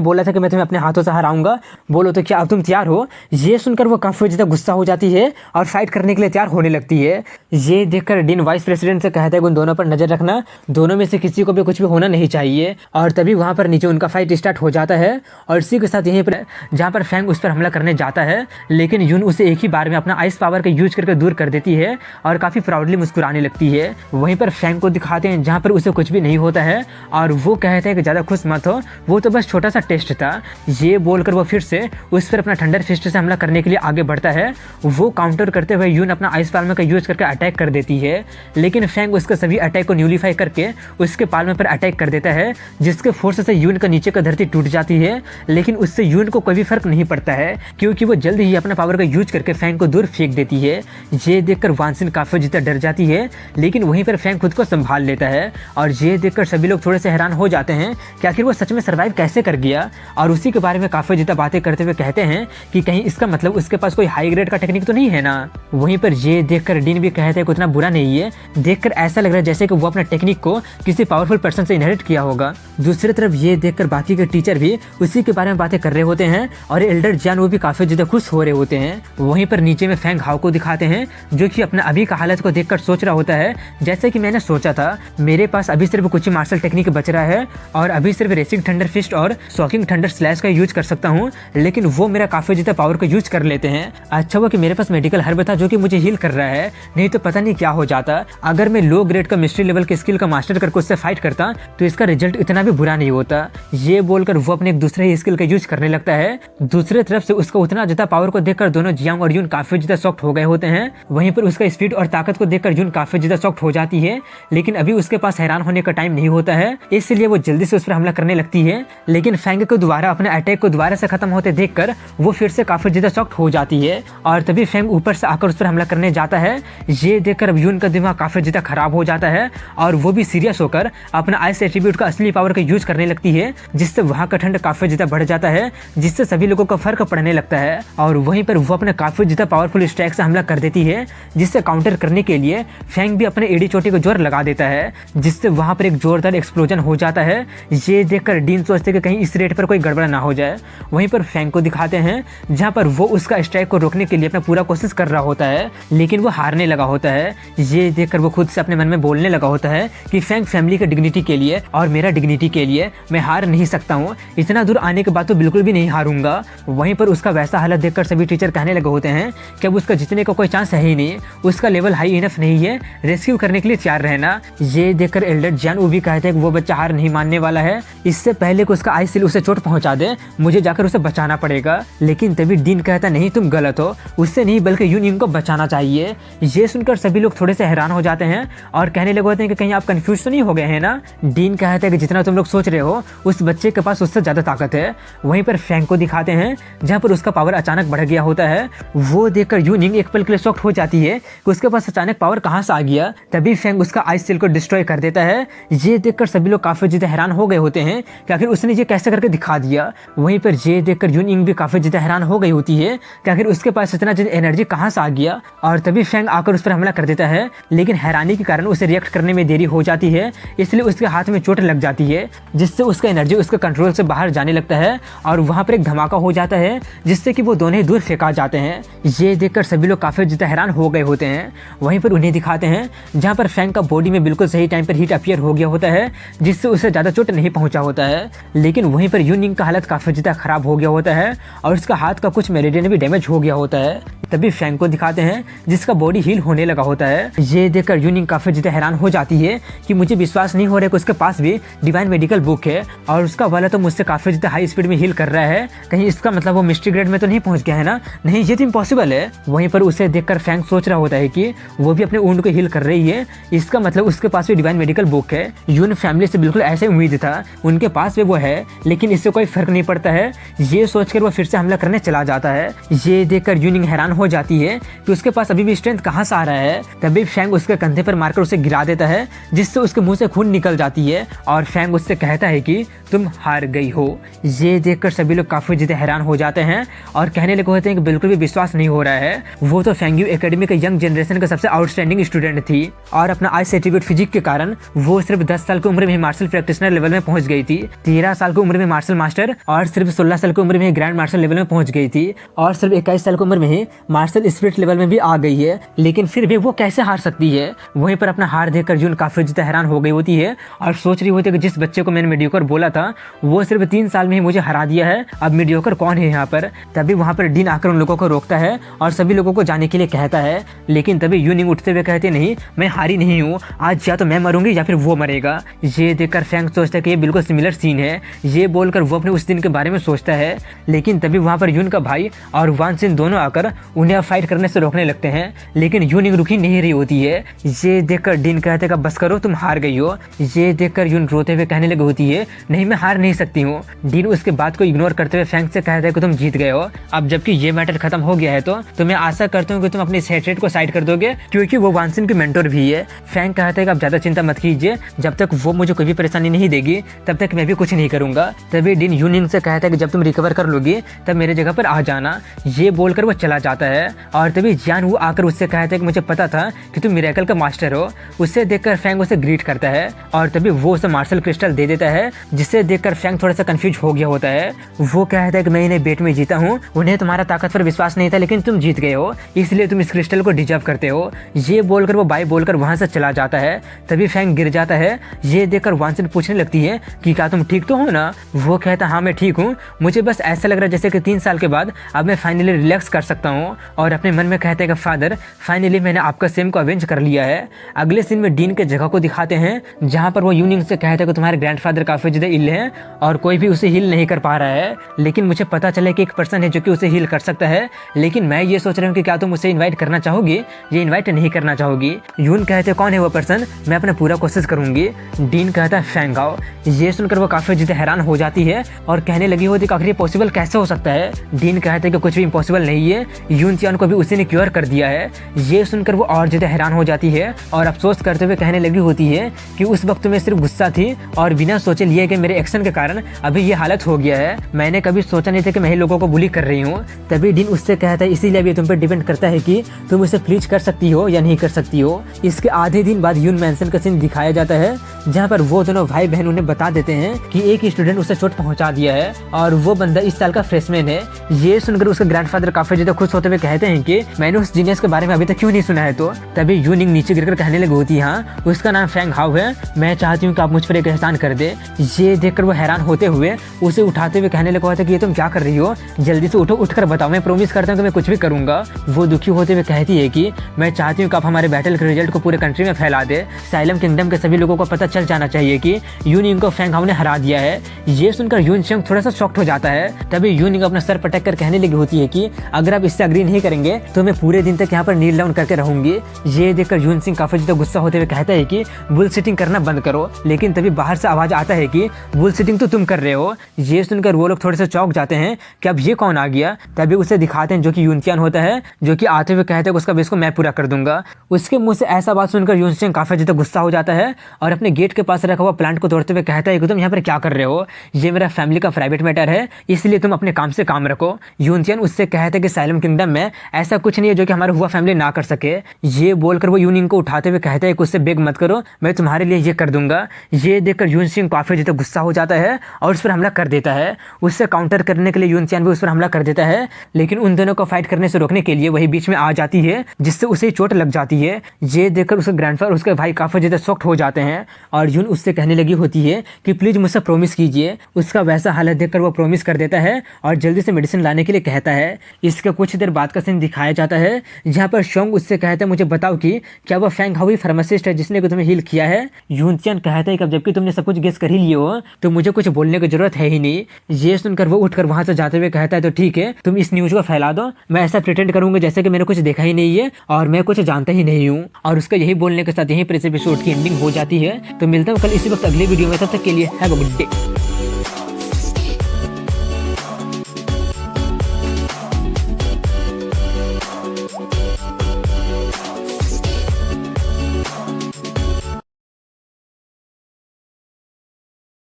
बोला था कि मैं तुम्हें अपने हाथों से हराऊंगा, बोलो तो क्या अब तुम तैयार हो। ये सुनकर वो काफ़ी ज़्यादा गुस्सा हो जाती है और फाइट करने के लिए तैयार होने लगती है। ये देखकर डीन वाइस प्रेसिडेंट से कहता है कि उन दोनों पर नजर रखना, दोनों में से किसी को भी कुछ भी होना नहीं चाहिए। और तभी वहाँ पर नीचे उनका फाइट स्टार्ट हो जाता है और इसी के साथ यहीं पर जहाँ पर फेंग उस पर हमला करने जाता है लेकिन यून उसे एक ही बार में अपना आइस पावर का यूज करके दूर कर देती है और काफ़ी प्राउडली मुस्कुराने लगती है। वहीं पर फेंग को दिखाते हैं जहाँ पर उसे कुछ भी नहीं होता है और वो कहते हैं कि ज़्यादा खुश मत हो, वो तो बस छोटा सा टेस्ट था। ये बोलकर वो फिर से उस पर अपना थंडर फिस्ट से हमला करने के लिए आगे बढ़ता है। वो काउंटर करते हुए यून अपना आइस पाल्मे का यूज करके अटैक कर देती है लेकिन फेंग उसके सभी अटैक को न्यूलीफाई करके उसके पाल्मे पर अटैक कर देता है जिसके फोर्स से यून का नीचे का धरती टूट जाती है। लेकिन उससे यून को कोई भी फर्क नहीं पड़ता है क्योंकि वो जल्द ही अपना पावर का यूज करके फेंग को दूर फेंक देती है। ये देखकर वान सिन काफ़ी ज़्यादा डर जाती है लेकिन वहीं पर फेंग खुद को संभाल लेता है और ये देखकर सभी लोग थोड़े से हैरान हो जाते हैं कि आखिर वो सच में सर्वाइव कैसे कर गया। और उसी के बारे में काफ़ी ज़्यादा बातें करते हुए कहते हैं कि कहीं इसका मतलब उसके पास कोई हाई ग्रेड का टेक्निक तो नहीं है ना। वहीं पर ये देखकर डीन भी कहते हैं कि उतना बुरा नहीं है, देखकर ऐसा लग रहा है जैसे कि वो अपना टेक्निक को किसी पावरफुल पर्सन से इनहेरिट किया होगा। दूसरी तरफ ये देखकर बाकी के टीचर भी उसी के बारे में बातें कर रहे होते हैं और एल्डर जॉन वो भी काफ़ी ज़्यादा खुश हो रहे होते हैं। वहीं पर नीचे में फेंग हाओ को दिखाते हैं जो कि अपना अभी का हालत को देखकर सोच रहा होता है जैसे कि मैंने सोचा था, मेरे पास अभी सिर्फ कुछ ही मार्शल टेक्निक बच रहा है और अभी सिर्फ रेसिंग थंडर फिस्ट और शॉकिंग थंडर स्लैश का यूज कर सकता हूँ लेकिन वो मेरा काफ़ी ज़्यादा पावर का यूज कर लेते हैं। अच्छा हुआ कि मेरे पास मेडिकल हर्ब था जो कि मुझे हील कर रहा है, नहीं तो पता नहीं क्या हो जाता। अगर मैं लो ग्रेड का मिस्ट्री लेवल के स्किल का मास्टर करके उससे फाइट करता तो इसका रिजल्ट इतना भी बुरा नहीं होता। ये बोलकर वो अपने एक दूसरे ही स्किल का यूज करने लगता है। दूसरी तरफ से उसका उतना ज़्यादा पावर को देखकर दोनों जियांग और यून काफ़ी ज़्यादा शॉक्ड हो गए होते हैं। वहीं पर उसका स्पीड और ताकत को देखकर यून काफ़ी ज़्यादा शॉक्ड हो जाती है लेकिन अभी उसके पास हैरान होने का टाइम नहीं होता है, इसलिए वो जल्दी से उस पर हमला करने लगती है। लेकिन फेंग को दोबारा अपने अटैक को दोबारा से खत्म होते देखकर वो फिर से काफ़ी ज़्यादा शॉक्ड हो जाती है और तभी फेंग ऊपर से आकर उस पर हमला करने जाता है। ये देखकर अब यून का दिमाग काफ़ी ज़्यादा खराब हो जाता है और वो भी सीरियस होकर अपना आइस एट्रीब्यूट का असली पावर का यूज करने लगती है जिससे वहाँ का ठंड काफ़ी ज़्यादा बढ़ जाता है जिससे सभी लोगों को फर्क पड़ने लगता है। और वहीं पर वो अपने काफ़ी ज़्यादा पावरफुल स्ट्राइक से हमला कर देती है जिससे काउंटर करने के लिए फेंग भी अपने एडी चोटी को जोर लगा देता है जिससे वहाँ पर एक जोरदार एक्सप्लोजन हो जाता है। ये देखकर डीन सोचते कि कहीं इस रेट पर कोई गड़बड़ ना हो जाए। वहीं पर फेंग को दिखाते हैं जहाँ पर वो उसका स्ट्राइक को रोकने के लिए अपना पूरा कोशिश कर रहा होता है लेकिन वो हारने लगा होता है। ये देखकर वो खुद से अपने मन में बोलने लगा होता है कि फेंग फैमिली के डिग्निटी के लिए और मेरा डिग्निटी के लिए मैं हार नहीं सकता हूँ, इतना दूर आने के बाद तो बिल्कुल भी नहीं हारूंगा। वहीं पर उसका वैसा हालत देखकर सभी टीचर कहने लगे होते हैं कि अब उसका जीतने का कोई चांस है ही नहीं, उसका लेवल हाई इनफ नहीं है रेस्क्यू करने के लिए तैयार रहना। ये देखकर एल्डर जॉन वो भी कहते हैं कि वो बच्चा हार नहीं मानने वाला है, इससे पहले कि उसका आइस सील उसे चोट पहुंचा दे मुझे जाकर उसे बचाना पड़ेगा। लेकिन तभी डीन कहता नहीं तुम गलत हो, उससे नहीं बल्कि यूनियन को बचाना चाहिए। ये सुनकर सभी लोग थोड़े से हैरान हो जाते हैं और कहने लगे होते हैं कि कहीं आप कंफ्यूज तो नहीं हो गए हैं ना। डीन कहता है कि जितना तुम लोग सोच रहे हो उस बच्चे के पास उससे ज़्यादा ताकत है। वहीं पर फेंग को दिखाते हैं जहाँ पर पर उसका पावर अचानक बढ़ गया होता है। वो देखकर यूनिंग एक पल के लिए शॉक्ड हो जाती है कि उसके पास अचानक पावर कहाँ से आ गया। तभी फेंग उसका आइस सेल को डिस्ट्रॉय कर देता है। ये देखकर सभी लोग काफी ज्यादा हैरान हो गए होते हैं कि आखिर उसने ये कैसे करके दिखा दिया। वहीं पर ये देखकर यूनिंग भी काफी ज्यादा हैरान हो गई होती है कि आखिर उसके पास इतना ज्यादा एनर्जी कहाँ से आ गया। और तभी फेंग आकर उस पर हमला कर देता है, लेकिन हैरानी के कारण उसे रिएक्ट करने में देरी हो जाती है, इसलिए उसके हाथ में चोट लग जाती है, जिससे उसका एनर्जी उसके कंट्रोल से बाहर जाने लगता है और वहां पर एक धमाका हो जाता है, जिससे कि वो दोनों ही दूर फेंका जाते हैं। ये देखकर सभी लोग काफी ज्यादा हैरान हो गए होते हैं। वहीं पर उन्हें दिखाते हैं जहां पर फेंग का बॉडी में बिल्कुल सही टाइम पर हीट अपीयर हो गया होता है, जिससे उसे ज्यादा चोट नहीं पहुंचा होता है। लेकिन वहीं पर यूनिंग का हालत काफी ज्यादा खराब हो गया होता है और उसका हाथ का कुछ मेरिडियन भी डैमेज हो गया होता है। तभी फेंग को दिखाते हैं जिसका बॉडी हील होने लगा होता है। ये देखकर यूनिंग काफी ज्यादा हैरान हो जाती है कि मुझे विश्वास नहीं हो रहा है कि उसके पास भी डिवाइन मेडिकल बुक है और उसका वाला तो मुझसे काफी ज्यादा हाई स्पीड में हील कर रहा है, कहीं इसका मतलब वो मिस्ट्री ग्रेड में तो नहीं पहुंच गया है ना, नहीं ये तो इम्पॉसिबल है। वहीं पर उसे देखकर फेंग सोच रहा होता है कि वो भी अपने वुंड को हील कर रही है, इसका मतलब उसके पास भी डिवाइन मेडिकल बुक है। यून फैमिली से बिल्कुल ऐसे उम्मीद था, उनके पास भी वो है, लेकिन इससे कोई फर्क नहीं पड़ता है। ये सोचकर वो फिर से हमला करने चला जाता है। ये देखकर यूनिंग हैरान हो जाती है कि उसके पास अभी भी स्ट्रेंथ कहाँ से आ रहा है। तभी फेंग उसके कंधे पर मारकर उसे गिरा देता है, जिससे उसके मुंह से खून निकल जाती है और फेंग उससे कहता है कि तुम हार गई हो। ये देखकर सभी लोग काफी ज्यादा हैरान हो जाते हैं और कहने लगे होते हैं कि बिल्कुल भी विश्वास नहीं हो रहा है। वो तो फेंग यू एकेडमी के यंग जनरेशन का सबसे आउटस्टैंडिंग स्टूडेंट थी और अपना आइस एट्रीब्यूट फिजिक के कारण वो सिर्फ 10 साल की उम्र में मार्शल प्रैक्टिशनर लेवल में पहुंच गई थी, 13 साल की उम्र में मार्शल मास्टर और सिर्फ 16 साल की उम्र में ग्रैंड मार्शल लेवल में पहुंच गई थी और सिर्फ 21 साल की उम्र में ही मार्शल स्पिरिट लेवल में भी आ गई है। लेकिन फिर भी वो कैसे हार सकती है। वहीं पर अपना हार देखकर जून काफी ज्यादा हैरान हो गई होती है और सोच रही होती है कि जिस बच्चे को मैंने मीडियोकर बोला था वो सिर्फ 3 साल में ही मुझे हरा दिया है, अब मीडियोकर कौन है यहाँ पर। तभी वहाँ पर डीन आकर उन लोगों को रोकता है और सभी लोगों को जाने के लिए कहता है, लेकिन तभी यूनिंग उठते हुए कहते नहीं, मैं हारी नहीं हूँ, आज या तो मैं मरूंगी या फिर वो मरेगा। ये देखकर फेंग सोचता है कि ये बिल्कुल सिमिलर सीन है। ये बोलकर वो अपने उस दिन के बारे में सोचता है, लेकिन तभी वहाँ पर यून का भाई और वान सिन दोनों आकर उन्हें फाइट करने से रोकने लगते हैं, लेकिन यूनिंग रुकी नहीं रही होती है। ये देखकर डीन कहते हैं बस करो, तुम हार गई हो। ये देखकर यून रोते हुए कहने लगी होती है, नहीं मैं हार नहीं सकती हूँ। डीन उसके बात को इग्नोर करते हुए फेंग से कहता है कि तुम जीत गए हो। अब जबकि ये मैटर खत्म हो गया है तो मैं आशा करता हूँ कि तुम अपनी हेट्रेड को साइड कर दोगे, क्योंकि वो वान सिन की मेंटोर भी है। फेंग कहता है कि आप ज्यादा चिंता मत कीजिए, जब तक वो मुझे कोई भी परेशानी नहीं देगी तब तक मैं भी कुछ नहीं करूंगा। तभी डीन यूनिंग से कहता है कि जब तुम रिकवर कर लोगी तब मेरे जगह पर आ जाना। ये बोलकर वो चला जाता है और तभी जियान वो आकर उससे कहता है कि मुझे पता था कि तुम मिरेकल का मास्टर हो। उससे देखकर फेंग उसे ग्रीट करता है और तभी वो उसे मार्शल क्रिस्टल दे देता है, जिससे देखकर फेंग थोड़ा सा कंफ्यूज हो गया होता है। वो कहता है कि मैं इन्हें बेट में जीता हूँ, उन्हें तुम्हारा ताकत पर विश्वास नहीं था, लेकिन तुम जीत गए हो, इसलिए तुम इस क्रिस्टल को डिजर्व करते हो। ये बोलकर वो बाय बोलकर वहां से चला जाता है। तभी फेंग गिर जाता है। ये देखकर वान सिन पूछने लगती है कि क्या तुम ठीक तो हो ना। वो कहता हाँ मैं ठीक हूँ, मुझे बस ऐसा लग रहा है जैसे कि 3 साल के बाद अब मैं फाइनली रिलैक्स कर सकता हूँ। और अपने मन में कहते हैं कि फादर फाइनली मैंने आपका सेम को अवेंज कर लिया है। अगले सीन में डीन के जगह को दिखाते हैं जहाँ पर वो यूनिंग से कहते हैं कि तुम्हारे ग्रैंडफादर काफी ज्यादा इल है और कोई भी उसे हील नहीं कर पा रहा है, लेकिन मुझे पता चला कि एक पर्सन है जो कि उसे हील कर सकता है, लेकिन मैं ये सोच रहा हूँ कि क्या तुम उसे इन्वाइट करना चाहोगी या इन्वाइट नहीं करना चाहोगी। यून कहते कौन है वो पर्सन, मैं अपना पूरा कोशिश करूंगी। डीन कहता है फेंग आओ। ये सुनकर वो काफी ज्यादा हैरान हो जाती है और कहने लगी होती कि आखिर ये पॉसिबल कैसे हो सकता है। डीन कहते हैं कि कुछ भी इम्पॉसिबल नहीं है, यून चियान को भी उसी ने क्योर कर दिया है। ये सुनकर वो और ज्यादा हैरान हो जाती है और अफसोस करते हुए कहने लगी होती है कि उस वक्त में सिर्फ गुस्सा थी और बिना सोचे लिए कि मेरे एक्शन के कारण अभी ये हालत हो गया है, मैंने कभी सोचा नहीं था कि मैं ही लोगों को बुली कर रही हूँ। तभी डीन उससे कहता है इसीलिए अभी तुम पर डिपेंड करता है कि तुम उसे फ्रीज कर सकती हो या नहीं कर सकती हो। इसके आधे दिन बाद यून मैंसन का सीन दिखाया जाता है जहाँ पर वो दोनों भाई बहन उन्हें बता देते हैं कि एक स्टूडेंट उसे चोट पहुंचा दिया है और वो बंदा इस साल का फ्रेशमैन है। ये सुनकर उसके ग्रैंडफादर काफी ज्यादा खुश होते हुए कहते हैं कि मैंने उस जीनियस के बारे में अभी तक क्यों नहीं सुना है। तो तभी यूनिंग नीचे गिरकर कहने लगी होती है हाँ उसका नाम फेंग हाउ है, मैं चाहती हूँ कि आप मुझ पर एक एहसान कर दे। ये देखकर वो हैरान होते हुए उसे उठाते हुए कहने लगा था कि ये तुम क्या कर रही हो, जल्दी से उठो, उठकर बताओ, मैं प्रॉमिस करता हूँ कि मैं कुछ भी करूंगा। वो दुखी होते हुए कहती है कि मैं चाहती हूँ कि आप हमारे बैटल के रिजल्ट को पूरे कंट्री में फैला दे, साइलम किंगडम के सभी लोगों को पता चल जाना चाहिए कि यूनिंग को फेंग हाउ ने हरा दिया है। ये सुनकर यून चंग थोड़ा सा शॉक्ट हो जाता है। तभी यूनिंग अपना सर पटक कर कहने लगी होती है कि अगर आप इससे अग्री पूरी नहीं करेंगे तो मैं पूरे दिन तक यहाँ पर नील डाउन करके रहूंगी। ये देखकर यून सिंह काफी ज्यादा गुस्सा होते हुए कहता है कि बुल सिटिंग करना बंद करो। लेकिन तभी बाहर से आवाज आता है कि बुल सिटिंग तो तुम कर रहे हो। ये सुनकर वो लोग थोड़े से चौंक जाते हैं कि अब ये कौन आ गया। तभी उसे दिखाते हैं जो कि यूनचियान होता है, जो कि आते हुए कहते हैं उसका बेस को मैं पूरा कर दूंगा। उसके मुंह से ऐसा बात सुनकर यून सिंह काफी ज्यादा गुस्सा हो जाता है और अपने गेट के पास रखा हुआ प्लांट को तोड़ते हुए कहता है कि तुम यहाँ पर क्या कर रहे हो, ये मेरा फैमिली का प्राइवेट मैटर है, इसलिए तुम अपने काम से काम रखो। यूनचियान उससे कहते हैं कि साइलम किंगडम में ऐसा कुछ नहीं है जो कि हमारा हुआ फैमिली ना कर सके। ये बोलकर वो यूनिंग को उठाते हुए कहता है कि उससे बेग मत करो, मैं तुम्हारे लिए ये कर दूंगा। ये देखकर यून सिंह काफी ज्यादा गुस्सा हो जाता है और उस पर हमला कर देता है। उससे काउंटर करने के लिए यूनचियान भी उस पर हमला कर देता है, लेकिन उन दोनों को फाइट करने से रोकने के लिए वही बीच में आ जाती है, जिससे उसे चोट लग जाती है। ये देखकर उसके ग्रैंडफादर और उसके भाई काफी ज्यादा शॉक्ड हो जाते हैं और यून उससे कहने लगी होती है कि प्लीज मुझसे प्रॉमिस कीजिए। उसका वैसा हालत देखकर वो प्रॉमिस कर देता है और जल्दी से मेडिसिन लाने के लिए कहता है। इसके कुछ देर बाद का सीन दिखाया जाता है जहाँ पर शोंग उससे कहता है मुझे बताओ कि क्या वो फैंग हाओ फार्मासिस्ट है जिसने तुम्हें हील किया है। यूनचियान कहता है कि जबकि तुमने सब कुछ गेस कर ही लिए हो तो मुझे कुछ बोलने की जरूरत है ही नहीं। ये सुनकर वो उठकर वहां से जाते हुए कहता है तो ठीक है, तुम इस न्यूज को फैला दो, मैं ऐसा प्रिटेंड करूंगा जैसे कि मैंने कुछ देखा ही नहीं है और मैं कुछ जानता ही नहीं हूँ। और उसका यही बोलने के साथ यहीं पर इस एपिसोड की एंडिंग हो जाती है। तो मिलता हूँ कल इसी वक्त अगली वीडियो में, तब तक के लिए हैव अ गुड डे।